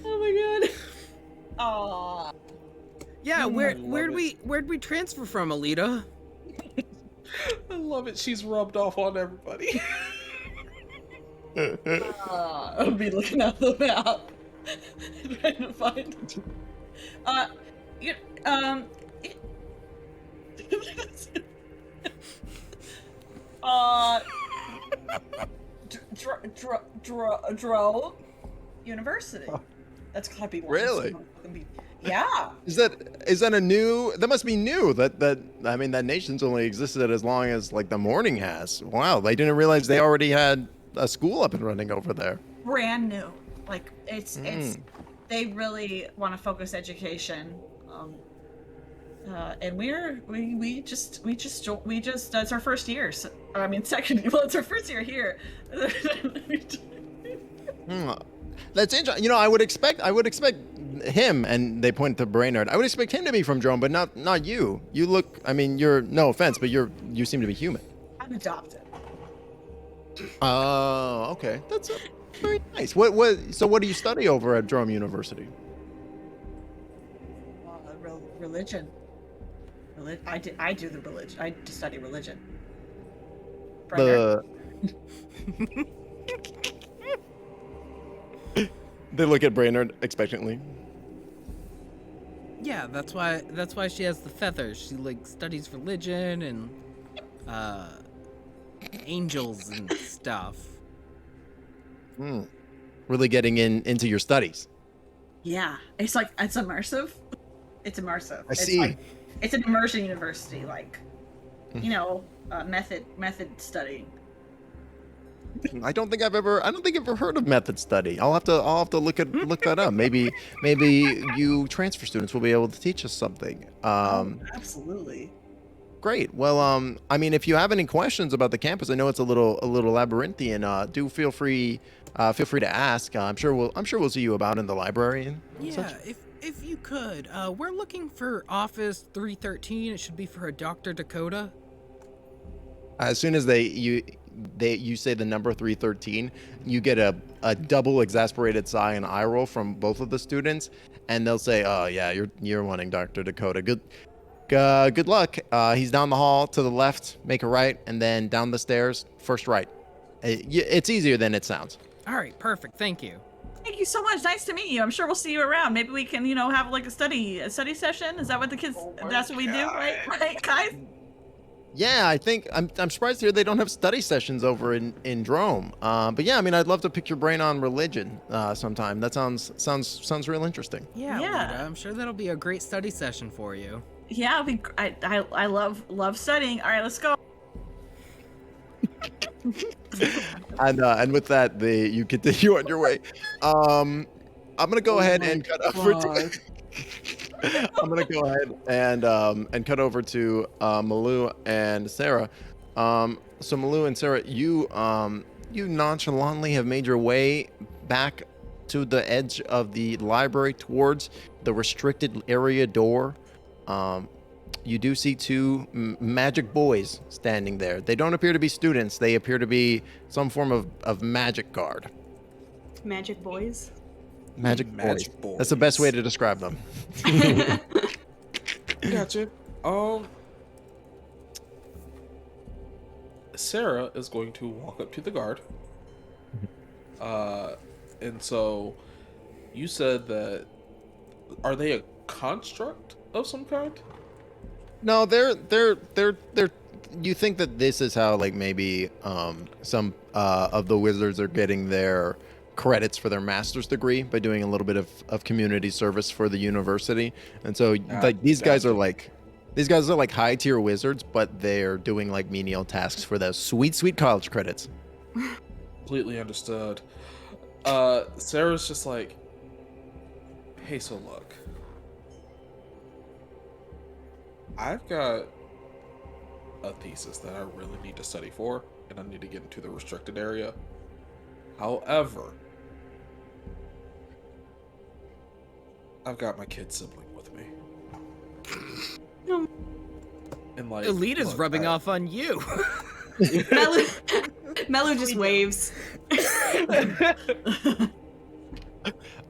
Oh my god. Aww. Yeah, I where'd love we transfer from, Ellida? I love it. She's rubbed off on everybody. I'll be looking at the map, trying to find it. Dro University. That's gotta be one. Really? Yeah. Is that a new? That must be new. That nation's only existed as long as like the morning has. Wow, they didn't realize they already had a school up and running over there. Brand new. Like it's they really want to focus education. And we just that's our first year. So, I mean, it's our first year here. That's interesting. I would expect him, and they point to Brennard. I would expect him to be from Drone, but not you. You look. I mean, you're no offense, but you seem to be human. I'm adopted. Oh, okay. That's very nice. So what do you study over at Drone University? Religion. I do the religion. I study religion. They look at Brennard expectantly. Yeah, that's why she has the feathers. She like studies religion and angels and stuff. Really getting into your studies. Yeah, it's immersive. It's immersive. I see. It's an immersion university, method study. I don't think I've ever heard of method study. I'll have to look that up. Maybe you transfer students will be able to teach us something. Absolutely. Great. Well, I mean, if you have any questions about the campus, I know it's a little labyrinthian. Do feel free to ask. I'm sure we'll see you about in the library and such. If you could, we're looking for Office 313. It should be for a Dr. Dakota. As soon as you say the number 313, you get a double exasperated sigh and eye roll from both of the students, and they'll say, "Oh yeah, you're wanting Dr. Dakota. Good luck. He's down the hall to the left, make a right, and then down the stairs, first right. It's easier than it sounds." All right, perfect. Thank you. Thank you so much. Nice to meet you. I'm sure we'll see you around. Maybe we can, have like a study session. Is that what the kids? That's what we do, right, guys? Yeah, I think I'm surprised here they don't have study sessions over in Drome. But yeah, I mean, I'd love to pick your brain on religion sometime. That sounds real interesting. Yeah. Yeah. I'm sure that'll be a great study session for you. Yeah, I love studying. All right, let's go. And with that, you continue on your way. I'm gonna go ahead and cut over to. I'm gonna go ahead and cut over to Melu and Cera. So Melu and Cera, you nonchalantly have made your way back to the edge of the library towards the restricted area door, you do see two magic boys standing there. They don't appear to be students. They appear to be some form of magic guard. Magic boys. Magic boys. That's the best way to describe them. Gotcha. Cera is going to walk up to the guard. And so you said that, are they a construct of some kind? No, they're you think that this is how like maybe some of the wizards are getting their credits for their master's degree by doing a little bit of community service for the university. And so like these guys are like high tier wizards, but they're doing like menial tasks for those sweet college credits. Completely understood. Sarah's just like, hey, so look, I've got a thesis that I really need to study for, and I need to get into the restricted area. However, I've got my kid sibling with me. And like, Ellida's rubbing off on you. Melu just waves.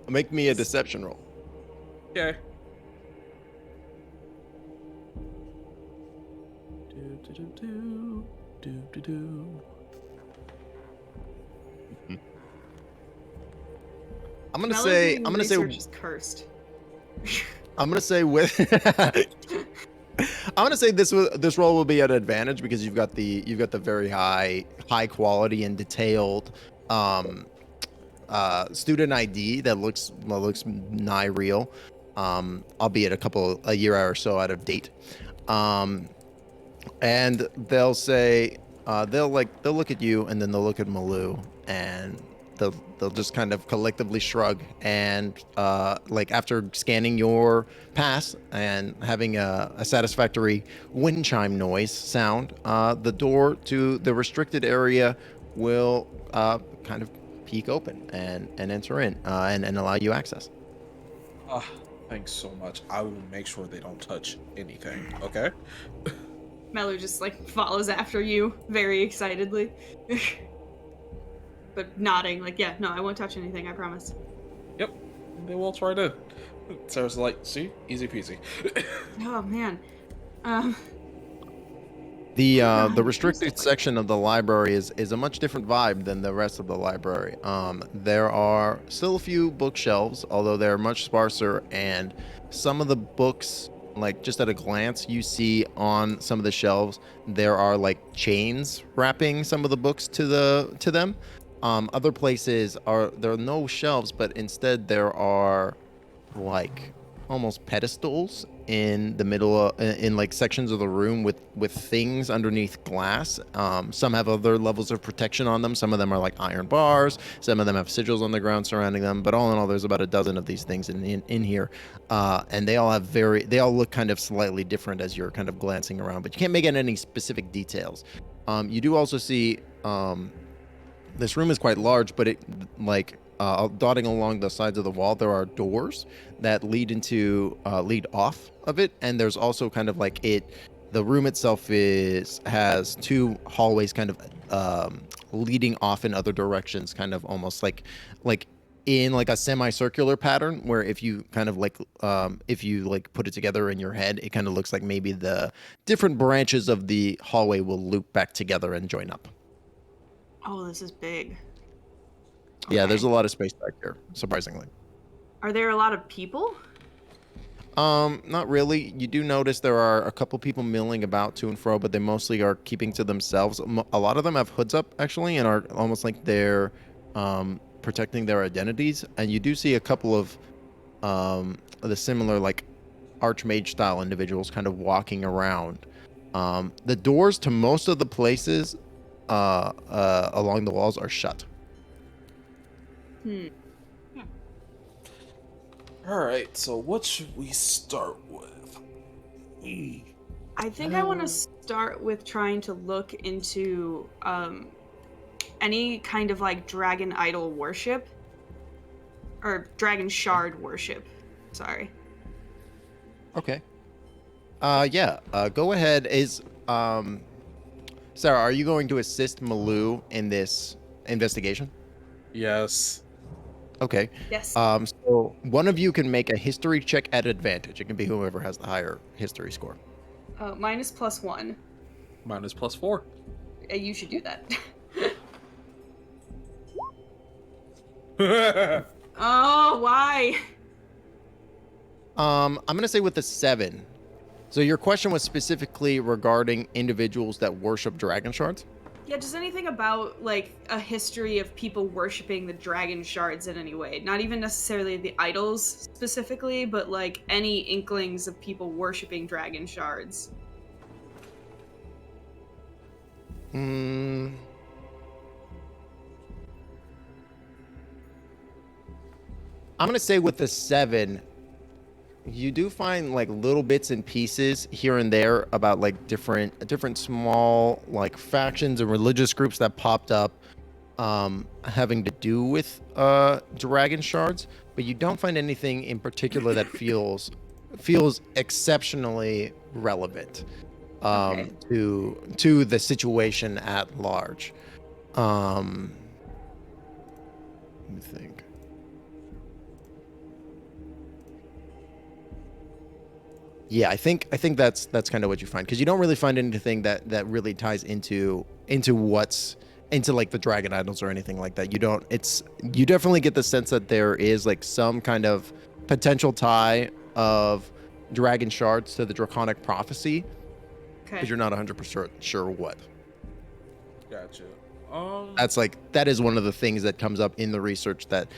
Make me a deception roll. Okay. I'm gonna say is cursed. I'm gonna say I'm gonna say this roll will be at advantage because you've got the very high quality and detailed student ID that looks nigh real, albeit a year or so out of date. And they'll say they'll look at you and then they'll look at Melu and they'll just kind of collectively shrug and like after scanning your pass and having a satisfactory wind chime noise sound, the door to the restricted area will kind of peek open and enter in and allow you access. Thanks so much. I will make sure they don't touch anything, okay? Melu just like follows after you very excitedly. But nodding, like, yeah, no, I won't touch anything, I promise. Yep, they will try to. Sarah's like, see? Easy peasy. Oh, man. The restricted section of the library is a much different vibe than the rest of the library. There are still a few bookshelves, although they're much sparser, and some of the books, like just at a glance, you see on some of the shelves there are like chains wrapping some of the books to them. Other places there are no shelves, but instead there are like almost pedestals in the middle in like sections of the room with things underneath glass. Some have other levels of protection on them. Some of them are like iron bars. Some of them have sigils on the ground surrounding them. But all in all, there's about a dozen of these things in here, and they all look kind of slightly different as you're kind of glancing around. But you can't make out any specific details. You do also see this room is quite large, but it dotting along the sides of the wall, there are doors that lead off of it, and there's also kind of like the room itself has two hallways kind of leading off in other directions, kind of almost like in like a semicircular pattern, where if you kind of if you put it together in your head, it kind of looks like maybe the different branches of the hallway will loop back together and join up. Oh, this is big. Yeah, there's a lot of space back here, surprisingly. Are there a lot of people? Not really. You do notice there are a couple people milling about to and fro, but they mostly are keeping to themselves. A lot of them have hoods up, actually, and are almost like they're protecting their identities. And you do see a couple of the similar, like, archmage-style individuals kind of walking around. The doors to most of the places along the walls are shut. Alright, so what should we start with? I think I want to start with trying to look into any kind of like dragon idol worship. or dragon shard worship. Sorry. Okay. Yeah. Go ahead. Sarah, are you going to assist Melu in this investigation? Yes. Okay. Yes. So one of you can make a history check at advantage. It can be whoever has the higher history score. Mine is +1. Mine is +4. You should do that. Oh, why? I'm gonna say with a 7. So your question was specifically regarding individuals that worship dragon shards? Yeah, just anything about, like, a history of people worshipping the dragon shards in any way. Not even necessarily the idols specifically, but, like, any inklings of people worshipping dragon shards. I'm gonna say with the 7, you do find like little bits and pieces here and there about like different small like factions and religious groups that popped up having to do with dragon shards, but you don't find anything in particular that feels exceptionally relevant Okay. to the situation at large. Let me think. Yeah, I think that's kind of what you find, because you don't really find anything that really ties into what's into like the dragon idols or anything like that. You definitely get the sense that there is like some kind of potential tie of dragon shards to the draconic prophecy, Okay. but you're not 100% sure what. Gotcha. That is one of the things that comes up in the research, that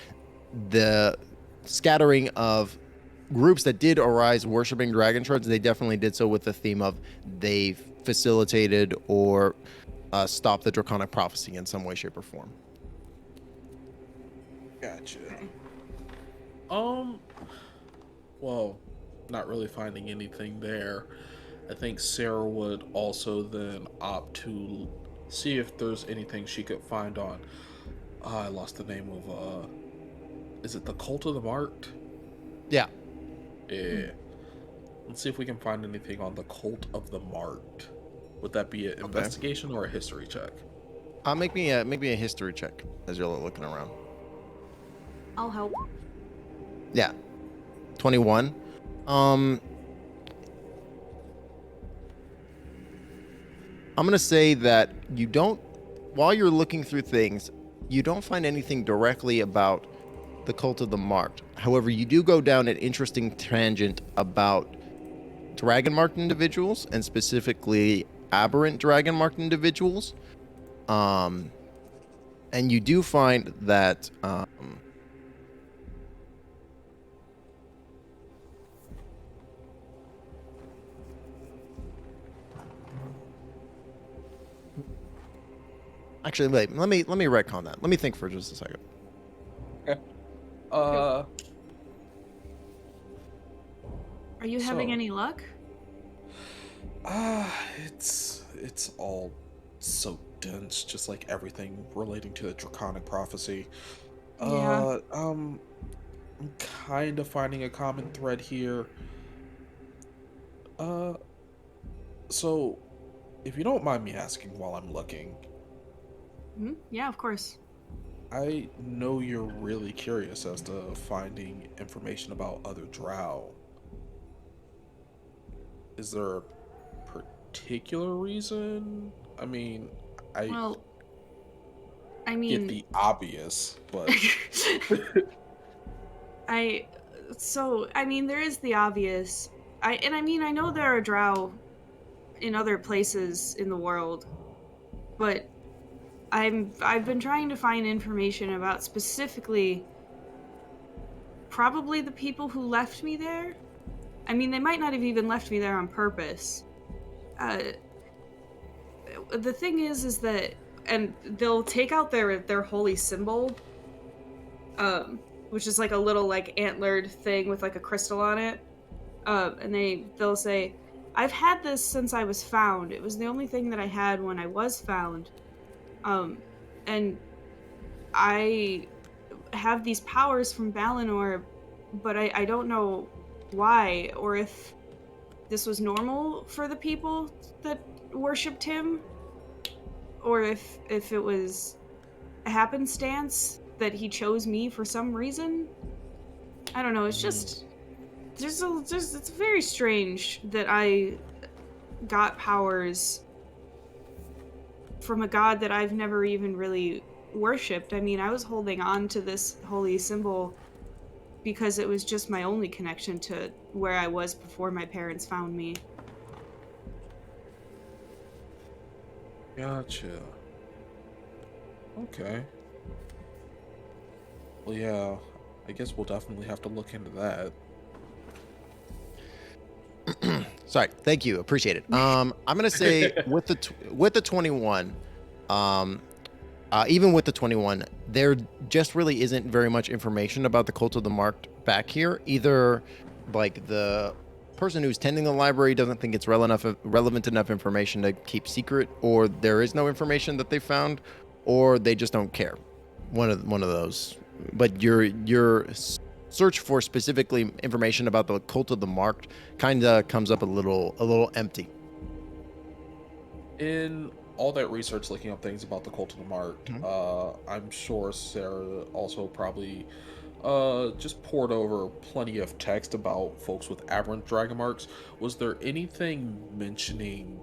the scattering of groups that did arise worshiping dragon shards, they definitely did so with the theme of they facilitated or stopped the draconic prophecy in some way, shape, or form. Gotcha. Okay. Well, not really finding anything there. I think Cera would also then opt to see if there's anything she could find on. I lost the name of. Is it the Cult of the Marked? Yeah. Yeah. Let's see if we can find anything on the Cult of the Marked. Would that be an investigation or a history check? Make me a history check as you're looking around. I'll help. Yeah. 21. I'm gonna say that you don't, while you're looking through things, you don't find anything directly about the Cult of the Marked. However, you do go down an interesting tangent about dragon marked individuals, and specifically aberrant dragon marked individuals. And you do find that actually, wait, let me retcon that. Let me think for just a second. Okay. Are you having any luck? It's all so dense, just like everything relating to the draconic prophecy. Yeah. I'm kind of finding a common thread here. So if you don't mind me asking while I'm looking, Yeah, of course. I know you're really curious as to finding information about other drow. Is there a particular reason? I mean, I get the obvious, but there is the obvious. I know there are drow in other places in the world, but I've been trying to find information about specifically probably the people who left me there. I mean, they might not have even left me there on purpose. The thing is that, and they'll take out their holy symbol, which is like a little like antlered thing with like a crystal on it, and they'll say, "I've had this since I was found. It was the only thing that I had when I was found, and have these powers from Valinor, but I don't know why, or if this was normal for the people that worshipped him, or if it was a happenstance that he chose me for some reason. I don't know. It's just it's very strange that I got powers from a god that I've never even really worshipped. I mean, I was holding on to this holy symbol because it was just my only connection to where I was before my parents found me. Gotcha. Okay. Well, yeah. I guess we'll definitely have to look into that. Sorry, thank you, appreciate it. I'm gonna say with the 21, even with the 21, there just really isn't very much information about the Cult of the Marked back here. Either like the person who's tending the library doesn't think it's relevant enough information to keep secret, or there is no information that they found, or they just don't care. One of those. But your search for specifically information about the Cult of the Marked kind of comes up a little empty. In all that research looking up things about the Cult of the Marked, I'm sure Cera also probably just poured over plenty of text about folks with aberrant dragon marks. Was there anything mentioning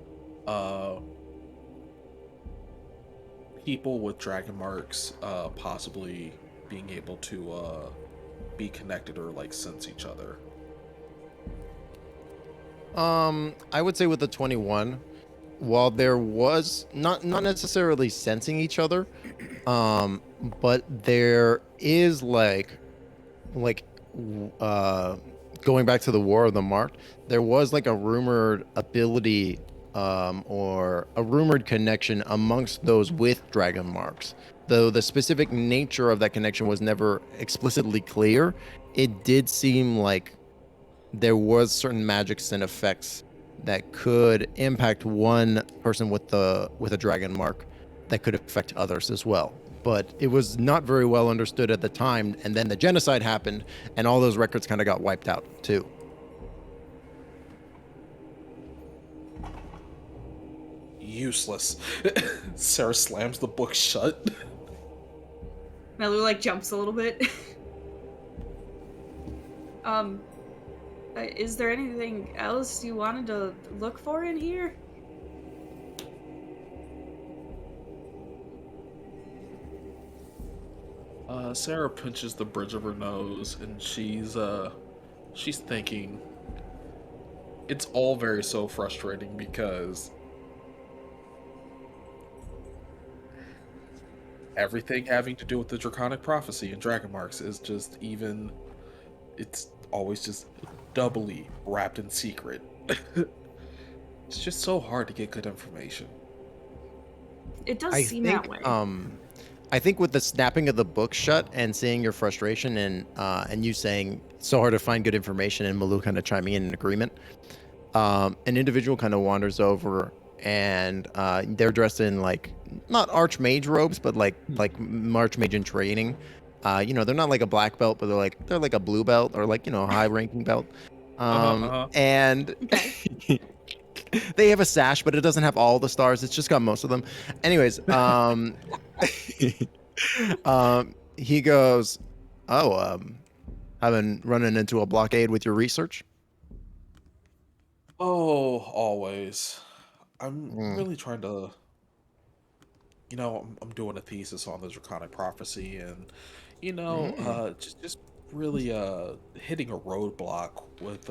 people with dragon marks possibly being able to be connected or like sense each other? I would say with the 21, while there was not necessarily sensing each other, but there is like going back to the War of the Marked, there was like a rumored ability or a rumored connection amongst those with dragon marks. Though the specific nature of that connection was never explicitly clear, it did seem like there was certain magics and effects that could impact one person with a dragon mark that could affect others as well. But it was not very well understood at the time, and then the genocide happened, and all those records kind of got wiped out too. Useless. Cera slams the book shut. Melu like jumps a little bit. Is there anything else you wanted to look for in here? Cera pinches the bridge of her nose, and she's thinking. It's all very so frustrating because everything having to do with the Draconic Prophecy and Dragon Marks is just it's always just doubly wrapped in secret. It's just so hard to get good information. It does seem that way. I think with the snapping of the book shut and seeing your frustration and you saying it's so hard to find good information and Melu kind of chiming in agreement, an individual kind of wanders over and they're dressed in like not archmage robes, but like archmage in training. They're not like a black belt, but they're like a blue belt or like a high ranking belt. And they have a sash, but it doesn't have all the stars. It's just got most of them. Anyways, he goes, haven't running into a blockade with your research? Oh, always. I'm really trying to, I'm doing a thesis on the Draconic Prophecy, and just really hitting a roadblock with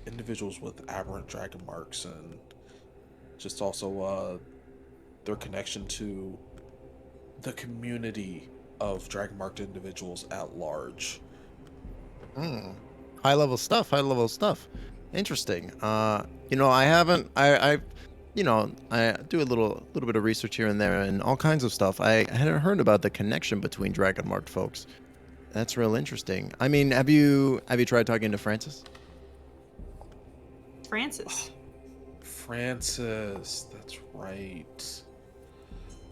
individuals with aberrant dragon marks, and just also their connection to the community of dragon marked individuals at large. High level stuff. Interesting. I do a little bit of research here and there and all kinds of stuff. I hadn't heard about the connection between dragon marked folks. That's real interesting. I mean, have you tried talking to Francis? Francis, Francis, that's right.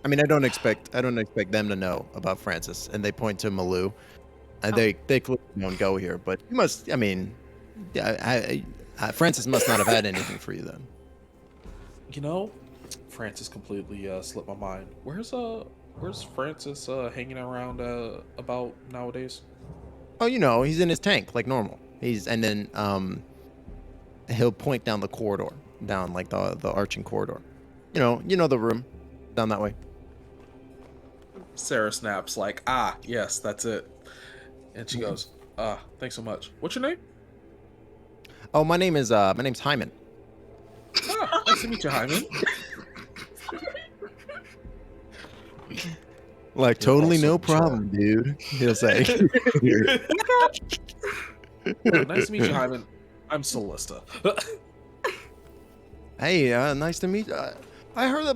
I mean, I don't expect them to know about Francis, and they point to Melu, and they clearly don't go here. But you must, I mean, yeah, Francis must not have had anything for you then. You know, Francis completely slipped my mind. Where's Francis hanging around about nowadays? Oh, he's in his tank like normal. And then he'll point down the corridor, down like the arching corridor. You know the room down that way. Cera snaps like, yes, that's it. And she goes, thanks so much. What's your name? Oh, my name's Hyman. Nice to meet you, Hyman. Like, totally no problem, dude. He'll say. Nice to meet you, Hyman. I'm Celesta. Hey, nice to meet you. I heard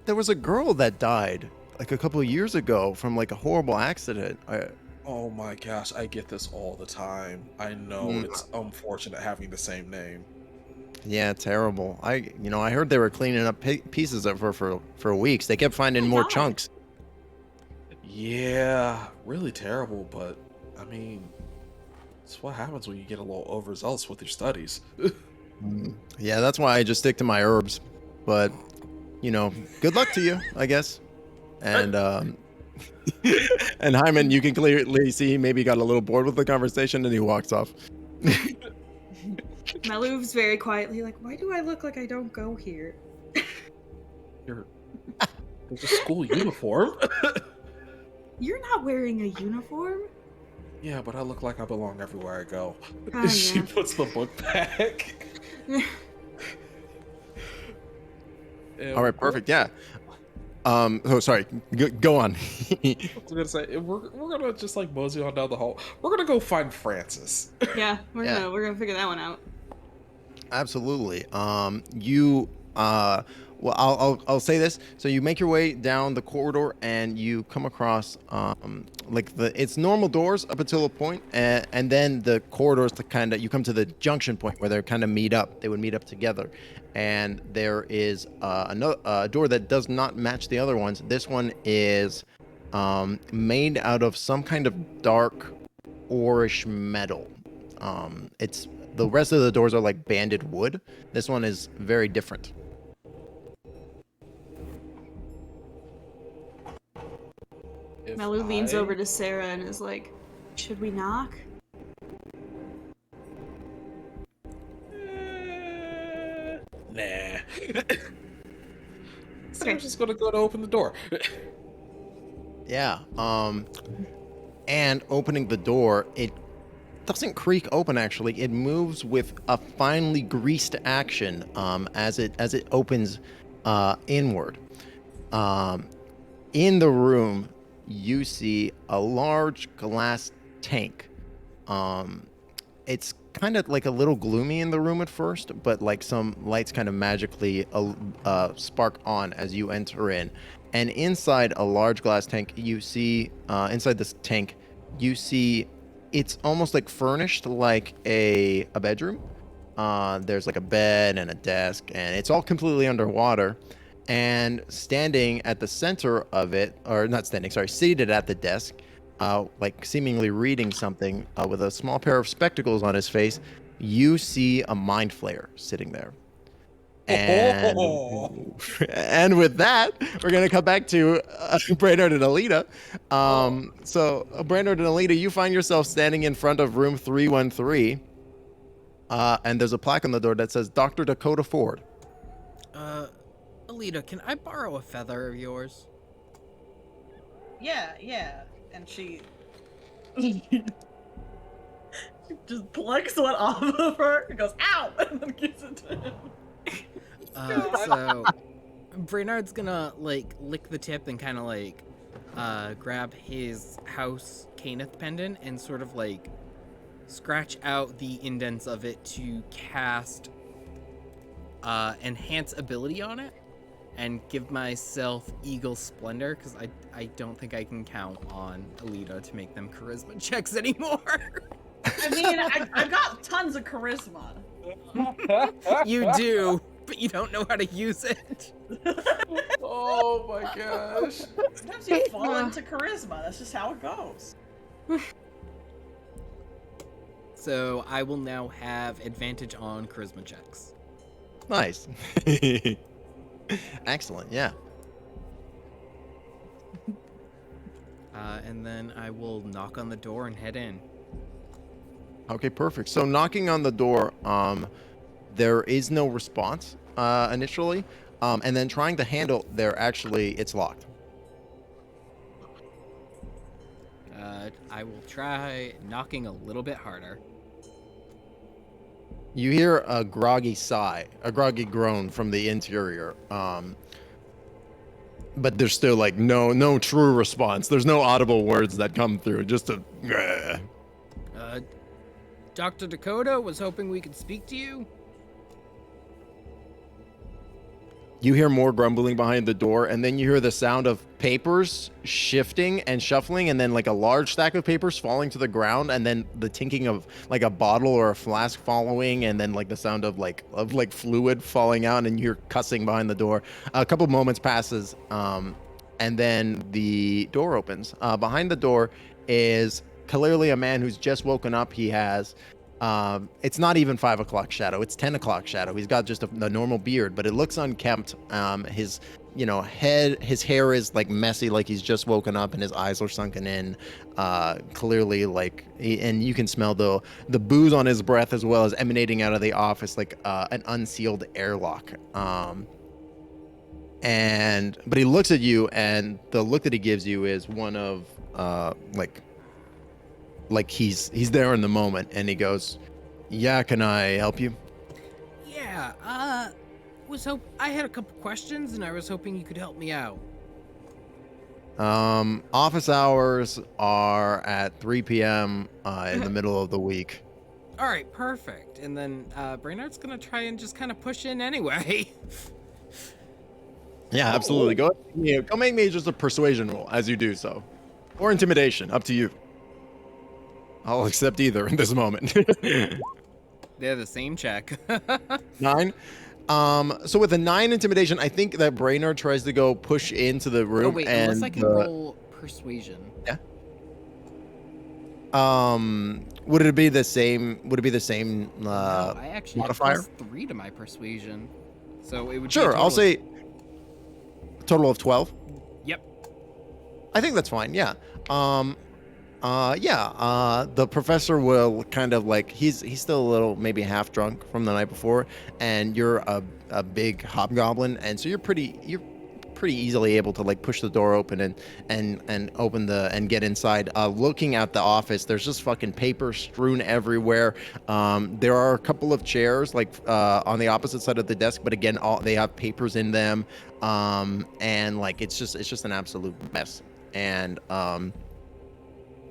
there was a girl that died like a couple of years ago from like a horrible accident. Oh my gosh, I get this all the time. I know it's unfortunate having the same name. Yeah, terrible. I heard they were cleaning up pieces of her for weeks. They kept finding more chunks. Yeah, really terrible, but I mean, it's what happens when you get a little overzealous with your studies. Yeah, that's why I just stick to my herbs. But, good luck to you, I guess. And and Hyman, you can clearly see he maybe got a little bored with the conversation and he walks off. Melu's very quietly like, why do I look like I don't go here? There's a school uniform. You're not wearing a uniform? Yeah, but I look like I belong everywhere I go. Oh, She yeah. puts the book back. All right, perfect. Yeah. Oh, sorry. Go on. I was gonna say we're gonna just like mosey on down the hall. We're gonna go find Francis. Yeah, we're gonna figure that one out. Absolutely. Well, I'll say this. So you make your way down the corridor and you come across it's normal doors up until a point, and then the corridors you come to the junction point where they kind of meet up. They would meet up together, and there is a door that does not match the other ones. This one is made out of some kind of dark orish metal. The rest of the doors are like banded wood. This one is very different. Melu leans over to Cera and is like, should we knock? Nah. So I'm just gonna go to open the door. Yeah. And opening the door, it doesn't creak open. Actually, it moves with a finely greased action. As it opens, inward. In the room, you see a large glass tank. It's kind of like a little gloomy in the room at first, but like some lights kind of magically spark on as you enter in. And inside a large glass tank, you see, inside this tank, you see it's almost like furnished like a bedroom. There's like a bed and a desk, and it's all completely underwater. And standing at the center of it, or not standing, sorry, seated at the desk, like seemingly reading something with a small pair of spectacles on his face, you see a mind flayer sitting there. And with that, we're going to come back to Brennard and Ellida. So, Brennard and Ellida, you find yourself standing in front of room 313. And there's a plaque on the door that says Dr. Dakota Ford. Ellida, can I borrow a feather of yours? Yeah. And she just plucks one off of her and goes, ow! And then gives it to him. So Brennard's gonna like lick the tip and kind of like grab his house Caneth pendant and sort of like scratch out the indents of it to cast enhance ability on it and give myself Eagle Splendor, because I don't think I can count on Ellida to make them charisma checks anymore. I mean, I got tons of charisma. You do, but you don't know how to use it. Oh my gosh. Sometimes you fall into charisma. That's just how it goes. So I will now have advantage on charisma checks. Nice. Excellent. Yeah. And then I will knock on the door and head in. Okay, perfect. So knocking on the door, there is no response initially, and then trying to handle it's locked. I will try knocking a little bit harder. You hear a groggy sigh, a groggy groan from the interior, but there's still like no true response. There's no audible words that come through. Just a. Dr. Dakota was hoping we could speak to you. You hear more grumbling behind the door, and then you hear the sound of papers shifting and shuffling, and then like a large stack of papers falling to the ground, and then the tinking of like a bottle or a flask following, and then like the sound of like fluid falling out, and you're cussing behind the door. A couple moments passes, and then the door opens. Behind the door is clearly a man who's just woken up. He has it's not even 5 o'clock shadow, it's 10 o'clock shadow. He's got just a normal beard, but it looks unkempt. His his hair is like messy, like he's just woken up, and his eyes are sunken in, clearly like and you can smell the booze on his breath as well as emanating out of the office like an unsealed airlock. But he looks at you, and the look that he gives you is one of like he's there in the moment, and he goes, "Yeah, can I help you?" Yeah, I had a couple questions, and I was hoping you could help me out. Office hours are at 3 p.m. In the middle of the week. All right, perfect. And then Brennard's gonna try and just kind of push in anyway. Yeah, absolutely. Go make me just a persuasion roll as you do so, or intimidation, up to you. I'll accept either in this moment. They're the same check. 9. So with a 9 intimidation, I think that Brennard tries to go push into the room. Oh wait, and unless I can roll persuasion. Yeah. Would it be the same? Would it be the same No, I actually modifier? have +3 to my persuasion, so it would. Sure, I'll say a total of 12. Yep. I think that's fine. Yeah. The professor will kind of like he's still a little maybe half drunk from the night before, and you're a big hobgoblin, and so you're pretty easily able to like push the door open and open and get inside. Looking at the office, there's just fucking paper strewn everywhere. There are a couple of chairs like on the opposite side of the desk, but again, they have papers in them, and like it's just an absolute mess. And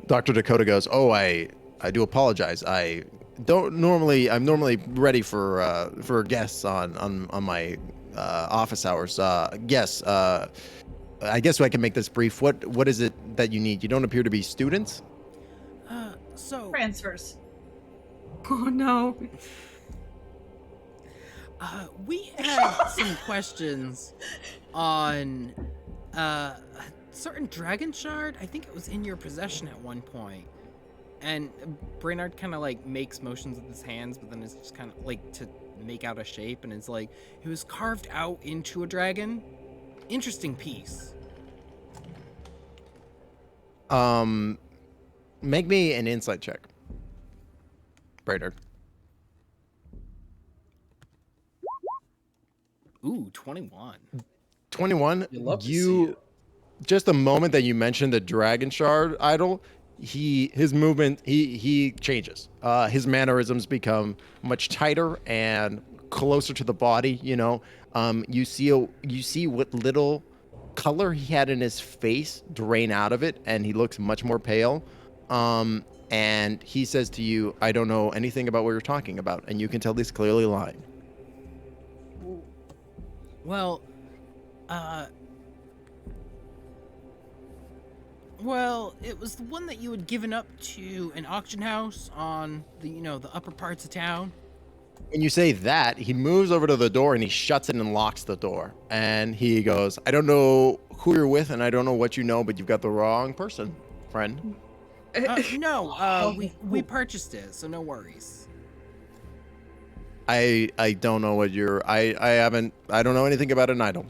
Dr. Dakota goes, "Oh, I do apologize. I'm normally ready for guests on my office hours. Yes, I guess I can make this brief. What is it that you need? You don't appear to be students?" So Transfers. Oh no. We had some questions on certain dragon shard. I think it was in your possession at one point. And Brennard kind of like makes motions with his hands, but then it's just kind of like to make out a shape, and it's like it was carved out into a dragon. Interesting piece. Make me an insight check, Brennard. Ooh, 21. 21. You love to see it. Just the moment that you mentioned the dragon shard idol, his movement he changes. His mannerisms become much tighter and closer to the body. You see what little color he had in his face drain out of it, and he looks much more pale. And he says to you, "I don't know anything about what you're talking about," and you can tell he's clearly lying. Well, Well, it was the one that you had given up to an auction house on the upper parts of town. when you say that, he moves over to the door and he shuts it and locks the door. And he goes, I don't know who you're with and I don't know what you know, but you've got the wrong person, friend. No, we purchased it, so no worries. I don't know what you're I don't know anything about an idol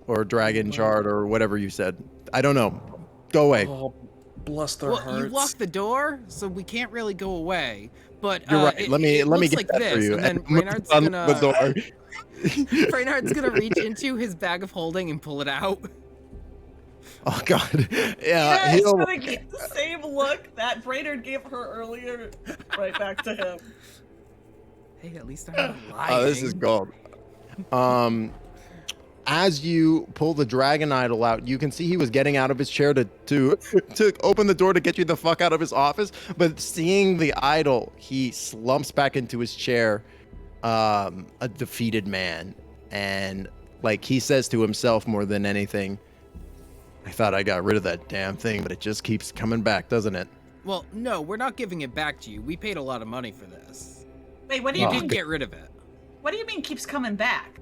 or dragon shard or whatever you said. I don't know. Go away. Oh, bless their Well, hearts. you locked the door, so we can't really go away. But You're right. Let me get like that this, for you. and then I'm gonna Brennard's unlock gonna the door. Brennard's gonna reach into his bag of holding and pull it out. Oh God. Yeah. Yeah, he's he'll- gonna get the same look that Brennard gave her earlier right back to him. Hey, at least I'm not lying. Oh, this is gold. As you pull the dragon idol out, you can see he was getting out of his chair to open the door to get you the fuck out of his office. But seeing the idol, he slumps back into his chair, a defeated man, and like he says to himself more than anything, I thought I got rid of that damn thing, but it just keeps coming back, doesn't it? Well, no, we're not giving it back to you. We paid a lot of money for this. Wait, what do You you Oh. mean? did get rid of it. What do you mean keeps coming back?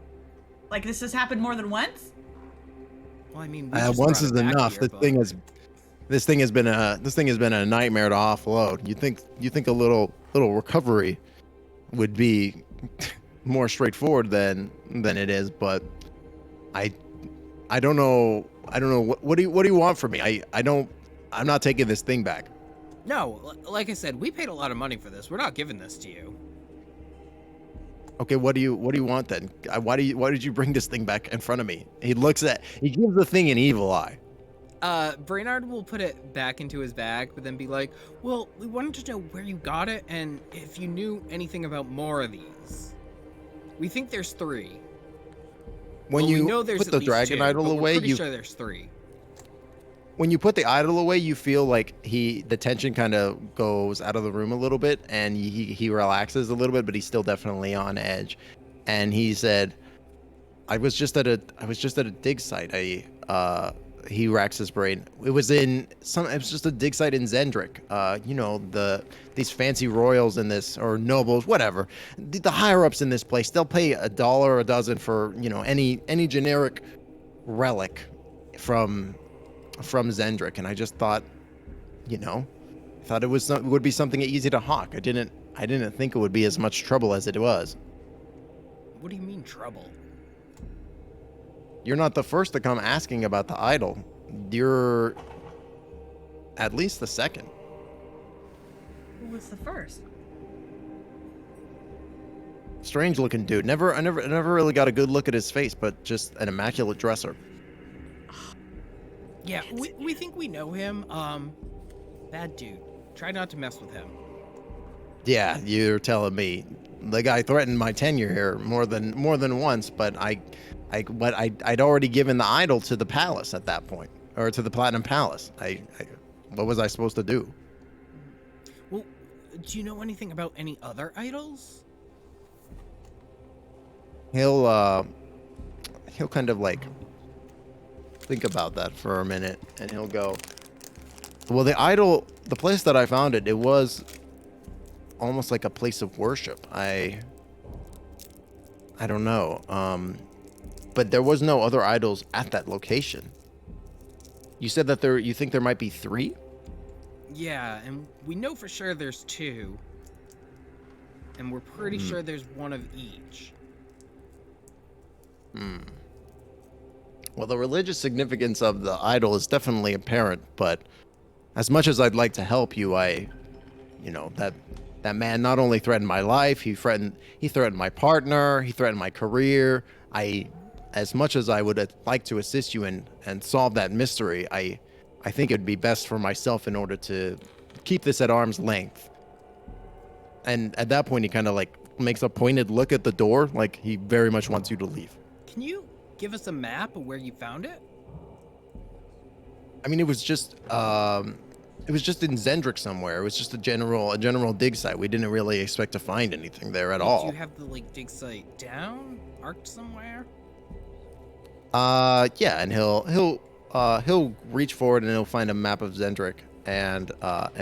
Like this has happened more than once? Well, I mean, we just Once brought is it back enough. here, This but- thing has been a nightmare to offload. You think a little recovery would be more straightforward than it is, but I don't know what do you want from me? I'm not taking this thing back. No, like I said, we paid a lot of money for this. We're not giving this to you. Okay, what do you want then? Why did you bring this thing back in front of me? He gives the thing an evil eye. Brennard will put it back into his bag, but then be like, well, we wanted to know where you got it and if you knew anything about more of these. We think there's 3. When Well, we you know there's put at the least dragon 2, idol but away, we're pretty you sure there's 3. when you put the idol away, you feel like the tension kind of goes out of the room a little bit, and he relaxes a little bit, but he's still definitely on edge. And he said, "I was just at a dig site. He racks his brain. It was just a dig site in Zendrick. These fancy royals in this, or nobles, whatever. The higher ups in this place, they'll pay $1 a dozen for any generic relic from Zendrick, and I just thought, it would be something easy to hawk. I didn't think it would be as much trouble as it was. What do you mean trouble? You're not the first to come asking about the idol. You're at least the second. Who was the first? Strange looking dude. I never really got a good look at his face, but just an immaculate dresser. Yeah, we think we know him. Bad dude. Try not to mess with him. Yeah, you're telling me. The guy threatened my tenure here more than once, but I'd already given the idol to the palace at that point, or to the Platinum Palace. What was I supposed to do? Well, do you know anything about any other idols? He'll kind of like think about that for a minute, and he'll go, well, the place that I found it was almost like a place of worship. I don't know, but there was no other idols at that location. You said that you think there might be 3? Yeah, and we know for sure there's 2. And we're pretty sure there's 1 of each. Well, the religious significance of the idol is definitely apparent, but as much as I'd like to help you, that man not only threatened my life, he threatened my partner, he threatened my career. As much as I would like to assist you and solve that mystery, I think it'd be best for myself in order to keep this at arm's length. And at that point, he kind of like makes a pointed look at the door, like he very much wants you to leave. Can you give us a map of where you found it? I mean, it was just in Zendrick somewhere. It was just a general dig site. We didn't really expect to find anything there at all. Do you have the dig site down, marked somewhere? Yeah, and he'll reach forward and he'll find a map of Zendrick, and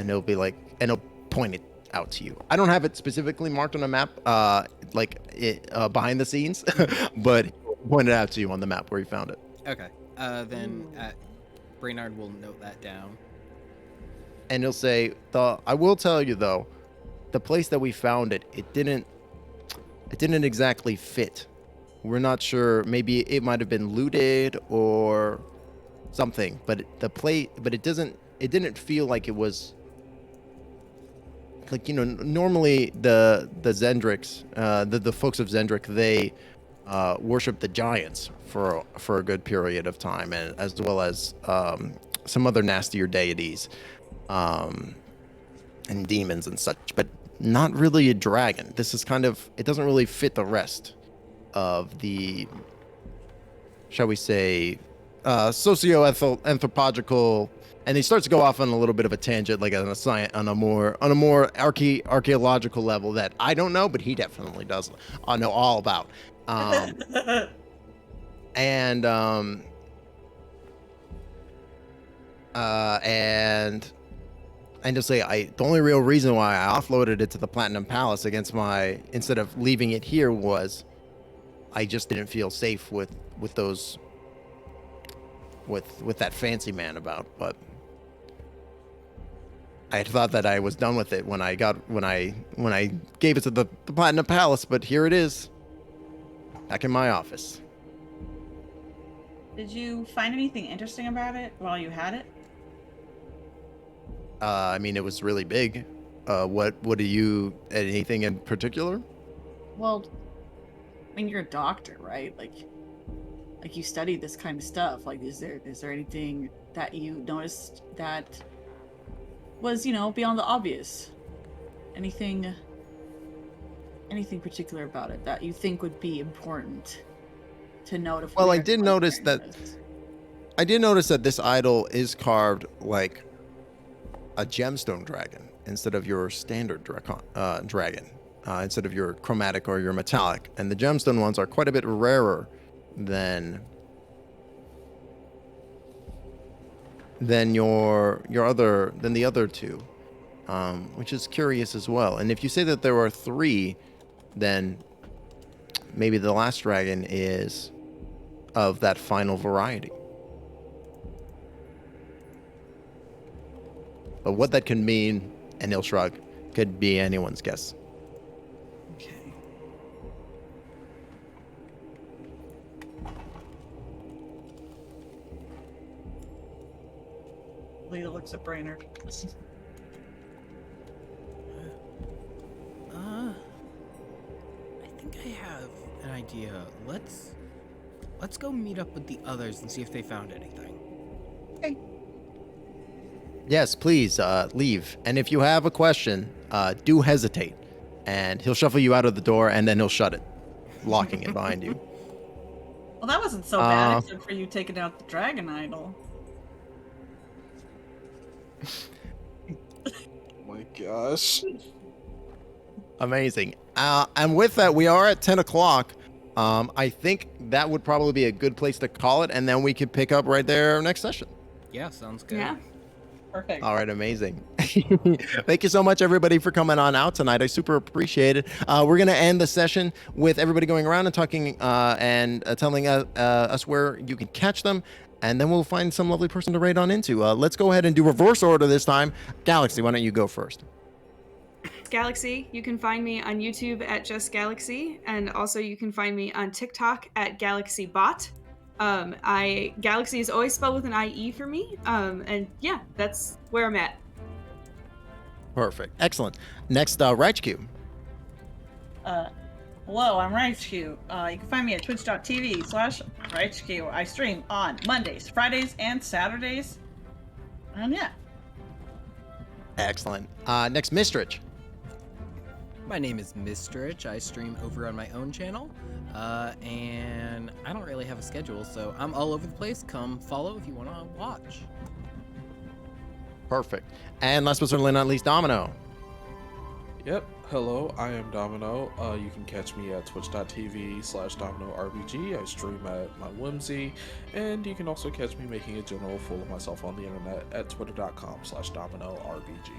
he'll be like, and he'll point it out to you. I don't have it specifically marked on a map, behind the scenes, but he pointed out to you on the map where he found it. Okay. Then Brennard will note that down. And he'll say, I will tell you though, the place that we found it, it didn't exactly fit. We're not sure. Maybe it might have been looted or something, but it didn't feel like it was like, normally the Zendrix, the folks of Zendrick, they worship the giants for a good period of time, and as well as some other nastier deities and demons and such, but not really a dragon. This is it doesn't really fit the rest of the, shall we say, socio-anthropological. And he starts to go off on a little bit of a tangent, like on a more archaeological level that I don't know, but he definitely does know all about. And just say, the only real reason why I offloaded it to the Platinum Palace instead of leaving it here was I just didn't feel safe with that fancy man about. But I thought that I was done with it when I gave it to the Platinum Palace, but here it is, back in my office. Did you find anything interesting about it while you had it? I mean, it was really big. What do you, anything in particular? Well, I mean, you're a doctor, right? Like you studied this kind of stuff. Like, is there anything that you noticed that was, beyond the obvious? Anything particular about it that you think would be important to note? Well, I did notice that this idol is carved like a gemstone dragon instead of your standard dragon, instead of your chromatic or your metallic. And the gemstone ones are quite a bit rarer than the other two, which is curious as well. And if you say that there are 3, then maybe the last dragon is of that final variety. But what that can mean, and he'll shrug, could be anyone's guess. Okay. Ellida looks at Brennard. I think I have an idea. Let's go meet up with the others and see if they found anything. Okay. Yes, please, leave. And if you have a question, do hesitate. And he'll shuffle you out of the door, and then he'll shut it, locking it behind you. Well, that wasn't so bad, except for you taking out the dragon idol. Oh my gosh. Amazing. And with that, we are at 10 o'clock. I think that would probably be a good place to call it, and then we could pick up right there next session. Yeah, sounds good. Yeah. Perfect. All right, amazing. Thank you so much, everybody, for coming on out tonight. I super appreciate it. We're going to end the session with everybody going around and talking and telling us where you can catch them, and then we'll find some lovely person to raid on into. Let's go ahead and do reverse order this time. Galaxy, why don't you go first? Galaxy, you can find me on YouTube at Just Galaxy, and also you can find me on TikTok at Galaxiebot. Galaxy is always spelled with an IE for me. And yeah, that's where I'm at. Perfect. Excellent. Next, Raichkyu. Hello, I'm Raichkyu. You can find me at twitch.tv/Raichkyu. I stream on Mondays, Fridays, and Saturdays. And yeah. Excellent. Next, Mystrich. My name is Mystrich. I stream over on my own channel, and I don't really have a schedule, so I'm all over the place. Come follow if you want to watch. Perfect. And last but certainly not least, Domino. Yep. Hello, I am Domino. You can catch me at twitch.tv/DominoRPG. I stream at my whimsy, and you can also catch me making a general fool of myself on the internet at twitter.com/DominoRPG.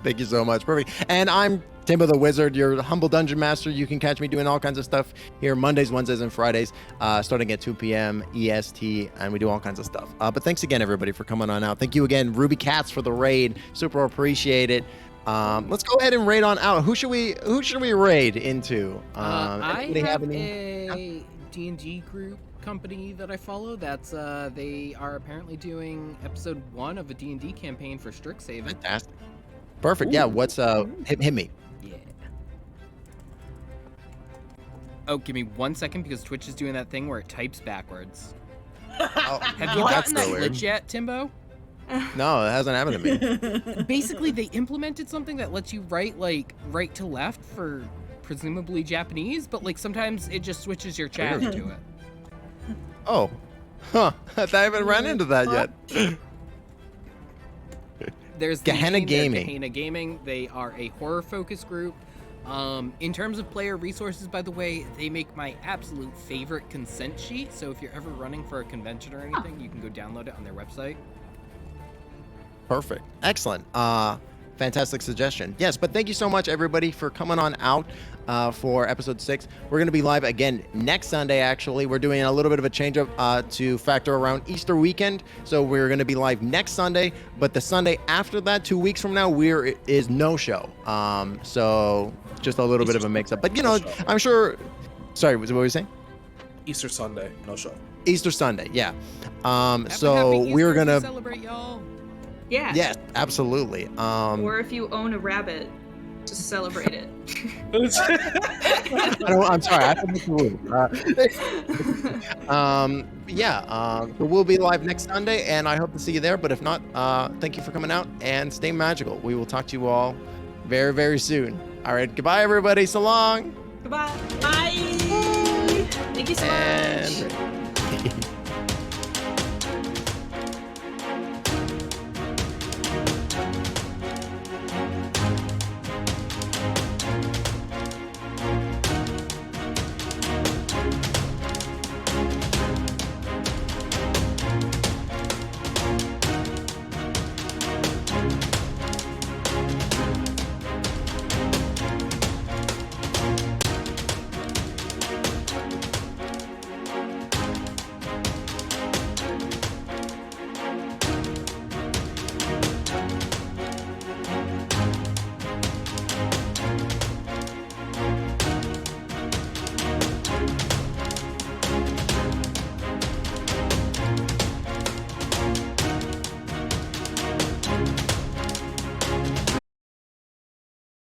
Thank you so much. Perfect. And I'm Timbo the Wizard, your humble dungeon master. You can catch me doing all kinds of stuff here Mondays, Wednesdays, and Fridays, starting at 2 p.m. EST, and we do all kinds of stuff. But thanks again, everybody, for coming on out. Thank you again, Ruby Cats, for the raid. Super appreciate it. Let's go ahead and raid on out. Who should we raid into? I anybody have any- a D&D group company that I follow. That's they are apparently doing episode 1 of a D&D campaign for Strixhaven. Fantastic. Perfect. Yeah. What's hit me? Yeah. Oh, give me 1 second because Twitch is doing that thing where it types backwards. Oh, Have you that's gotten that so weird. glitch yet, Timbo? No, it hasn't happened to me. Basically, they implemented something that lets you write like right to left for presumably Japanese, but like sometimes it just switches your chat Weird. to it. Oh, huh. I haven't run into that yet. There's the Gehenna team, they're Gaming. Gehenna Gaming. They are a horror focus group. In terms of player resources, by the way, they make my absolute favorite consent sheet. So if you're ever running for a convention or anything, you can go download it on their website. Perfect. Excellent. Fantastic suggestion. Yes, but thank you so much, everybody, for coming on out for episode 6. We're going to be live again next Sunday, actually. We're doing a little bit of a change up to factor around Easter weekend. So we're going to be live next Sunday, but the Sunday after that, 2 weeks from now, is no show. So just a little bit of a mix up. But, you know, I'm sure... Sorry, what were you saying? Easter Sunday, no show. Easter Sunday, yeah. Happy So Easter we're to going to... celebrate, y'all. Yeah. Yes, absolutely. Or if you own a rabbit, just celebrate it. I'm sorry. I don't make the rules. So we'll be live next Sunday, and I hope to see you there. But if not, thank you for coming out, and stay magical. We will talk to you all very, very soon. All right. Goodbye, everybody. So long. Goodbye. Bye. Thank you so much. And